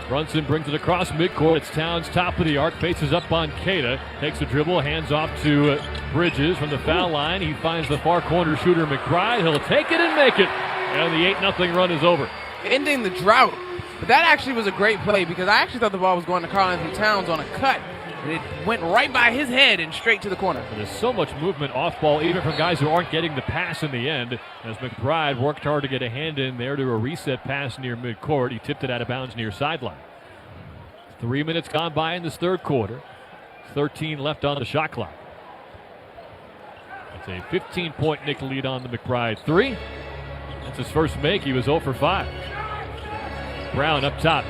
Brunson brings it across midcourt. It's Towns, top of the arc, faces up on Queta, takes a dribble, hands off to Bridges from the foul line. He finds the far corner shooter McBride. He'll take it and make it. And the 8-0 run is over. Ending the drought. But that actually was a great play because I actually thought the ball was going to Karl Anthony Towns on a cut. And it went right by his head and straight to the corner. There's so much movement off ball, even from guys who aren't getting the pass in the end, as McBride worked hard to get a hand in there to a reset pass near midcourt. He tipped it out of bounds near sideline. 3 minutes gone by in this third quarter. 13 left on the shot clock. That's a 15-point Knick lead on the McBride three. That's his first make. He was 0 for 5. Brown up top.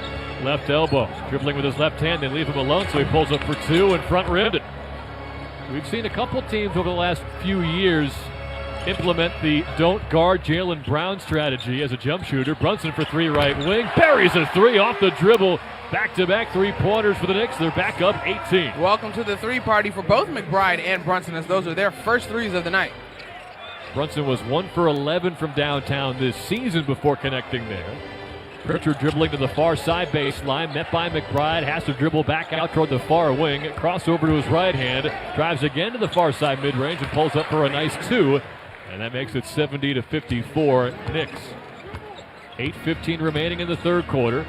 Left elbow, dribbling with his left hand. They leave him alone, so he pulls up for 2 and front-rimmed it. We've seen a couple teams over the last few years implement the don't guard Jaylen Brown strategy as a jump shooter. Brunson for 3 right wing, buries a 3 off the dribble. Back-to-back 3-pointers for the Knicks. They're back up 18. Welcome to the 3 party for both McBride and Brunson, as those are their first 3s of the night. Brunson was 1 for 11 from downtown this season before connecting there. Pritchard dribbling to the far side baseline, met by McBride, has to dribble back out toward the far wing, crossover to his right hand, drives again to the far side mid-range and pulls up for a nice 2, and that makes it 70-54 Knicks. 8:15 remaining in the third quarter,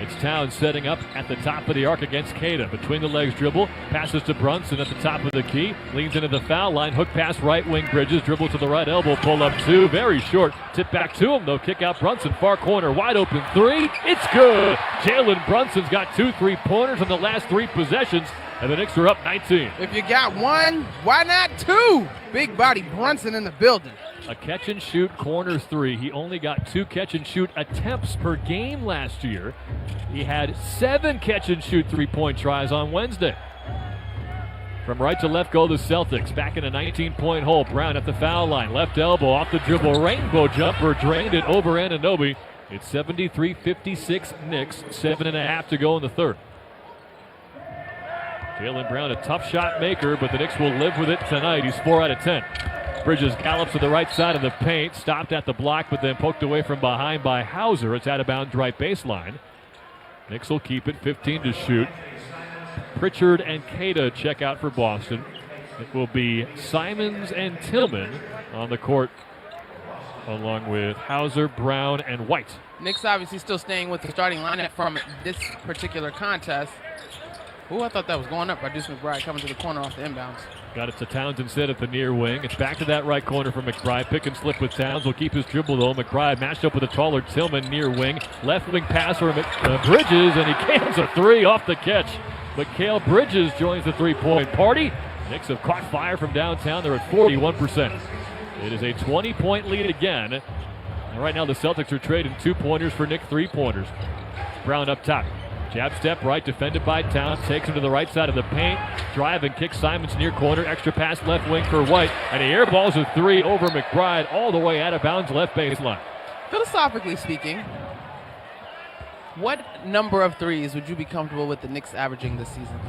It's Towns setting up at the top of the arc against Queta. Between the legs dribble, passes to Brunson at the top of the key, leans into the foul line, hook pass right wing Bridges, dribble to the right elbow, pull up 2, very short, tip back to him though, kick out Brunson, far corner, wide open 3, it's good! Jalen Brunson's got 2 3-pointers on the last 3 possessions, and the Knicks are up 19. If you got 1, why not 2? Big body Brunson in the building. A catch and shoot corner 3. He only got 2 catch and shoot attempts per game last year. He had 7 catch and shoot 3-point tries on Wednesday. From right to left go the Celtics. Back in a 19-point hole. Brown at the foul line. Left elbow off the dribble. Rainbow jumper drained it over Anunoby. It's 73-56 Knicks. 7.5 to go in the third. Jaylen Brown, a tough shot maker, but the Knicks will live with it tonight. He's 4 out of 10. Bridges gallops to the right side of the paint, stopped at the block, but then poked away from behind by Hauser. It's out of bounds right baseline. Knicks will keep it, 15 to shoot. Pritchard and Queta check out for Boston. It will be Simons and Tillman on the court, along with Hauser, Brown, and White. Knicks obviously still staying with the starting lineup from this particular contest. Ooh, I thought that was going up by Deuce McBride coming to the corner off the inbounds. Got it to Towns instead at the near wing. It's back to that right corner for McBride. Pick and slip with Towns. Will keep his dribble though. McBride matched up with a taller Tillman near wing. Left wing pass for Bridges, and he cans a 3 off the catch. Mikal Bridges joins the 3-point party. Knicks have caught fire from downtown. They're at 41%. It is a 20-point lead again. And right now the Celtics are trading 2-pointers for Knicks 3-pointers. Brown up top. Jab step right, defended by Towns, takes him to the right side of the paint, drive and kick Simons near corner, extra pass left wing for White, and he airballs a 3 over McBride all the way out of bounds left baseline. Philosophically speaking, what number of threes would you be comfortable with the Knicks averaging this season?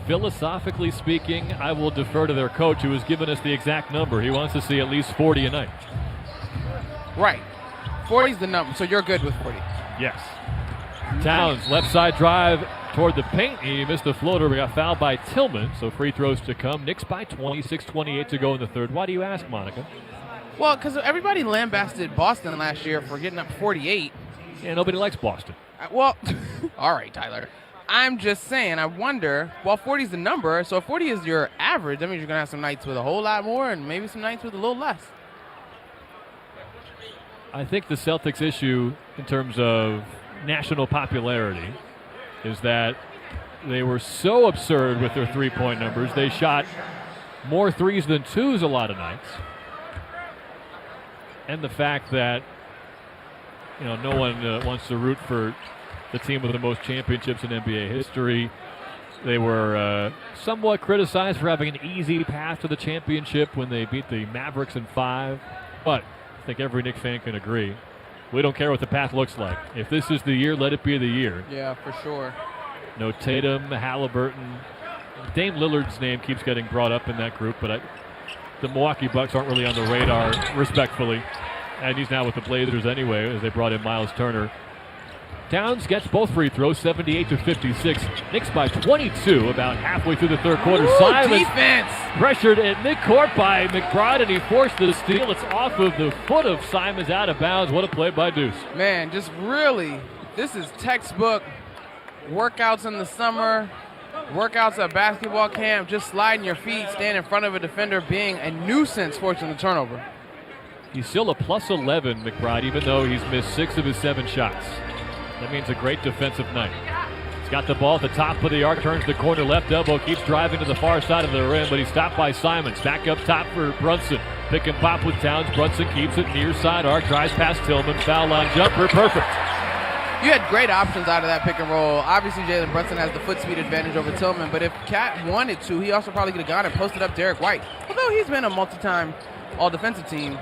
Philosophically speaking, I will defer to their coach who has given us the exact number. He wants to see at least 40 a night. Right. 40 is the number, so you're good with 40. Yes. Towns, left side drive toward the paint. He missed the floater, but got fouled by Tillman, so free throws to come. Knicks by 26-28 to go in the third. Why do you ask, Monica? Well, because everybody lambasted Boston last year for getting up 48. Yeah, nobody likes Boston. Well, all right, Tyler. I'm just saying, I wonder, well, 40 is the number, so if 40 is your average, that means you're going to have some nights with a whole lot more and maybe some nights with a little less. I think the Celtics' issue in terms of national popularity is that they were so absurd with their 3-point numbers. They shot more threes than twos a lot of nights. And the fact that, you know, no one wants to root for the team with the most championships in NBA history. They were somewhat criticized for having an easy path to the championship when they beat the Mavericks in 5. But I think every Knicks fan can agree, we don't care what the path looks like. If this is the year, let it be the year. Yeah, for sure. No Tatum, Halliburton. Dame Lillard's name keeps getting brought up in that group, but the Milwaukee Bucks aren't really on the radar, respectfully. And he's now with the Blazers anyway, as they brought in Miles Turner. Towns gets both free throws, 78-56. Knicks by 22, about halfway through the third quarter. Simons defense! Pressured at midcourt by McBride, and he forced the steal. It's off of the foot of Simons, out of bounds. What a play by Deuce. Man, just really, this is textbook workouts in the summer, workouts at basketball camp, just sliding your feet, stand in front of a defender, being a nuisance forcing the turnover. He's still a plus 11, McBride, even though he's missed 6 of his 7 shots. That means a great defensive night. He's got the ball at the top of the arc, turns the corner, left elbow, keeps driving to the far side of the rim, but he's stopped by Simons. Back up top for Brunson. Pick and pop with Towns. Brunson keeps it near side arc, drives past Tillman. Foul line jumper, perfect. You had great options out of that pick and roll. Obviously, Jalen Brunson has the foot speed advantage over Tillman, but if Cat wanted to, he also probably could have gone and posted up Derek White. Although he's been a multi-time all-defensive team.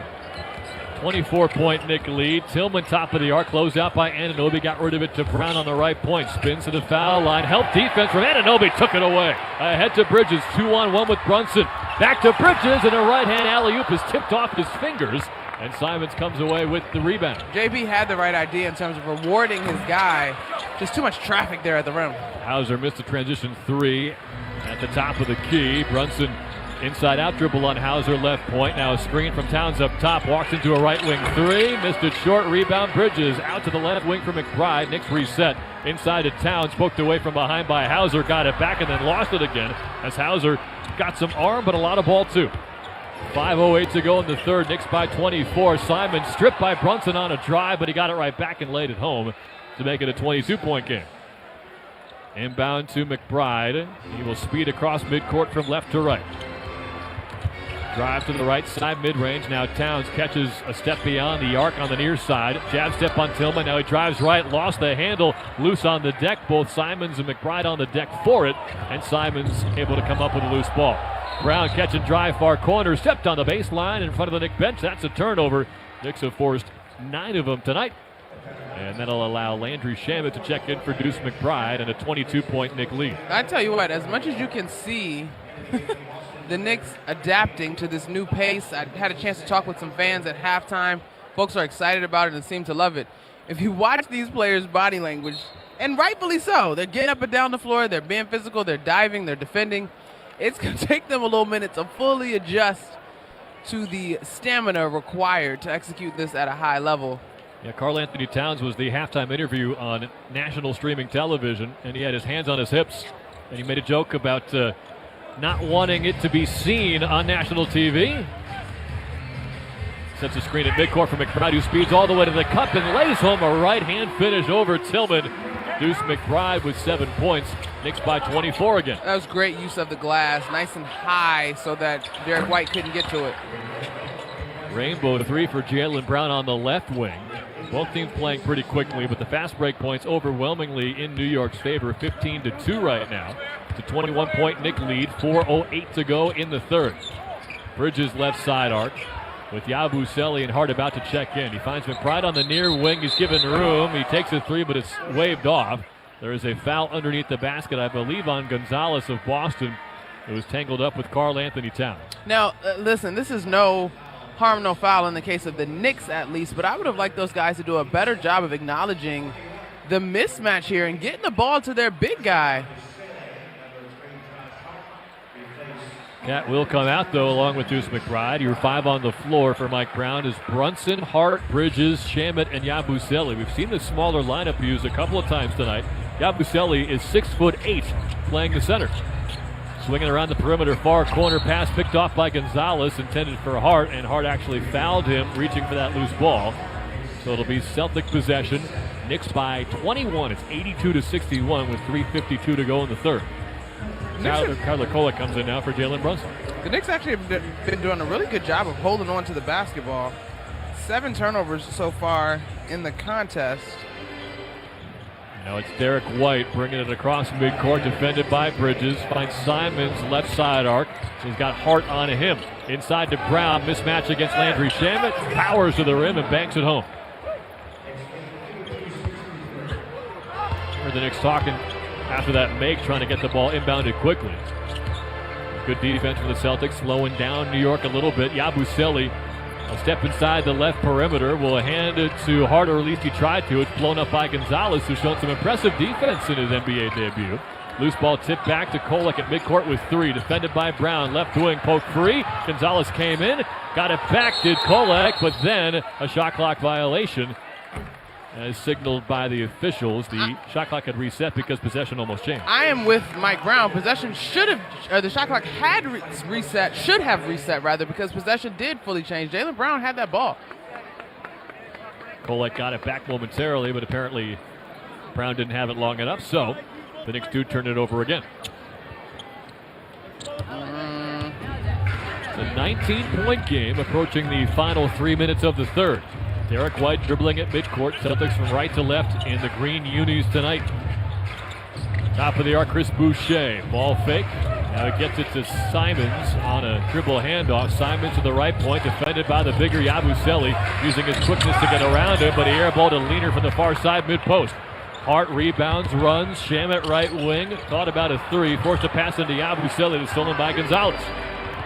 24-point Knick lead. Tillman top of the arc, closed out by Anunoby, got rid of it to Brown on the right point. Spins to the foul line. Help defense from Anunoby, took it away. Ahead to Bridges, 2-on-1 with Brunson. Back to Bridges, and a right-hand alley-oop is tipped off his fingers, and Simons comes away with the rebound. JB had the right idea in terms of rewarding his guy. Just too much traffic there at the rim. Hauser missed a transition 3 at the top of the key. Brunson Inside out dribble on Hauser, left point. Now a screen from Towns up top. Walks into a right wing three. Missed it short. Rebound Bridges. Out to the left wing for McBride. Knicks reset. Inside to Towns. Poked away from behind by Hauser. Got it back and then lost it again as Hauser got some arm but a lot of ball too. 5:08 to go in the third. Knicks by 24. Simon stripped by Brunson on a drive, but he got it right back and laid it home to make it a 22-point game. Inbound to McBride. He will speed across midcourt from left to right. Drive to the right side, mid-range. Now Towns catches a step beyond the arc on the near side. Jab step on Tillman. Now he drives right, lost the handle, loose on the deck. Both Simons and McBride on the deck for it, and Simons able to come up with a loose ball. Brown catch and drive far corner, stepped on the baseline in front of the Knicks bench. That's a turnover. Knicks have forced 9 of them tonight. And that'll allow Landry Shamet to check in for Deuce McBride and a 22-point Knick lead. I tell you what, as much as you can see the Knicks adapting to this new pace, I had a chance to talk with some fans at halftime. Folks are excited about it and seem to love it. If you watch these players' body language, and rightfully so, they're getting up and down the floor, they're being physical, they're diving, they're defending. It's going to take them a little minute to fully adjust to the stamina required to execute this at a high level. Yeah, Karl Anthony Towns was the halftime interview on national streaming television, and he had his hands on his hips, and he made a joke about not wanting it to be seen on national TV. Sets a screen at midcourt for McBride, who speeds all the way to the cup and lays home a right-hand finish over Tillman. Deuce McBride with 7 points. Knicks by 24 again. That was great use of the glass, nice and high so that Derek White couldn't get to it. Rainbow 3 for Jaylen Brown on the left wing. Both teams playing pretty quickly, but the fast break points overwhelmingly in New York's favor, 15-2 right now. It's a 21-point Knick lead, 4:08 to go in the third. Bridges left side arc with Yabusele and Hart about to check in. He finds McBride on the near wing. He's given room. He takes a three, but it's waved off. There is a foul underneath the basket, I believe, on Gonzalez of Boston. It was tangled up with Karl Anthony Towns. Now, listen, this is no harm, no foul in the case of the Knicks at least, but I would have liked those guys to do a better job of acknowledging the mismatch here and getting the ball to their big guy. Cat will come out, though, along with Deuce McBride. Your 5 on the floor for Mike Brown is Brunson, Hart, Bridges, Shamet, and Yabusele. We've seen the smaller lineup used a couple of times tonight. Yabusele is 6'8", playing the center. Swinging around the perimeter, far corner pass picked off by Gonzalez, intended for Hart, and Hart actually fouled him, reaching for that loose ball. So it'll be Celtic possession. Knicks by 21. It's 82-61 with 3:52 to go in the third. Kyler Kolek comes in now for Jalen Brunson. The Knicks actually have been doing a really good job of holding on to the basketball. 7 turnovers so far in the contest. Now it's Derek White bringing it across midcourt, defended by Bridges. Finds Simons left side arc. He's got Hart on him. Inside to Brown, mismatch against Landry Shamet. Powers to the rim and banks it home. Heard the Knicks talking after that make, trying to get the ball inbounded quickly. Good defense from the Celtics, slowing down New York a little bit. Yabusele, a step inside the left perimeter, will hand it to Hart, or at least he tried to. It's blown up by Gonzalez, who's shown some impressive defense in his NBA debut. Loose ball tipped back to Kolek at midcourt with 3, defended by Brown. Left wing poke free. Gonzalez came in, got it back, did Kolek, but then a shot clock violation. As signaled by the officials, the shot clock had reset because possession almost changed. I am with Mike Brown. Possession should have, the shot clock had reset, should have reset rather, because possession did fully change. Jaylen Brown had that ball. Kolek got it back momentarily, but apparently Brown didn't have it long enough, so the Knicks do turn it over again. It's a 19-point game approaching the final 3 minutes of the third. Derek White dribbling at midcourt. Celtics from right to left in the green unis tonight. Top of the arc, Chris Boucher. Ball fake. Now he gets it to Simons on a dribble handoff. Simons to the right point, defended by the bigger Yabusele, using his quickness to get around him, but he airballed a leaner from the far side mid-post. Hart rebounds, runs. Shamet right wing. Thought about a 3. Forced a pass into Yabusele. It's stolen by Gonzalez.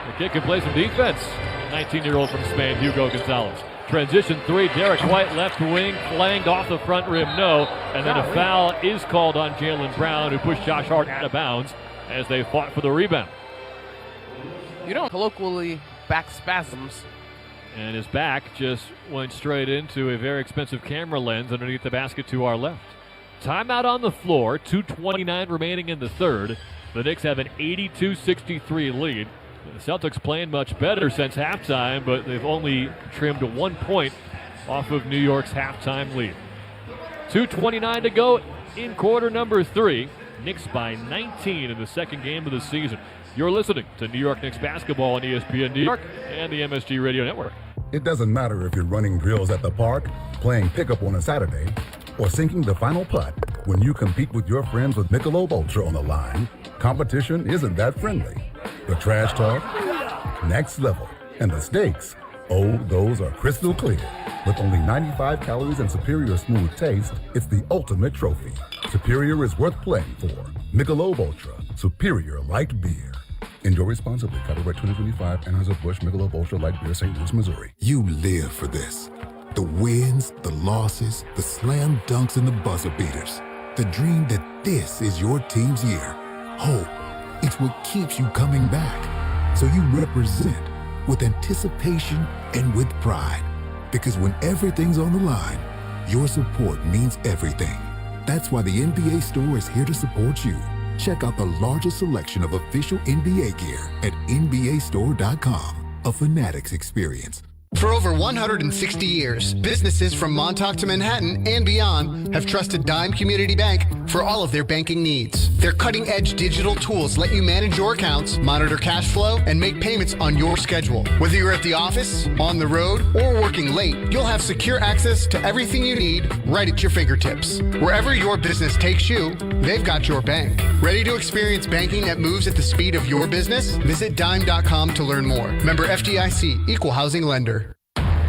The kid can play some defense. 19-year-old from Spain, Hugo Gonzalez. Transition 3, Derek White left wing, flanged off the front rim, no. And then a foul is called on Jaylen Brown, who pushed Josh Hart out of bounds as they fought for the rebound. You don't colloquially back spasms. And his back just went straight into a very expensive camera lens underneath the basket to our left. Timeout on the floor, 2:29 remaining in the third. The Knicks have an 82-63 lead. The Celtics playing much better since halftime, but they've only trimmed 1 point off of New York's halftime lead. 2:29 to go in quarter number 3. Knicks by 19 in the second game of the season. You're listening to New York Knicks basketball on ESPN New York and the MSG Radio Network. It doesn't matter if you're running drills at the park, playing pickup on a Saturday, or sinking the final putt. When you compete with your friends with Michelob Ultra on the line, competition isn't that friendly. The trash talk, next level, and the stakes, oh, those are crystal clear. With only 95 calories and superior smooth taste, it's the ultimate trophy. Superior is worth playing for. Michelob Ultra, superior light beer. Enjoy responsibly. Copyright 2025, Anheuser-Busch Michelob Ultra Light Beer, St. Louis, Missouri. You live for this. The wins, the losses, the slam dunks, and the buzzer beaters. The dream that this is your team's year. Hope, it's what keeps you coming back. So you represent with anticipation and with pride. Because when everything's on the line, your support means everything. That's why the NBA Store is here to support you. Check out the largest selection of official NBA gear at nbastore.com. A Fanatics experience. For over 160 years, businesses from Montauk to Manhattan and beyond have trusted Dime Community Bank for all of their banking needs. Their cutting-edge digital tools let you manage your accounts, monitor cash flow, and make payments on your schedule. Whether you're at the office, on the road, or working late, you'll have secure access to everything you need right at your fingertips. Wherever your business takes you, they've got your bank. Ready to experience banking that moves at the speed of your business? Visit dime.com to learn more. Member FDIC, Equal Housing Lender.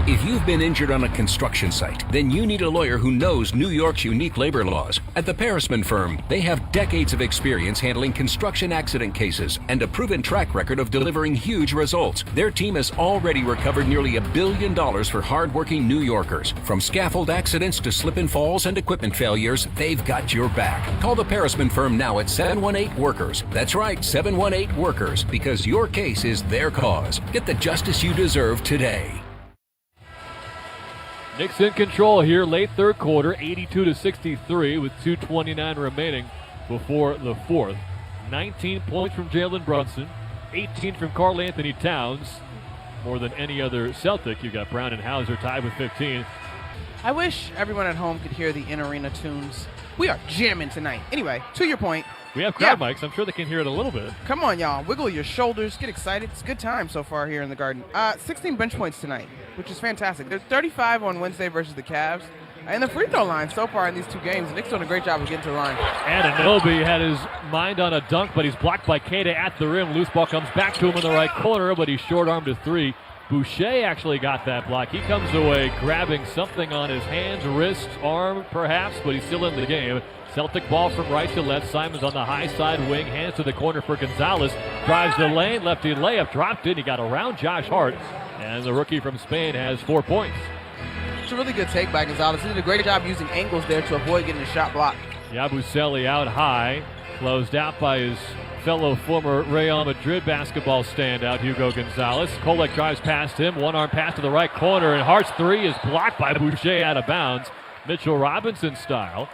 If you've been injured on a construction site, then you need a lawyer who knows New York's unique labor laws. At the Parisman Firm, they have decades of experience handling construction accident cases and a proven track record of delivering huge results. Their team has already recovered nearly $1 billion for hardworking New Yorkers. From scaffold accidents to slip and falls and equipment failures, they've got your back. Call the Parisman Firm now at 718-WORKERS. That's right, 718-WORKERS, because your case is their cause. Get the justice you deserve today. Knicks in control here, late third quarter, 82-63 with 2:29 remaining before the fourth. 19 points from Jalen Brunson, 18 from Karl Anthony Towns. More than any other Celtic. You got Brown and Hauser tied with 15. I wish everyone at home could hear the in-arena tunes. We are jamming tonight. Anyway, to your point. We have crowd mics. I'm sure they can hear it a little bit. Come on, y'all. Wiggle your shoulders. Get excited. It's a good time so far here in the Garden. 16 bench points tonight, which is fantastic. There's 35 on Wednesday versus the Cavs. And the free throw line so far in these two games, Nick's doing a great job of getting to the line. Anunoby had his mind on a dunk, but he's blocked by Keita at the rim. Loose ball comes back to him in the right corner, but he's short-armed a three. Boucher actually got that block. He comes away grabbing something on his hands, wrist, arm perhaps, but he's still in the game. Celtic ball from right to left. Simons on the high side wing, hands to the corner for Gonzalez. Drives the lane, lefty layup, dropped it. He got around Josh Hart, and the rookie from Spain has 4 points. It's a really good take by Gonzalez. He did a great job using angles there to avoid getting a shot blocked. Yabusele out high, closed out by his fellow former Real Madrid basketball standout, Hugo Gonzalez. Kolek drives past him, one-arm pass to the right corner, and Hart's three is blocked by Boucher out of bounds. Mitchell Robinson style.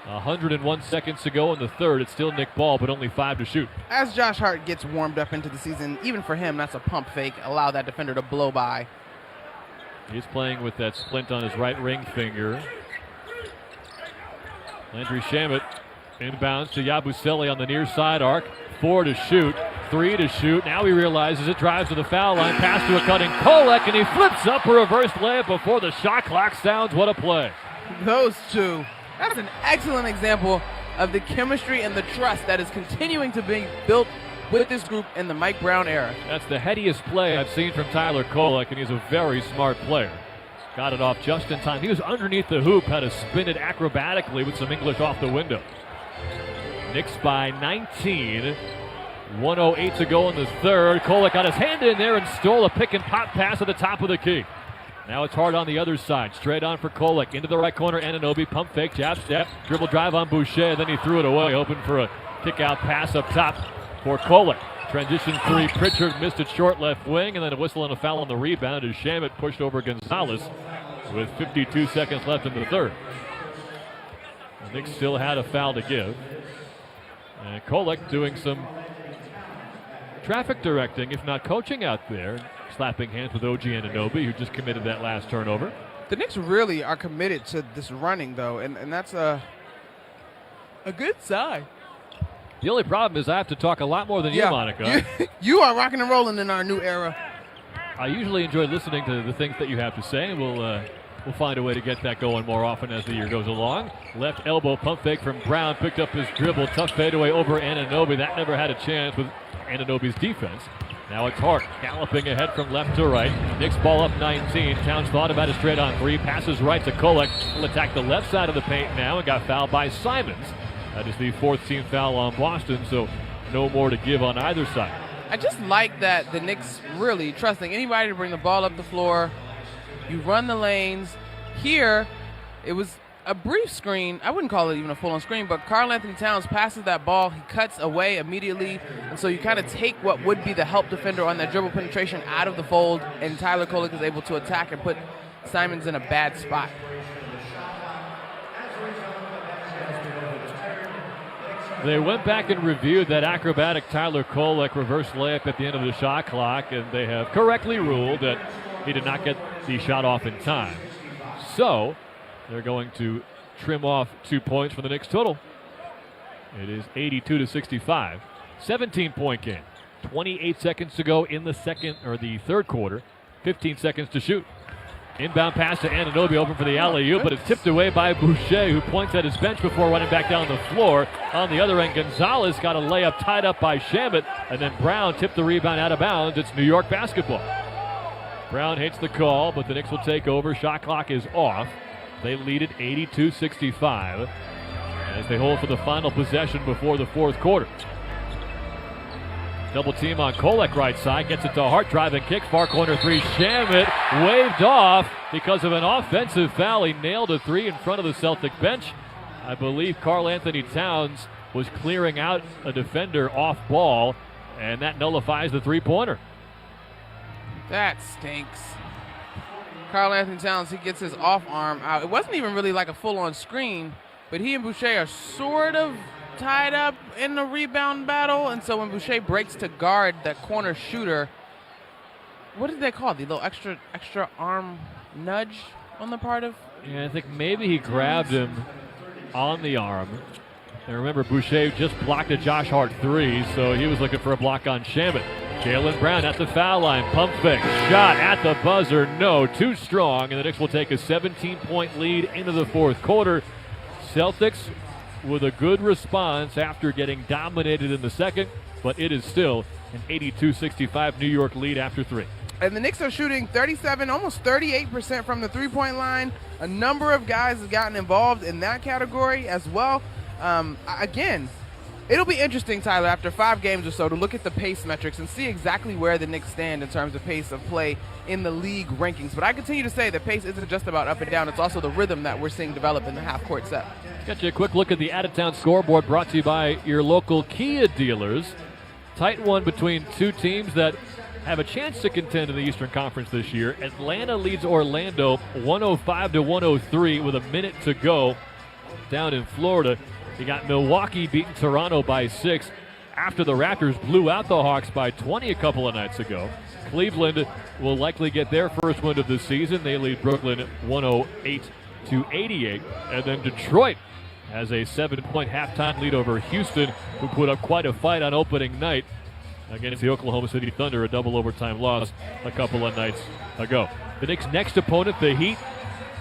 101 seconds to go in the third. It's still Nick Ball, but only 5 to shoot. As Josh Hart gets warmed up into the season, even for him, that's a pump fake. Allow that defender to blow by. He's playing with that splint on his right ring finger. Landry Shamet inbounds to Yabusele on the near side arc. 4 to shoot, 3 to shoot. Now he realizes it, drives to the foul line, pass to a cutting Kolek, and he flips up a reverse layup before the shot clock sounds. What a play. Those two. That's an excellent example of the chemistry and the trust that is continuing to be built with this group in the Mike Brown era. That's the headiest play I've seen from Tyler Kolek, and he's a very smart player. Got it off just in time. He was underneath the hoop, had to spin it acrobatically with some English off the window. Knicks by 19. 1:08 to go in the third. Kolek got his hand in there and stole a pick and pop pass at the top of the key. Now it's hard on the other side. Straight on for Kolek. Into the right corner. Anunoby, pump fake, jab step, dribble drive on Boucher. Then he threw it away, open for a kick-out pass up top for Kolek. Transition three, Pritchard missed it short left wing, and then a whistle and a foul on the rebound as Shamet pushed over Gonzalez with 52 seconds left in the third. The Knicks still had a foul to give. And Kolek doing some traffic directing, if not coaching out there, slapping hands with OG Anunoby, who just committed that last turnover. The Knicks really are committed to this running, though, and that's a good sign. The only problem is I have to talk a lot more than you, Monica. You are rocking and rolling in our new era. I usually enjoy listening to the things that you have to say, and we'll find a way to get that going more often as the year goes along. Left elbow pump fake from Brown, picked up his dribble, tough fadeaway over Anunoby. That never had a chance with Anunoby's defense. Now it's Hart galloping ahead from left to right. Knicks ball up 19. Towns thought about a straight on three, passes right to Kolek. Will attack the left side of the paint now and got fouled by Simons. That is the fourth team foul on Boston, so no more to give on either side. I just like that the Knicks really trusting anybody to bring the ball up the floor. You run the lanes. Here, it was a brief screen. I wouldn't call it even a full-on screen, but Karl-Anthony Towns passes that ball. He cuts away immediately, and so you kind of take what would be the help defender on that dribble penetration out of the fold, and Tyler Kolek is able to attack and put Simons in a bad spot. They went back and reviewed that acrobatic Tyler Kolek reverse layup at the end of the shot clock, and they have correctly ruled that he did not get the shot off in time. So they're going to trim off 2 points for the Knicks total. It is 82-65. 17-point game. 28 seconds to go in the third quarter. 15 seconds to shoot. Inbound pass to Anunoby, open for the alley-oop, but it's tipped away by Boucher, who points at his bench before running back down the floor. On the other end, Gonzalez got a layup tied up by Shamet, and then Brown tipped the rebound out of bounds. It's New York basketball. Brown hates the call, but the Knicks will take over. Shot clock is off. They lead it 82-65 as they hold for the final possession before the fourth quarter. Double team on Kolek right side, gets it to Hart, driving kick, far corner three, Shamet waved off because of an offensive foul. He nailed a three in front of the Celtic bench. I believe Karl-Anthony Towns was clearing out a defender off ball, and that nullifies the three-pointer. That stinks. Karl-Anthony Towns, he gets his off arm out. It wasn't even really like a full-on screen, but he and Boucher are sort of tied up in the rebound battle, and so when Boucher breaks to guard that corner shooter, what did they call it? The little extra arm nudge on the part of? Yeah, I think maybe he grabbed him on the arm. And remember, Boucher just blocked a Josh Hart three, so he was looking for a block on Shamet. Jaylen Brown at the foul line, pump fake, shot at the buzzer, no, too strong, and the Knicks will take a 17-point lead into the fourth quarter. Celtics with a good response after getting dominated in the second, but it is still an 82-65 New York lead after three. And the Knicks are shooting 37, almost 38% from the three-point line. A number of guys have gotten involved in that category as well. Again, it'll be interesting, Tyler, after 5 games or so to look at the pace metrics and see exactly where the Knicks stand in terms of pace of play in the league rankings. But I continue to say that pace isn't just about up and down. It's also the rhythm that we're seeing develop in the half-court set. Got you a quick look at the out-of-town scoreboard brought to you by your local Kia dealers. Tight one between two teams that have a chance to contend in the Eastern Conference this year. Atlanta leads Orlando 105-103 with a minute to go. Down in Florida, you got Milwaukee beating Toronto by 6 after the Raptors blew out the Hawks by 20 a couple of nights ago. Cleveland will likely get their first win of the season. They lead Brooklyn 108-88. And then Detroit has a 7-point halftime lead over Houston, who put up quite a fight on opening night against the Oklahoma City Thunder, a double overtime loss a couple of nights ago. The Knicks' next opponent, the Heat,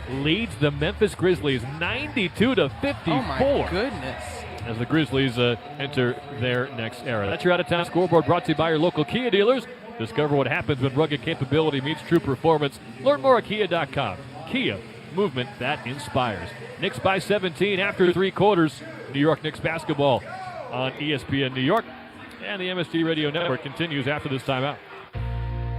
leads the Memphis Grizzlies 92-54. Oh my goodness. As the Grizzlies enter their next era. That's your out-of-town scoreboard brought to you by your local Kia dealers. Discover what happens when rugged capability meets true performance. Learn more at Kia.com. Kia, movement that inspires. Knicks by 17 after 3 quarters. New York Knicks basketball on ESPN New York. And the MSG Radio Network continues after this timeout.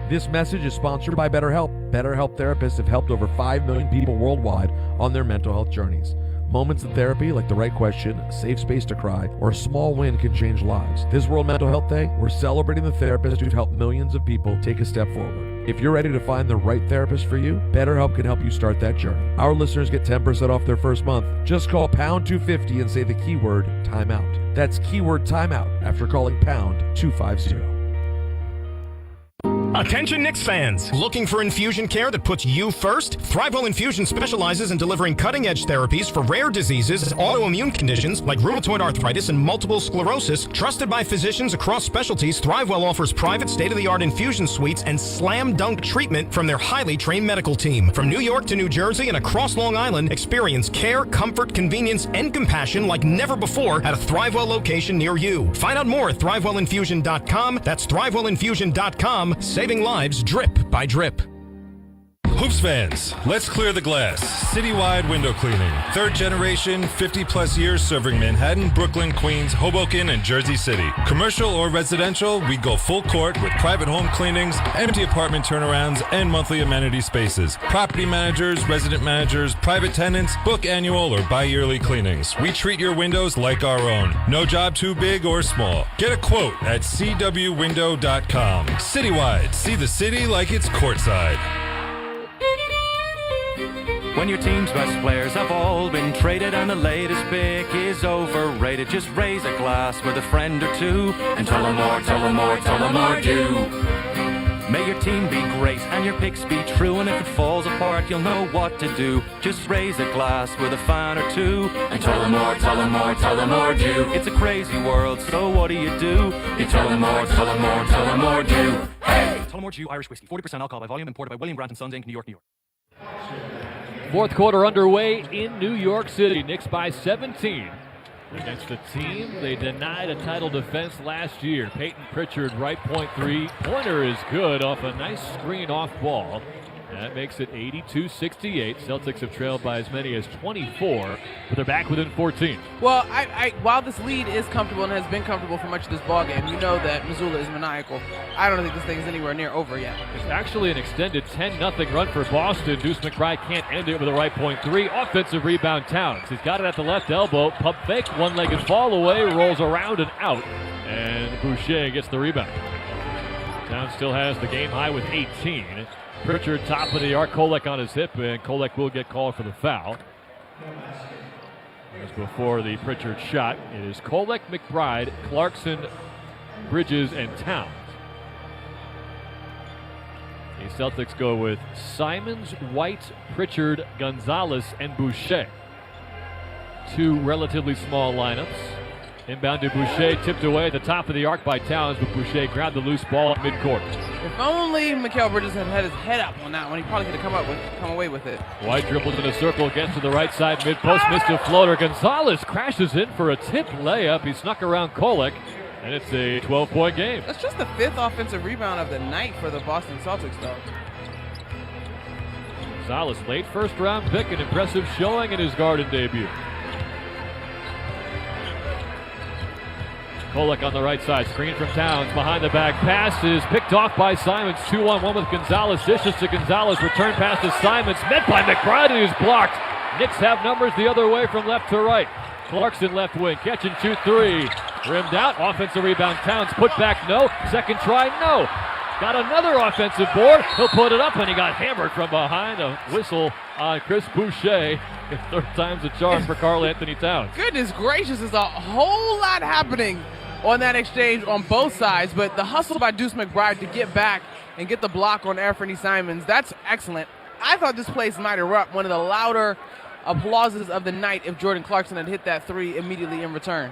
This message is sponsored by BetterHelp. BetterHelp therapists have helped over 5 million people worldwide on their mental health journeys. Moments in therapy, like the right question, a safe space to cry, or a small win can change lives. This World Mental Health Day, we're celebrating the therapists who've helped millions of people take a step forward. If you're ready to find the right therapist for you, BetterHelp can help you start that journey. Our listeners get 10% off their first month. Just call pound 250 and say the keyword timeout. That's keyword timeout after calling pound 250. Attention Knicks fans! Looking for infusion care that puts you first? ThriveWell Infusion specializes in delivering cutting-edge therapies for rare diseases, autoimmune conditions like rheumatoid arthritis and multiple sclerosis. Trusted by physicians across specialties, ThriveWell offers private state-of-the-art infusion suites and slam-dunk treatment from their highly trained medical team. From New York to New Jersey and across Long Island, experience care, comfort, convenience, and compassion like never before at a ThriveWell location near you. Find out more at ThriveWellInfusion.com. That's ThriveWellInfusion.com. Saving lives drip by drip. Hoops fans, let's clear the glass. Citywide window cleaning. Third generation, 50-plus years serving Manhattan, Brooklyn, Queens, Hoboken, and Jersey City. Commercial or residential, we go full court with private home cleanings, empty apartment turnarounds, and monthly amenity spaces. Property managers, resident managers, private tenants, book annual or bi-yearly cleanings. We treat your windows like our own. No job too big or small. Get a quote at cwwindow.com. Citywide, see the city like it's courtside. When your team's best players have all been traded and the latest pick is overrated, just raise a glass with a friend or two and tell them more, tell them more, tell them more do. May your team be great and your picks be true, and if it falls apart you'll know what to do. Just raise a glass with a fan or two and tell them more, tell them more, tell them more do. It's a crazy world, so what do? You tell them more, tell them more, tell them more do. Hey! Tullamore Dew Irish Whiskey, 40% alcohol by volume, imported by William Branton Sons Inc., New York, New York. Fourth quarter underway in New York City. Knicks by 17 against the team they denied a title defense last year. Peyton Pritchard, right point three-pointer is good off a nice screen off ball. That makes it 82-68. Celtics have trailed by as many as 24, but they're back within 14. Well, while this lead is comfortable and has been comfortable for much of this ballgame, you know that Missoula is maniacal. I don't think this thing is anywhere near over yet. It's actually an extended 10-0 run for Boston. Deuce McBride can't end it with a right point three. Offensive rebound, Towns. He's got it at the left elbow. Pump fake, one-legged fall away, rolls around and out. And Boucher gets the rebound. Towns still has the game high with 18. Pritchard top of the arc, Kolek on his hip, and Kolek will get called for the foul. As before the Pritchard shot, it is Kolek, McBride, Clarkson, Bridges, and Towns. The Celtics go with Simons, White, Pritchard, Gonzalez, and Boucher. Two relatively small lineups. Inbound to Boucher, tipped away at the top of the arc by Towns, but Boucher grabbed the loose ball at midcourt. If only Mikal Bridges had his head up on that one, he probably could have come away with it. White dribbles in a circle, gets to the right side mid-post, missed a floater. Gonzalez crashes in for a tip layup. He snuck around Kolek, and it's a 12-point game. That's just the fifth offensive rebound of the night for the Boston Celtics, though. Gonzalez, late first-round pick, an impressive showing in his Garden debut. Kolek on the right side, screen from Towns, behind the back pass is picked off by Simons, 2-on-1 with Gonzalez, dishes to Gonzalez, return pass to Simons, met by McBride, and is blocked. Knicks have numbers the other way from left to right. Clarkson left wing, catch and shoot three, rimmed out, offensive rebound, Towns, put back, no, second try, no. Got another offensive board, he'll put it up, and he got hammered from behind, a whistle on Chris Boucher. Third time's a charm for Karl Anthony Towns. Goodness gracious, there's a whole lot happening on that exchange on both sides, but the hustle by Deuce McBride to get back and get the block on Anthony Simons, that's excellent. I thought this place might erupt one of the louder applauses of the night if Jordan Clarkson had hit that three immediately in return.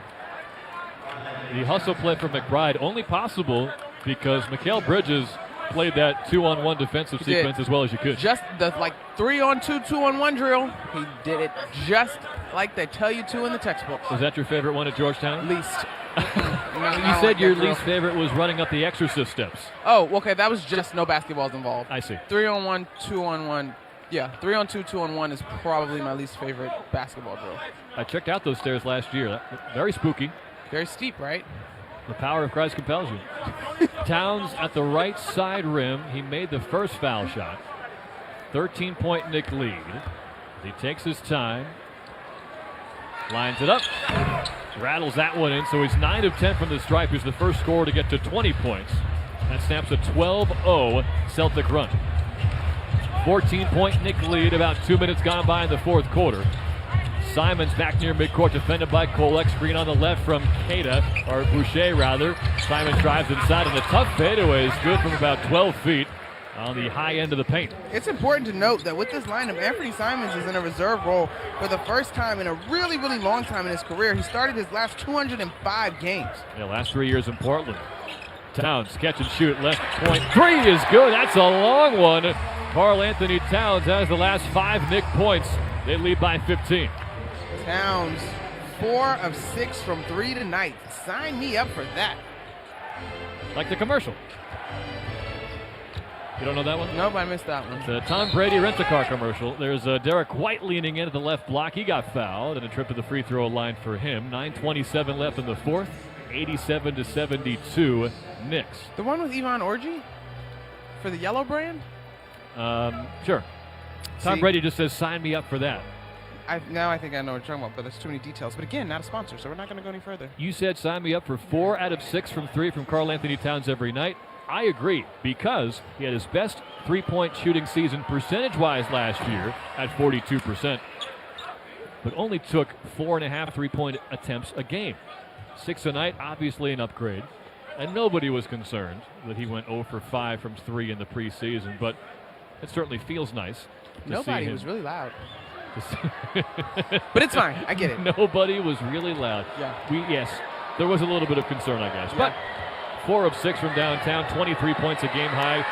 The hustle play from McBride only possible because Mikal Bridges played that 2-on-1 defensive sequence as well as you could. Just the 3-on-2, 2-on-1 drill, he did it just like they tell you to in the textbook. Was that your favorite one at Georgetown? Least. You said your least favorite was running up the Exorcist steps. Oh, okay, that was just no basketballs involved. I see. 3-on-1, 2-on-1. Yeah, 3-on-2, 2-on-1 is probably my least favorite basketball drill. I checked out those stairs last year. Very spooky. Very steep, right? The power of Christ compels you. Towns at the right side rim. He made the first foul shot. 13-point Knick lead. He takes his time. Lines it up. Rattles that one in, so he's 9 of 10 from the stripe. He's the first scorer to get to 20 points. That snaps a 12-0 Celtic run. 14-point Knick lead, about 2 minutes gone by in the fourth quarter. Simons back near midcourt, defended by Kolek. Screen on the left from Boucher rather. Simons drives inside, and a tough fadeaway is good from about 12 feet on the high end of the paint. It's important to note that with this lineup, Anthony Simons is in a reserve role for the first time in a really, really long time in his career. He started his last 205 games. Yeah, last 3 years in Portland. Towns, catch and shoot, left point. 3 is good. That's a long one. Karl Anthony Towns has the last 5 Knick points. They lead by 15. Towns, 4 of 6 from 3 tonight. Sign me up for that. Like the commercial. You don't know that one? Nope, I missed that one. The Tom Brady rent-a-car commercial. There's Derek White leaning in at the left block. He got fouled, and a trip to the free throw line for him. 9:27 left in the fourth. 87-72 Knicks. The one with Yvonne Orji for the yellow brand? Sure. Tom Brady just says, sign me up for that. Now I think I know what you're talking about, but there's too many details. But again, not a sponsor, so we're not going to go any further. You said sign me up for 4 out of 6 from 3 from Karl Anthony Towns every night. I agree, because he had his best three-point shooting season percentage-wise last year at 42%, but only took 4.5 three-point attempts a game. 6 a night, obviously an upgrade, and nobody was concerned that he went 0 for 5 from 3 in the preseason, but it certainly feels nice to Nobody see him. was really loud. But it's fine. I get it. Nobody was really loud. Yeah. Yes, there was a little bit of concern, I guess. Yeah. But 4 of 6 from downtown, 23 points a game high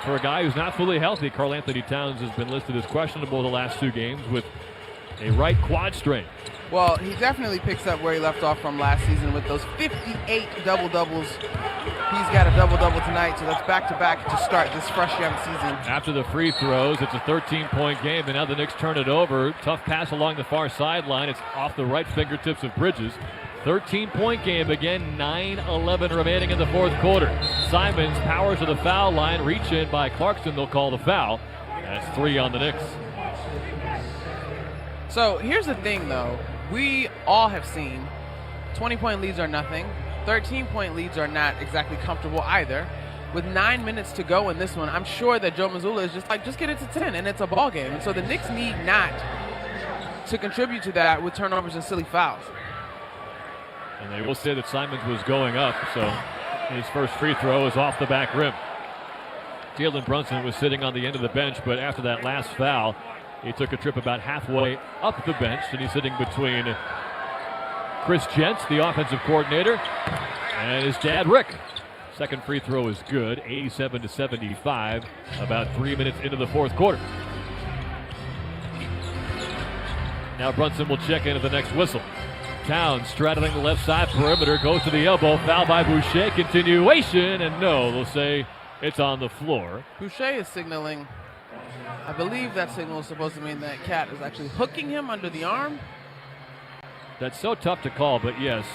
for a guy who's not fully healthy. Karl Anthony Towns has been listed as questionable the last 2 games with a right quad strain. Well, he definitely picks up where he left off from last season with those 58 double-doubles. He's got a double-double tonight, so that's back-to-back to start this fresh young season. After the free throws, it's a 13-point game, and now the Knicks turn it over. Tough pass along the far sideline. It's off the right fingertips of Bridges. 13-point game again, 9:11 remaining in the fourth quarter. Simons powers to the foul line, reach in by Clarkson. They'll call the foul. That's 3 on the Knicks. So here's the thing, though. We all have seen 20-point leads are nothing. 13-point leads are not exactly comfortable either. With 9 minutes to go in this one, I'm sure that Joe Mazzulla is just like, just get it to 10, and it's a ball game. And so the Knicks need not to contribute to that with turnovers and silly fouls. And they will say that Simons was going up, so his first free throw is off the back rim. Jalen Brunson was sitting on the end of the bench, but after that last foul, he took a trip about halfway up the bench, and he's sitting between Chris Gentz, the offensive coordinator, and his dad, Rick. Second free throw is good, 87-75, about 3 minutes into the fourth quarter. Now Brunson will check in at the next whistle. Towns straddling the left side perimeter, goes to the elbow, foul by Boucher, continuation, and no, they'll say it's on the floor. Boucher is signaling. I believe that signal is supposed to mean that Cat is actually hooking him under the arm. That's so tough to call, but yes.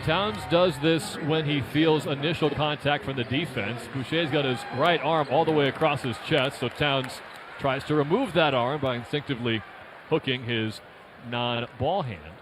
Towns does this when he feels initial contact from the defense. Boucher's got his right arm all the way across his chest, so Towns tries to remove that arm by instinctively hooking his non-ball hand.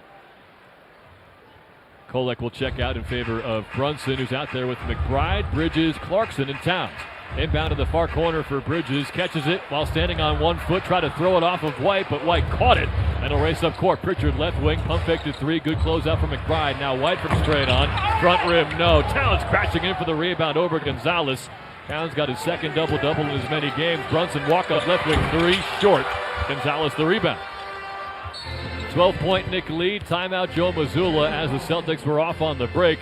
Kolek will check out in favor of Brunson, who's out there with McBride, Bridges, Clarkson, and Towns. Inbound to the far corner for Bridges, catches it while standing on one foot, tried to throw it off of White, but White caught it, and he'll race up court. Pritchard left wing, pump fake to 3, good closeout for McBride. Now White from straight on, front rim, no. Towns crashing in for the rebound over Gonzalez. Towns got his second double-double in as many games. Brunson walk up left wing 3, short. Gonzalez the rebound. 12-point Knick lead, timeout Joe Mazzulla as the Celtics were off on the break.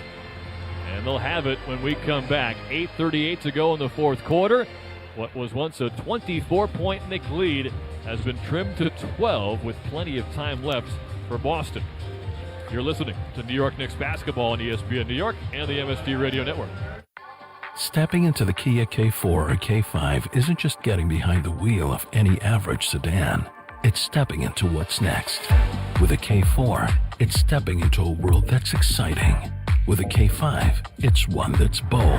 And they'll have it when we come back. 8:38 to go in the fourth quarter. What was once a 24-point Knick lead has been trimmed to 12 with plenty of time left for Boston. You're listening to New York Knicks basketball on ESPN New York and the MSG Radio Network. Stepping into the Kia K4 or K5 isn't just getting behind the wheel of any average sedan. It's stepping into what's next. With a K4, it's stepping into a world that's exciting. With a K5, it's one that's bold.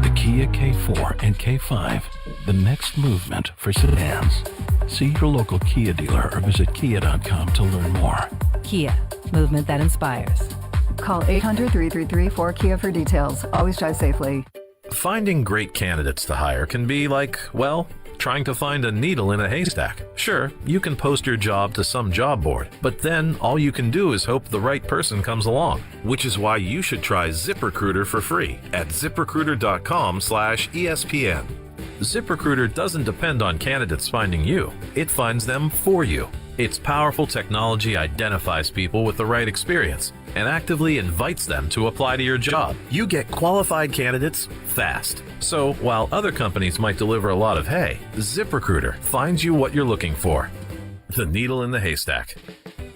The Kia K4 and K5, the next movement for sedans. See your local Kia dealer or visit kia.com to learn more. Kia, movement that inspires. Call 800-333-4KIA for details. Always drive safely. Finding great candidates to hire can be like, well, trying to find a needle in a haystack. Sure, you can post your job to some job board, but then all you can do is hope the right person comes along, which is why you should try ZipRecruiter for free at ZipRecruiter.com/ESPN. ZipRecruiter doesn't depend on candidates finding you. It finds them for you. Its powerful technology identifies people with the right experience and actively invites them to apply to your job. You get qualified candidates fast. So while other companies might deliver a lot of hay, ZipRecruiter finds you what you're looking for. The needle in the haystack.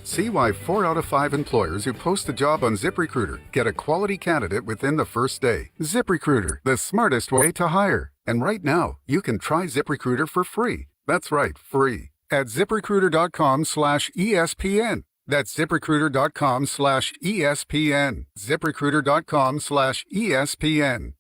See why 4 out of 5 employers who post a job on ZipRecruiter get a quality candidate within the first day. ZipRecruiter, the smartest way to hire. And right now, you can try ZipRecruiter for free. That's right, free. At ZipRecruiter.com/ESPN. That's ZipRecruiter.com/ESPN. ZipRecruiter.com/ESPN.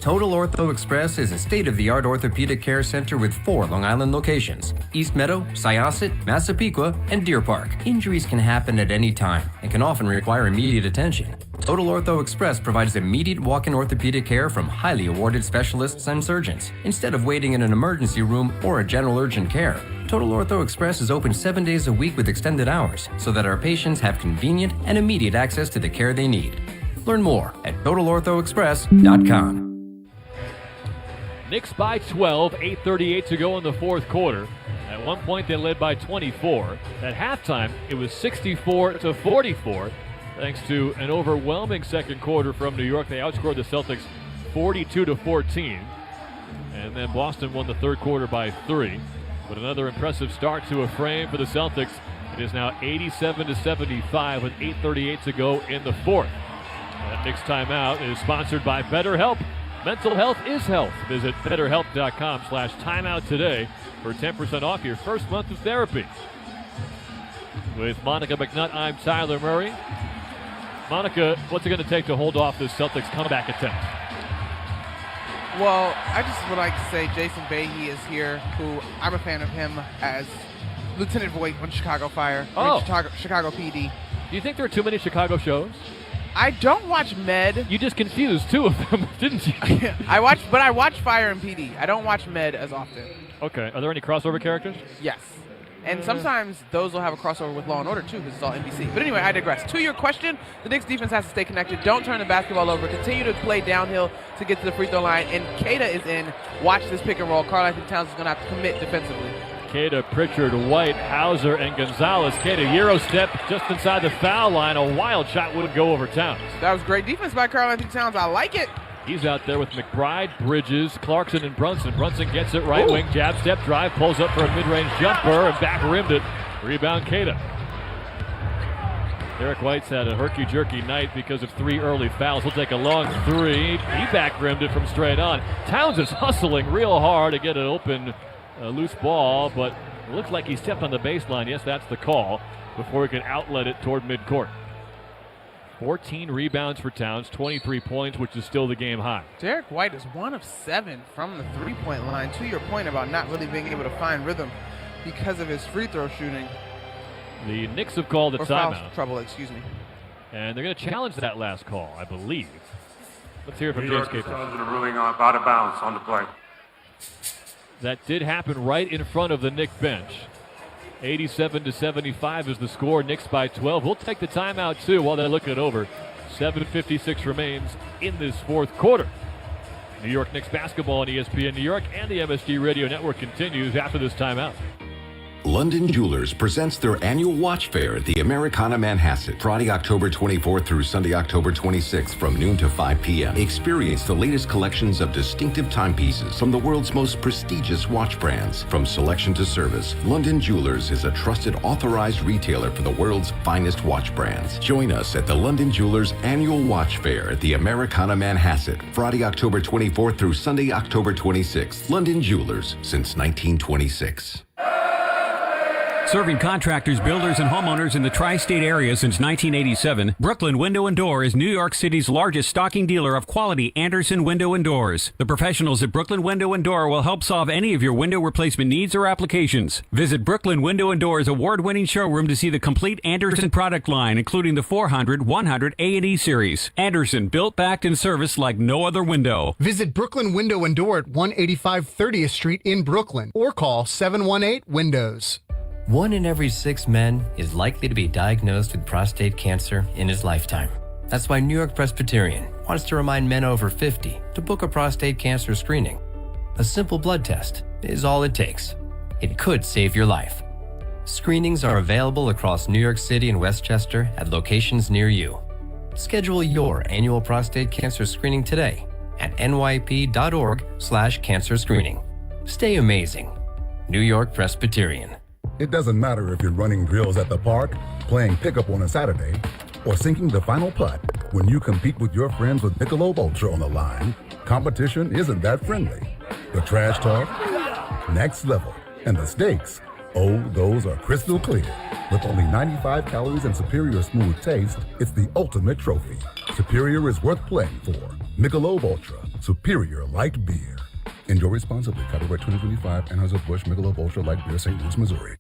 Total Ortho Express is a state-of-the-art orthopedic care center with 4 Long Island locations: East Meadow, Syosset, Massapequa, and Deer Park. Injuries can happen at any time and can often require immediate attention. Total Ortho Express provides immediate walk-in orthopedic care from highly awarded specialists and surgeons, instead of waiting in an emergency room or a general urgent care. Total Ortho Express is open 7 days a week with extended hours, so that our patients have convenient and immediate access to the care they need. Learn more at TotalOrthoExpress.com. Knicks by 12, 8:38 to go in the fourth quarter. At one point, they led by 24. At halftime, it was 64-44. Thanks to an overwhelming second quarter from New York, they outscored the Celtics 42-14. And then Boston won the third quarter by 3. But another impressive start to a frame for the Celtics. It is now 87-75 with 8:38 to go in the fourth. That Knicks timeout is sponsored by BetterHelp. Mental health is health. Visit BetterHelp.com/timeout today for 10% off your first month of therapy. With Monica McNutt, I'm Tyler Murray. Monica, what's it going to take to hold off this Celtics comeback attempt? Well, I just would like to say Jason Bayhe is here, who I'm a fan of him as Lieutenant Voight on Chicago Fire, Chicago PD. Do you think there are too many Chicago shows? I don't watch Med. You just confused 2 of them, didn't you? I watch Fire and PD. I don't watch Med as often. Okay. Are there any crossover characters? Yes. And sometimes those will have a crossover with Law & Order, too, because it's all NBC. But anyway, I digress. To your question, the Knicks defense has to stay connected. Don't turn the basketball over. Continue to play downhill to get to the free throw line. And Keita is in. Watch this pick and roll. Karl-Anthony Towns is going to have to commit defensively. Keita, Pritchard, White, Hauser, and Gonzalez. Keita, Euro step just inside the foul line. A wild shot wouldn't go over Towns. That was great defense by Karl-Anthony Towns. I like it. He's out there with McBride, Bridges, Clarkson, and Brunson. Brunson gets it right wing, jab step, drive, pulls up for a mid-range jumper, and back rimmed it. Rebound, Keita. Derek White's had a herky-jerky night because of 3 early fouls. He'll take a long 3. He back rimmed it from straight on. Towns is hustling real hard to get an open loose ball, but it looks like he stepped on the baseline. Yes, that's the call, before he can outlet it toward midcourt. 14 rebounds for Towns, 23 points, which is still the game high. Derek White is 1 of 7 from the three-point line. To your point about not really being able to find rhythm because of his free throw shooting. The Knicks have called a timeout. Trouble, excuse me. And they're going to challenge that last call, I believe. Let's hear it from James Capel. A ruling out of bounds on the play. That did happen right in front of the Knicks bench. 87-75 is the score. Knicks by 12. We'll take the timeout, too, while they look it over. 7:56 remains in this fourth quarter. New York Knicks basketball on ESPN New York and the MSG Radio Network continues after this timeout. London Jewelers presents their annual watch fair at the Americana Manhasset, Friday, October 24th through Sunday, October 26th from noon to 5 p.m. Experience the latest collections of distinctive timepieces from the world's most prestigious watch brands. From selection to service, London Jewelers is a trusted, authorized retailer for the world's finest watch brands. Join us at the London Jewelers annual watch fair at the Americana Manhasset, Friday, October 24th through Sunday, October 26th. London Jewelers since 1926. Serving contractors, builders, and homeowners in the tri-state area since 1987, Brooklyn Window and Door is New York City's largest stocking dealer of quality Andersen window and doors. The professionals at Brooklyn Window and Door will help solve any of your window replacement needs or applications. Visit Brooklyn Window and Door's award-winning showroom to see the complete Andersen product line, including the 400, 100, A&E series. Andersen, built, backed, and serviced like no other window. Visit Brooklyn Window and Door at 185 30th Street in Brooklyn or call 718-WINDOWS. 1 in every 6 men is likely to be diagnosed with prostate cancer in his lifetime. That's why New York Presbyterian wants to remind men over 50 to book a prostate cancer screening. A simple blood test is all it takes. It could save your life. Screenings are available across New York City and Westchester at locations near you. Schedule your annual prostate cancer screening today at nyp.org/cancer screening. Stay amazing. New York Presbyterian. It doesn't matter if you're running drills at the park, playing pickup on a Saturday, or sinking the final putt. When you compete with your friends with Michelob Ultra on the line, competition isn't that friendly. The trash talk, next level, and the stakes, oh, those are crystal clear. With only 95 calories and superior smooth taste, it's the ultimate trophy. Superior is worth playing for. Michelob Ultra, superior light beer. Enjoy responsibly. Copyright 2025, Anheuser-Busch Michelob Ultra Light Beer, St. Louis, Missouri.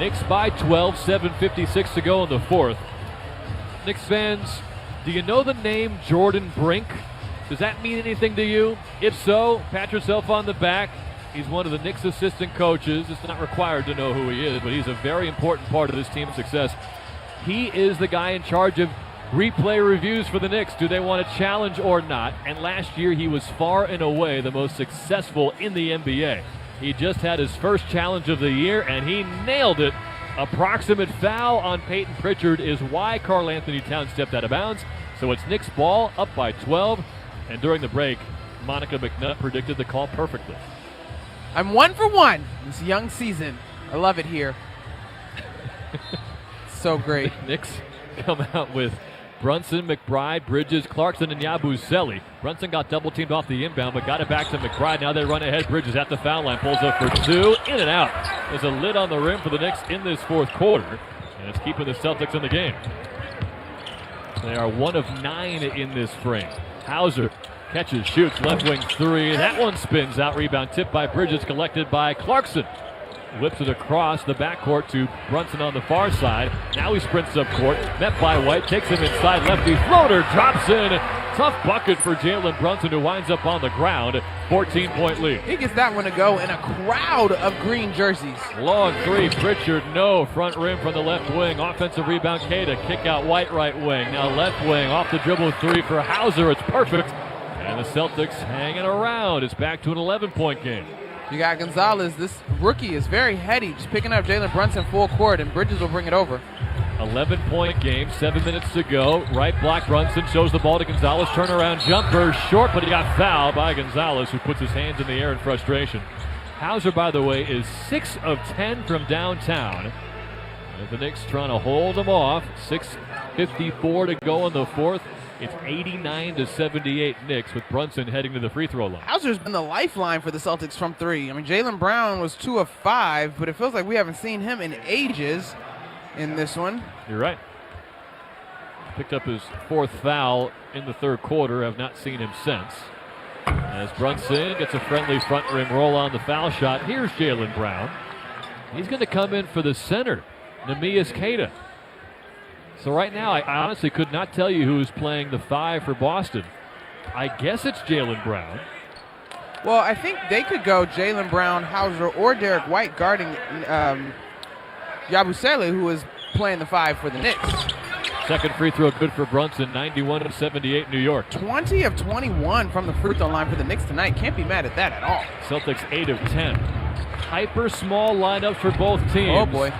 Knicks by 12, 7:56 to go in the fourth. Knicks fans, do you know the name Jordan Brink? Does that mean anything to you? If so, pat yourself on the back. He's one of the Knicks assistant coaches. It's not required to know who he is, but he's a very important part of this team's success. He is the guy in charge of replay reviews for the Knicks. Do they want to challenge or not? And last year he was far and away the most successful in the NBA. He just had his first challenge of the year, and he nailed it. Approximate foul on Peyton Pritchard is why Karl Anthony Towns stepped out of bounds. So it's Knicks ball, up by 12. And during the break, Monica McNutt predicted the call perfectly. I'm 1 for 1 this young season. I love it here. So great. Knicks come out with Brunson, McBride, Bridges, Clarkson, and Yabusele. Brunson got double-teamed off the inbound, but got it back to McBride. Now they run ahead. Bridges at the foul line, pulls up for 2, in and out. There's a lid on the rim for the Knicks in this fourth quarter, and it's keeping the Celtics in the game. They are 1 of 9 in this frame. Hauser catches, shoots, left wing 3. That one spins out. Rebound tipped by Bridges, collected by Clarkson. Whips it across the backcourt to Brunson on the far side. Now he sprints up court, met by White, takes him inside, lefty floater, drops in. Tough bucket for Jalen Brunson, who winds up on the ground. 14-point lead. He gets that one to go in a crowd of green jerseys. Long 3, Pritchard, no. Front rim from the left wing. Offensive rebound, Queta. Kick out White, right wing. Now left wing, off the dribble 3 for Hauser. It's perfect. And the Celtics hanging around. It's back to an 11-point game. You got Gonzalez. This rookie is very heady, just picking up Jalen Brunson full court, and Bridges will bring it over. 11-point game, 7 minutes to go. Right block, Brunson shows the ball to Gonzalez. Turnaround jumper, short, but he got fouled by Gonzalez, who puts his hands in the air in frustration. Hauser, by the way, is 6 of 10 from downtown. And the Knicks trying to hold them off. 6:54 to go in the fourth. It's 89-78 Knicks, with Brunson heading to the free throw line. Hauser's been the lifeline for the Celtics from 3. I mean, Jaylen Brown was 2 of 5, but it feels like we haven't seen him in ages in this one. You're right. Picked up his 4th foul in the third quarter. Have not seen him since. As Brunson gets a friendly front rim roll on the foul shot. Here's Jaylen Brown. He's going to come in for the center, Neemias Queta. So right now, I honestly could not tell you who's playing the 5 for Boston. I guess it's Jaylen Brown. Well, I think they could go Jaylen Brown, Hauser, or Derek White guarding Yabusele, who is playing the 5 for the Knicks. Second free throw good for Brunson, 91-78 New York. 20 of 21 from the free throw line for the Knicks tonight. Can't be mad at that at all. Celtics 8 of 10. Hyper small lineup for both teams. Oh, boy.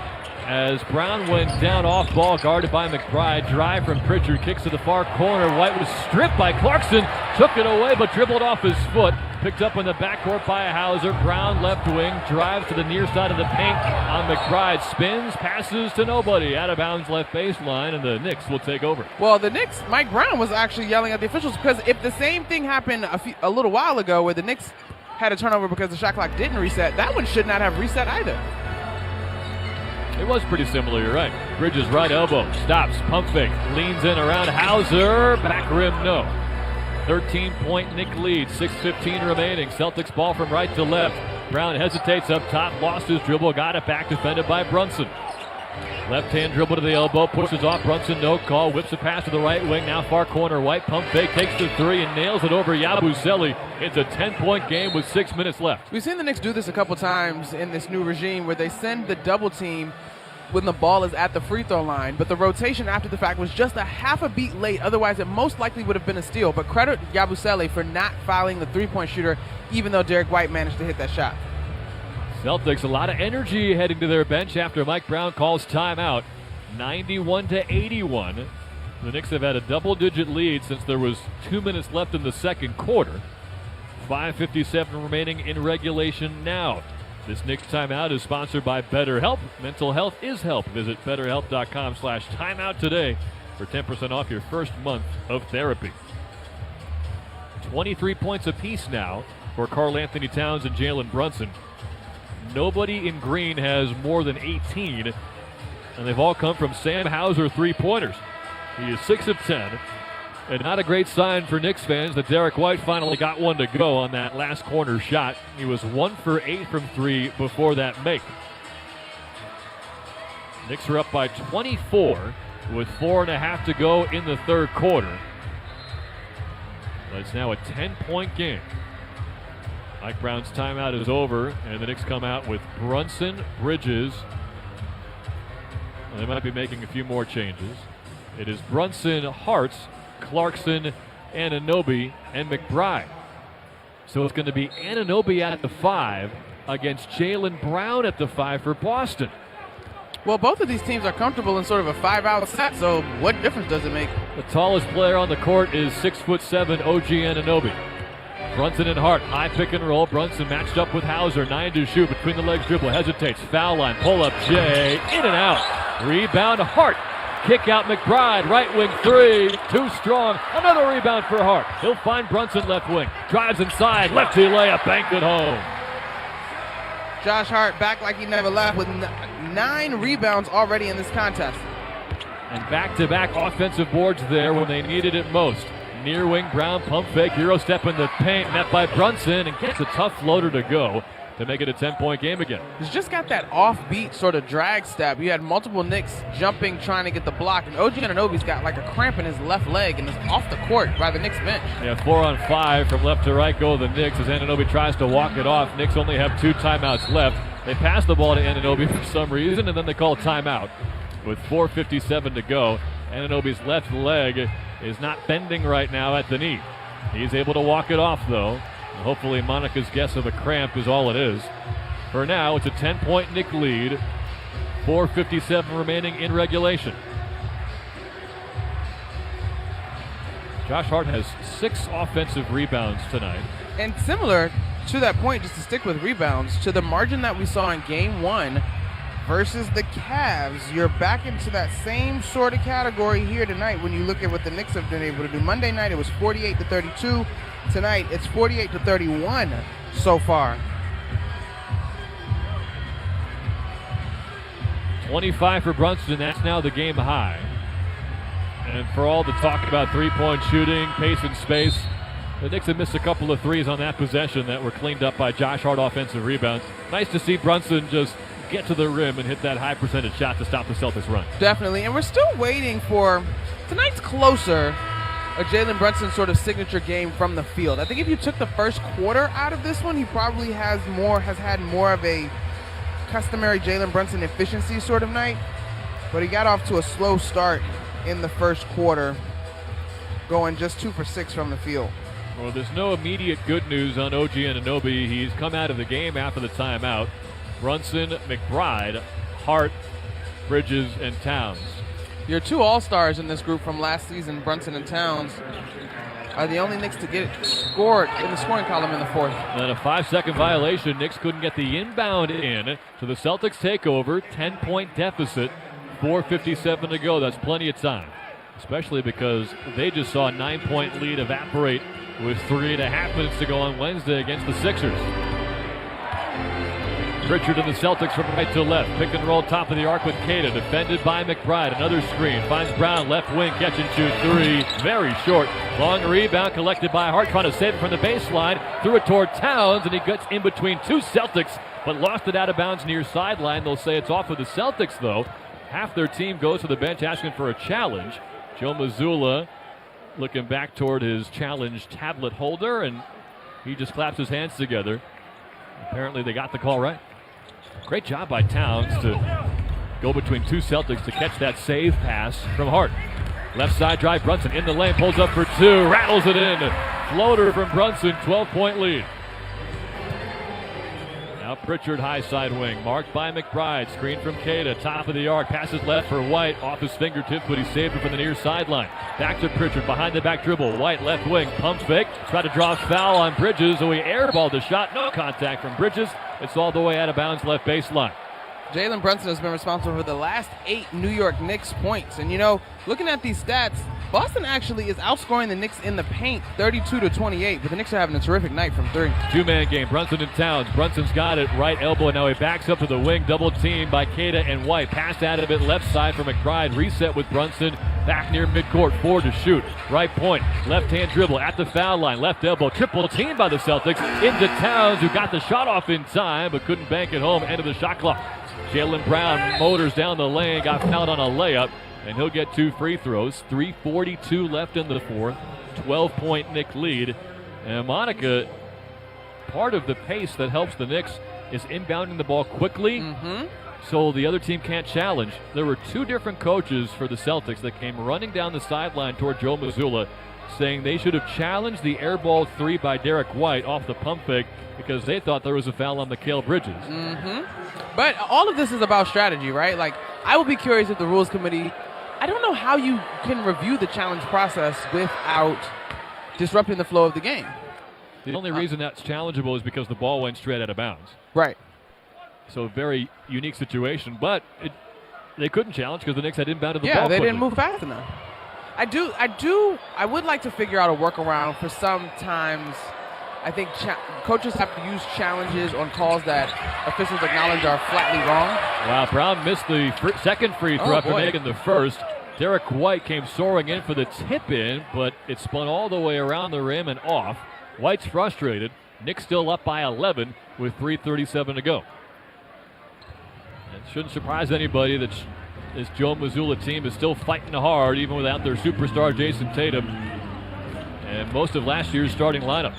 As Brown went down off ball, guarded by McBride. Drive from Pritchard, kicks to the far corner. White was stripped by Clarkson, took it away but dribbled off his foot. Picked up in the backcourt by Hauser. Brown left wing, drives to the near side of the paint on McBride. Spins, passes to nobody. Out of bounds left baseline, and the Knicks will take over. Well, the Knicks, Mike Brown was actually yelling at the officials, because if the same thing happened a little while ago where the Knicks had a turnover because the shot clock didn't reset, that one should not have reset either. It was pretty similar, you're right. Bridges right elbow, stops, pump fake, leans in around Hauser, back rim, no. 13-point Knick lead, 6:15 remaining. Celtics ball from right to left. Brown hesitates up top, lost his dribble, got it back, defended by Brunson. Left-hand dribble to the elbow, pushes off Brunson, no call, whips a pass to the right wing, now far corner, White pump fake, takes the three and nails it over Yabusele. It's a 10-point game with 6 minutes left. We've seen the Knicks do this a couple times in this new regime where they send the double team when the ball is at the free throw line, but the rotation after the fact was just a half a beat late. Otherwise, it most likely would have been a steal. But credit Yabusele for not fouling the three-point shooter, even though Derek White managed to hit that shot. Celtics, a lot of energy heading to their bench after Mike Brown calls timeout. 91-81. The Knicks have had a double-digit lead since there was 2 minutes left in the second quarter. 5:57 remaining in regulation now. This Knicks timeout is sponsored by BetterHelp. Mental health is help. Visit BetterHelp.com/timeout today for 10% off your first month of therapy. 23 points apiece now for Karl Anthony Towns and Jalen Brunson. Nobody in green has more than 18, and they've all come from Sam Hauser three-pointers. He is 6 of 10. And not a great sign for Knicks fans that Derek White finally got one to go on that last corner shot. He was 1 for 8 from 3 before that make. Knicks are up by 24 with 4.5 to go in the third quarter. But it's now a 10-point game. Mike Brown's timeout is over, and the Knicks come out with Brunson, Bridges. They might be making a few more changes. It is Brunson, Hartz, Clarkson, Anunoby, and McBride. So it's going to be Anunoby at the 5 against Jaylen Brown at the 5 for Boston. Well, both of these teams are comfortable in sort of a 5-out set, so what difference does it make? The tallest player on the court is 6'7" OG Anunoby. Brunson and Hart, high pick and roll. Brunson matched up with Hauser, 9 to shoot, between the legs dribble, hesitates, foul line, pull up Jay, in and out. Rebound Hart. Kick out McBride, right wing 3, too strong. Another rebound for Hart. He'll find Brunson left wing. Drives inside, lefty layup, banked it home. Josh Hart back like he never left with 9 rebounds already in this contest. And back-to-back offensive boards there when they needed it most. Near wing Brown, pump fake, Euro step in the paint, met by Brunson, and gets a tough floater to go to make it a 10-point game again. He's just got that offbeat sort of drag step. You had multiple Knicks jumping, trying to get the block, and OG Anunoby's got like a cramp in his left leg and is off the court by the Knicks bench. Yeah, 4 on 5 from left to right go the Knicks as Anunoby tries to walk it off. Knicks only have 2 timeouts left. They pass the ball to Anunoby for some reason, and then they call a timeout with 4:57 to go. Anunoby's left leg is not bending right now at the knee. He's able to walk it off, though. And hopefully Monica's guess of a cramp is all it is. For now, it's a 10-point Knick lead. 4:57 remaining in regulation. Josh Hart has 6 offensive rebounds tonight. And similar to that point, just to stick with rebounds, to the margin that we saw in Game 1 versus the Cavs, you're back into that same sort of category here tonight when you look at what the Knicks have been able to do. Monday night, it was 48-32. Tonight, it's 48-31 so far. 25 for Brunson, that's now the game high. And for all the talk about three-point shooting, pace and space, the Knicks have missed a couple of threes on that possession that were cleaned up by Josh Hart offensive rebounds. Nice to see Brunson just get to the rim and hit that high percentage shot to stop the Celtics run. Definitely, and we're still waiting for tonight's closer, a Jalen Brunson sort of signature game from the field. I think if you took the first quarter out of this one, he probably has had more of a customary Jalen Brunson efficiency sort of night, but he got off to a slow start in the first quarter, going just 2 for 6 from the field. Well, there's no immediate good news on OG Anunoby. He's come out of the game after the timeout. Brunson, McBride, Hart, Bridges, and Towns. Your 2 All-Stars in this group from last season, Brunson and Towns, are the only Knicks to get scored in the scoring column in the fourth. And a 5-second violation. Knicks couldn't get the inbound in, so the Celtics take over, 10-point deficit, 4:57 to go. That's plenty of time, especially because they just saw a 9-point lead evaporate with 3.5 minutes to go on Wednesday against the Sixers. Pritchard and the Celtics from right to left. Pick and roll top of the arc with Cada. Defended by McBride. Another screen. Finds Brown. Left wing. Catch and shoot three. Very short. Long rebound collected by Hart. Trying to save it from the baseline. Threw it toward Towns. And he gets in between two Celtics. But lost it out of bounds near sideline. They'll say it's off of the Celtics though. Half their team goes to the bench asking for a challenge. Joe Mazzulla looking back toward his challenge tablet holder. And he just claps his hands together. Apparently they got the call right. Great job by Towns to go between two Celtics to catch that save pass from Hart. Left side drive, Brunson in the lane, pulls up for two, rattles it in. Floater from Brunson, 12-point lead. Now Pritchard, high side wing, marked by McBride. Screen from Cada, top of the arc, passes left for White, off his fingertips, but he saved it from the near sideline. Back to Pritchard, behind the back dribble. White, left wing, pump fake, try to draw foul on Bridges, so he airballed the shot. No contact from Bridges. It's all the way out of bounds, left baseline. Jalen Brunson has been responsible for the last 8 New York Knicks points. And, you know, looking at these stats, Boston actually is outscoring the Knicks in the paint 32-28, but the Knicks are having a terrific night from 3. Two-man game, Brunson and Towns. Brunson's got it, right elbow, and now he backs up to the wing, double team by Cada and White. Pass out of it, left side for McBride. Reset with Brunson, back near midcourt, 4 to shoot. Right point, left-hand dribble at the foul line, left elbow, triple team by the Celtics. Into Towns, who got the shot off in time, but couldn't bank it home. End of the shot clock. Jalen Brown motors down the lane, got fouled on a layup, and he'll get 2 free throws. 3:42 left in the fourth. 12-point Knick lead. And Monica, part of the pace that helps the Knicks is inbounding the ball quickly, so the other team can't challenge. There were 2 different coaches for the Celtics that came running down the sideline toward Joe Mazzulla, saying they should have challenged the airball 3 by Derek White off the pump fake because they thought there was a foul on Mikal Bridges. But all of this is about strategy, right? Like, I would be curious if the rules committee, I don't know how you can review the challenge process without disrupting the flow of the game. The only reason that's challengeable is because the ball went straight out of bounds. Right. So very unique situation, but they couldn't challenge because the Knicks had inbounded the ball. Yeah, they quickly. didn't move fast enough. I would like to figure out a workaround for sometimes. I think coaches have to use challenges on calls that officials acknowledge are flatly wrong. Wow, Brown missed the second free throw after making the first. Derek White came soaring in for the tip-in, but it spun all the way around the rim and off. White's frustrated. Knicks still up by 11 with 3:37 to go. It shouldn't surprise anybody that this Joe Mazzulla team is still fighting hard even without their superstar Jason Tatum and most of last year's starting lineup.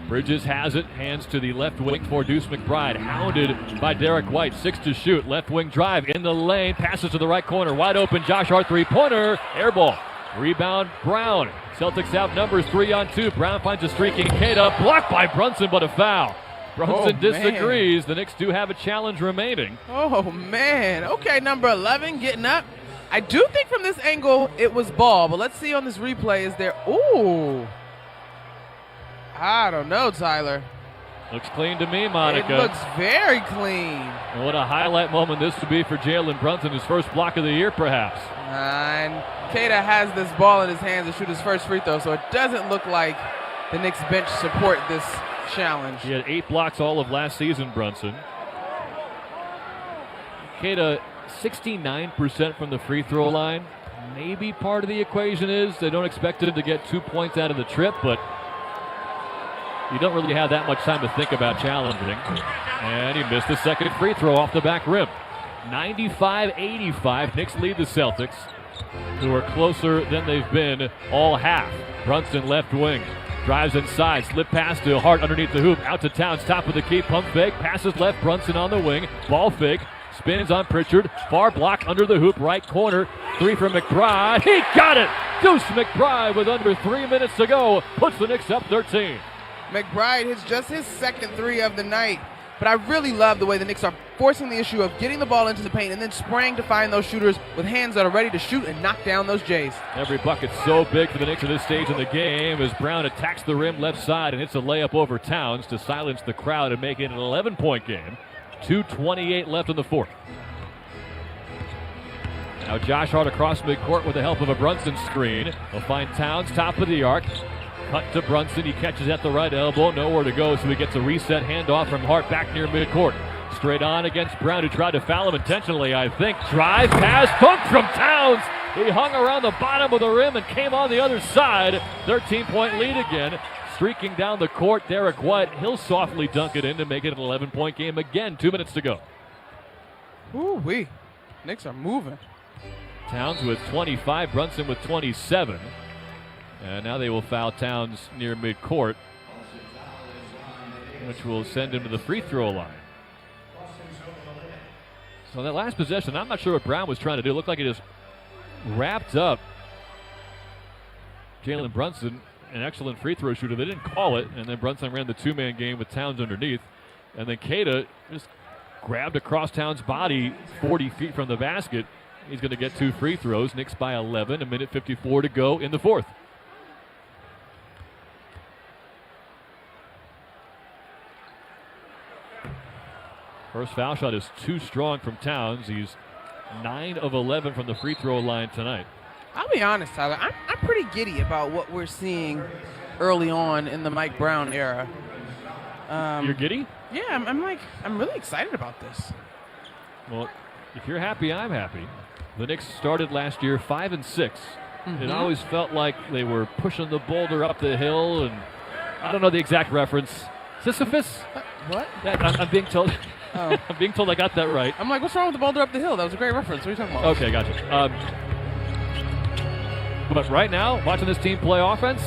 Bridges has it, hands to the left wing for Deuce McBride, hounded by Derek White, 6 to shoot, left wing drive in the lane, passes to the right corner, wide open, Josh Hart three-pointer, air ball, rebound Brown. Celtics have numbers 3-on-2, Brown finds a streaking Cada, blocked by Brunson, but a foul. Brunson disagrees, the Knicks do have a challenge remaining. Oh man, okay, number 11 getting up. I do think from this angle it was ball, but let's see on this replay, is there, ooh. I don't know, Tyler. Looks clean to me, Monica. It looks very clean. And what a highlight moment this would be for Jalen Brunson, his first block of the year, perhaps. And Cada has this ball in his hands to shoot his first free throw, so it doesn't look like the Knicks bench support this challenge. He had 8 blocks all of last season, Brunson. Cada, 69% from the free throw line. Maybe part of the equation is they don't expect him to get 2 points out of the trip, but you don't really have that much time to think about challenging. And he missed the second free throw off the back rim. 95-85. Knicks lead the Celtics, who are closer than they've been all half. Brunson left wing. Drives inside. Slip pass to Hart underneath the hoop. Out to Towns. Top of the key. Pump fake. Passes left. Brunson on the wing. Ball fake. Spins on Pritchard. Far block under the hoop. Right corner. 3 from McBride. He got it! Deuce McBride with under 3 minutes to go. Puts the Knicks up 13. McBride hits just his second 3 of the night. But I really love the way the Knicks are forcing the issue of getting the ball into the paint and then spraying to find those shooters with hands that are ready to shoot and knock down those Jays. Every bucket's so big for the Knicks at this stage in the game as Brown attacks the rim left side and hits a layup over Towns to silence the crowd and make it an 11-point game. 2:28 left in the fourth. Now Josh Hart across midcourt with the help of a Brunson screen. He'll find Towns top of the arc. Cut to Brunson. He catches at the right elbow. Nowhere to go, so he gets a reset handoff from Hart back near midcourt. straight on against Brown, who tried to foul him intentionally, I think. Drive, pass, hooked from Towns. He hung around the bottom of the rim and came on the other side. 13-point lead again. Streaking down the court, Derek White. He'll softly dunk it in to make it an 11-point game again. 2 minutes to go. Ooh-wee. Knicks are moving. Towns with 25, Brunson with 27. And now they will foul Towns near midcourt, which will send him to the free throw line. So that last possession, I'm not sure what Brown was trying to do. It looked like he just wrapped up Jalen Brunson, an excellent free throw shooter. They didn't call it, and then Brunson ran the two-man game with Towns underneath. And then Keita just grabbed across Towns' body 40 feet from the basket. He's going to get 2 free throws. Knicks by 11, a minute 54 to go in the fourth. First foul shot is too strong from Towns. He's 9 of 11 from the free throw line tonight. I'll be honest, Tyler. I'm pretty giddy about what we're seeing early on in the Mike Brown era. You're giddy? Yeah, I'm really excited about this. Well, if you're happy, I'm happy. The Knicks started last year 5-6. It always felt like they were pushing the boulder up the hill, and I don't know the exact reference. Sisyphus? What? I'm being told. Oh. I'm being told I got that right. I'm like, what's wrong with the boulder up the hill? That was a great reference. What are you talking about? Okay, gotcha. But right now, watching this team play offense,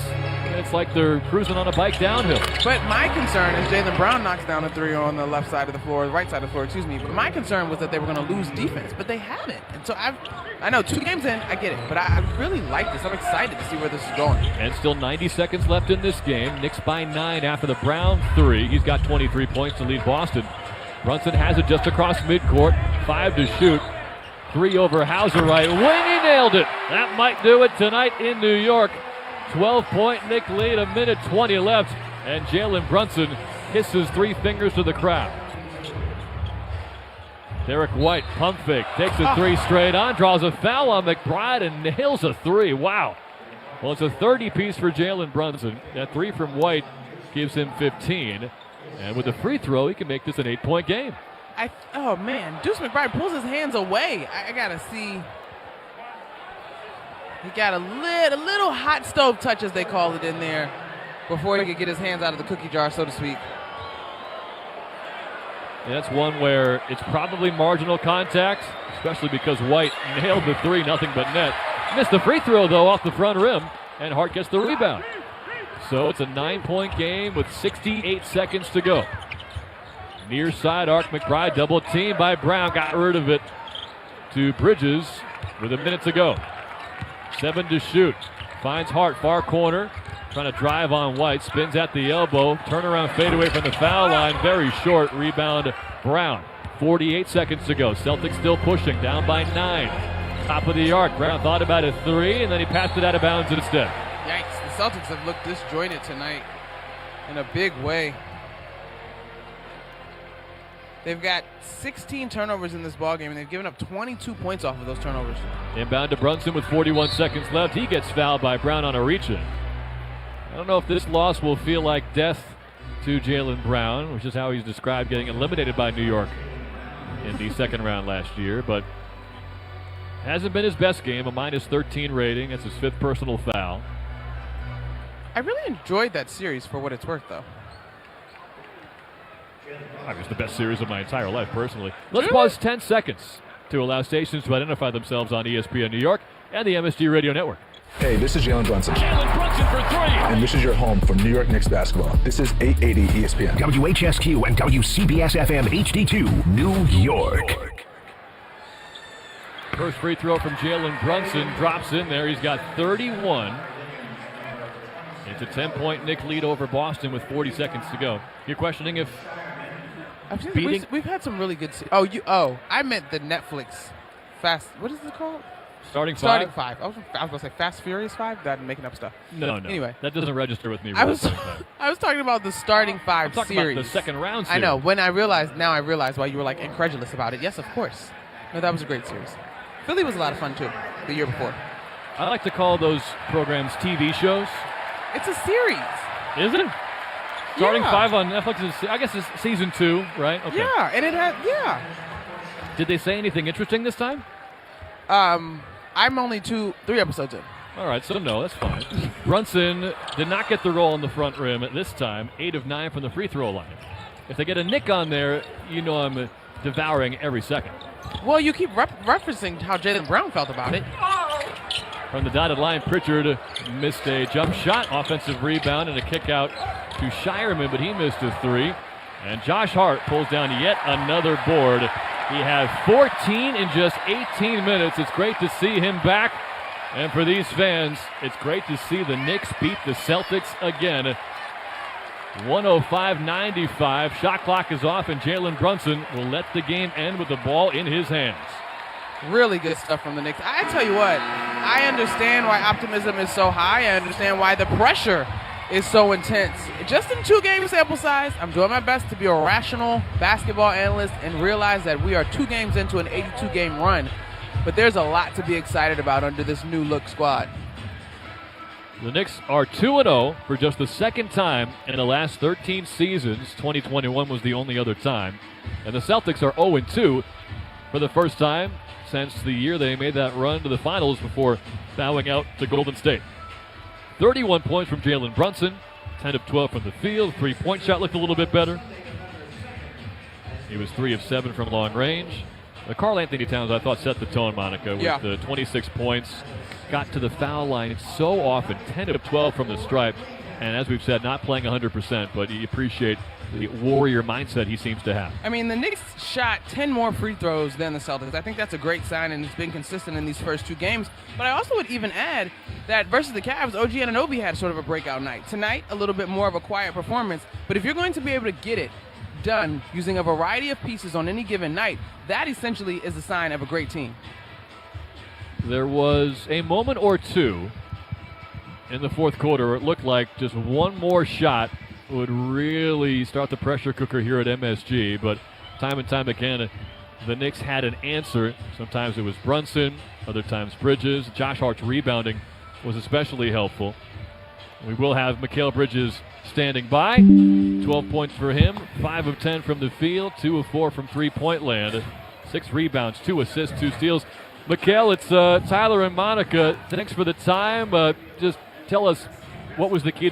it's like they're cruising on a bike downhill. But my concern is Jalen Brown knocks down a 3 on the left side of the floor, the right side of the floor, excuse me. But my concern was that they were going to lose defense, but they haven't. And so I know 2 games in, I get it. But I really like this. I'm excited to see where this is going. And still 90 seconds left in this game. Knicks by 9 after the Brown 3. He's got 23 points to lead Boston. Brunson has it just across midcourt. 5 to shoot. 3 over Hauser right wing. He nailed it. That might do it tonight in New York. 12-point Knick lead, a minute 20 left. And Jalen Brunson kisses 3 fingers to the crowd. Derek White, pump fake, takes a 3 straight on, draws a foul on McBride and nails a 3. Wow. Well, it's a 30-piece for Jalen Brunson. That 3 from White gives him 15. And with a free throw, he can make this an 8-point game. Oh, man. Deuce McBride pulls his hands away. I got to see. He got a little hot stove touch, as they call it, in there before he could get his hands out of the cookie jar, so to speak. Yeah, that's one where it's probably marginal contact, especially because White nailed the 3, nothing but net. Missed the free throw, though, off the front rim, and Hart gets the rebound. So it's a 9-point game with 68 seconds to go. Near side arc, McBride double team by Brown. Got rid of it to Bridges with a minute to go. 7 to shoot. Finds Hart, far corner. Trying to drive on White. Spins at the elbow. Turnaround fadeaway from the foul line. Very short. Rebound Brown. 48 seconds to go. Celtics still pushing. Down by 9. Top of the arc. Brown thought about a 3, and then he passed it out of bounds instead. Yikes. The Celtics have looked disjointed tonight in a big way. They've got 16 turnovers in this ballgame, and they've given up 22 points off of those turnovers. Inbound to Brunson with 41 seconds left. He gets fouled by Brown on a reach-in. I don't know if this loss will feel like death to Jalen Brown, which is how he's described getting eliminated by New York in the second round last year, but hasn't been his best game, a minus 13 rating. That's his 5th personal foul. I really enjoyed that series for what it's worth, though. It was the best series of my entire life, personally. Let's pause 10 seconds to allow stations to identify themselves on ESPN New York and the MSG Radio Network. Hey, this is Jalen Brunson. Jalen Brunson for 3. And this is your home for New York Knicks basketball. This is 880 ESPN. WHSQ and WCBS-FM HD2, New York. First free throw from Jalen Brunson drops in there. He's got 31. It's a 10-point Knick lead over Boston with 40 seconds to go. You're questioning if we've had some really good. I meant the Netflix Fast. What is it called? Starting 5. Starting 5. I was going to say Fast Furious 5. I'm making up stuff. No. Anyway, that doesn't register with me. I was talking about the Starting 5 I'm talking series. about the second round series. I know. When I realized why you were like incredulous about it. Yes, of course. No, that was a great series. Philly was a lot of fun too. The year before. I like to call those programs TV shows. It's a series. Is it? Starting 5 on Netflix is, I guess, it's season 2, right? Okay. Yeah, and it had, Did they say anything interesting this time? I'm only 3 episodes in. All right, so no, that's fine. Brunson did not get the roll on the front rim at this time, 8 of 9 from the free throw line. If they get a nick on there, you know I'm devouring every second. Well, you keep referencing how Jaylen Brown felt about it. From the dotted line, Pritchard missed a jump shot, offensive rebound, and a kick out to Shireman, but he missed a 3. And Josh Hart pulls down yet another board. He had 14 in just 18 minutes. It's great to see him back. And for these fans, it's great to see the Knicks beat the Celtics again. 105-95. Shot clock is off, and Jalen Brunson will let the game end with the ball in his hands. Really good stuff from the Knicks. I tell you what, I understand why optimism is so high. I understand why the pressure is so intense. Just in 2-game sample size, I'm doing my best to be a rational basketball analyst and realize that we are 2 games into an 82-game run. But there's a lot to be excited about under this new look squad. The Knicks are 2-0 for just the second time in the last 13 seasons. 2021 was the only other time. And the Celtics are 0-2 for the first time since the year they made that run to the finals before bowing out to Golden State. 31 points from Jalen Brunson, 10 of 12 from the field. 3-point shot looked a little bit better. He was 3 of 7 from long range. Karl Anthony Towns, I thought, set the tone, Monica, with 26 points. Got to the foul line so often, 10 of 12 from the stripe. And as we've said, not playing 100%, but you appreciate the warrior mindset he seems to have. I mean, the Knicks shot 10 more free throws than the Celtics. I think that's a great sign, and it's been consistent in these first 2 games. But I also would even add that versus the Cavs, OG Anunoby had sort of a breakout night. Tonight, a little bit more of a quiet performance. But if you're going to be able to get it done using a variety of pieces on any given night, that essentially is a sign of a great team. There was a moment or two in the fourth quarter where it looked like just one more shot would really start the pressure cooker here at MSG, but time and time again, the Knicks had an answer. Sometimes it was Brunson, other times Bridges. Josh Hart's rebounding was especially helpful. We will have Mikal Bridges standing by. 12 points for him, 5 of 10 from the field, 2 of 4 from three-point land. 6 rebounds, 2 assists, 2 steals. Mikal, it's Tyler and Monica. Thanks for the time. Just tell us, what was the key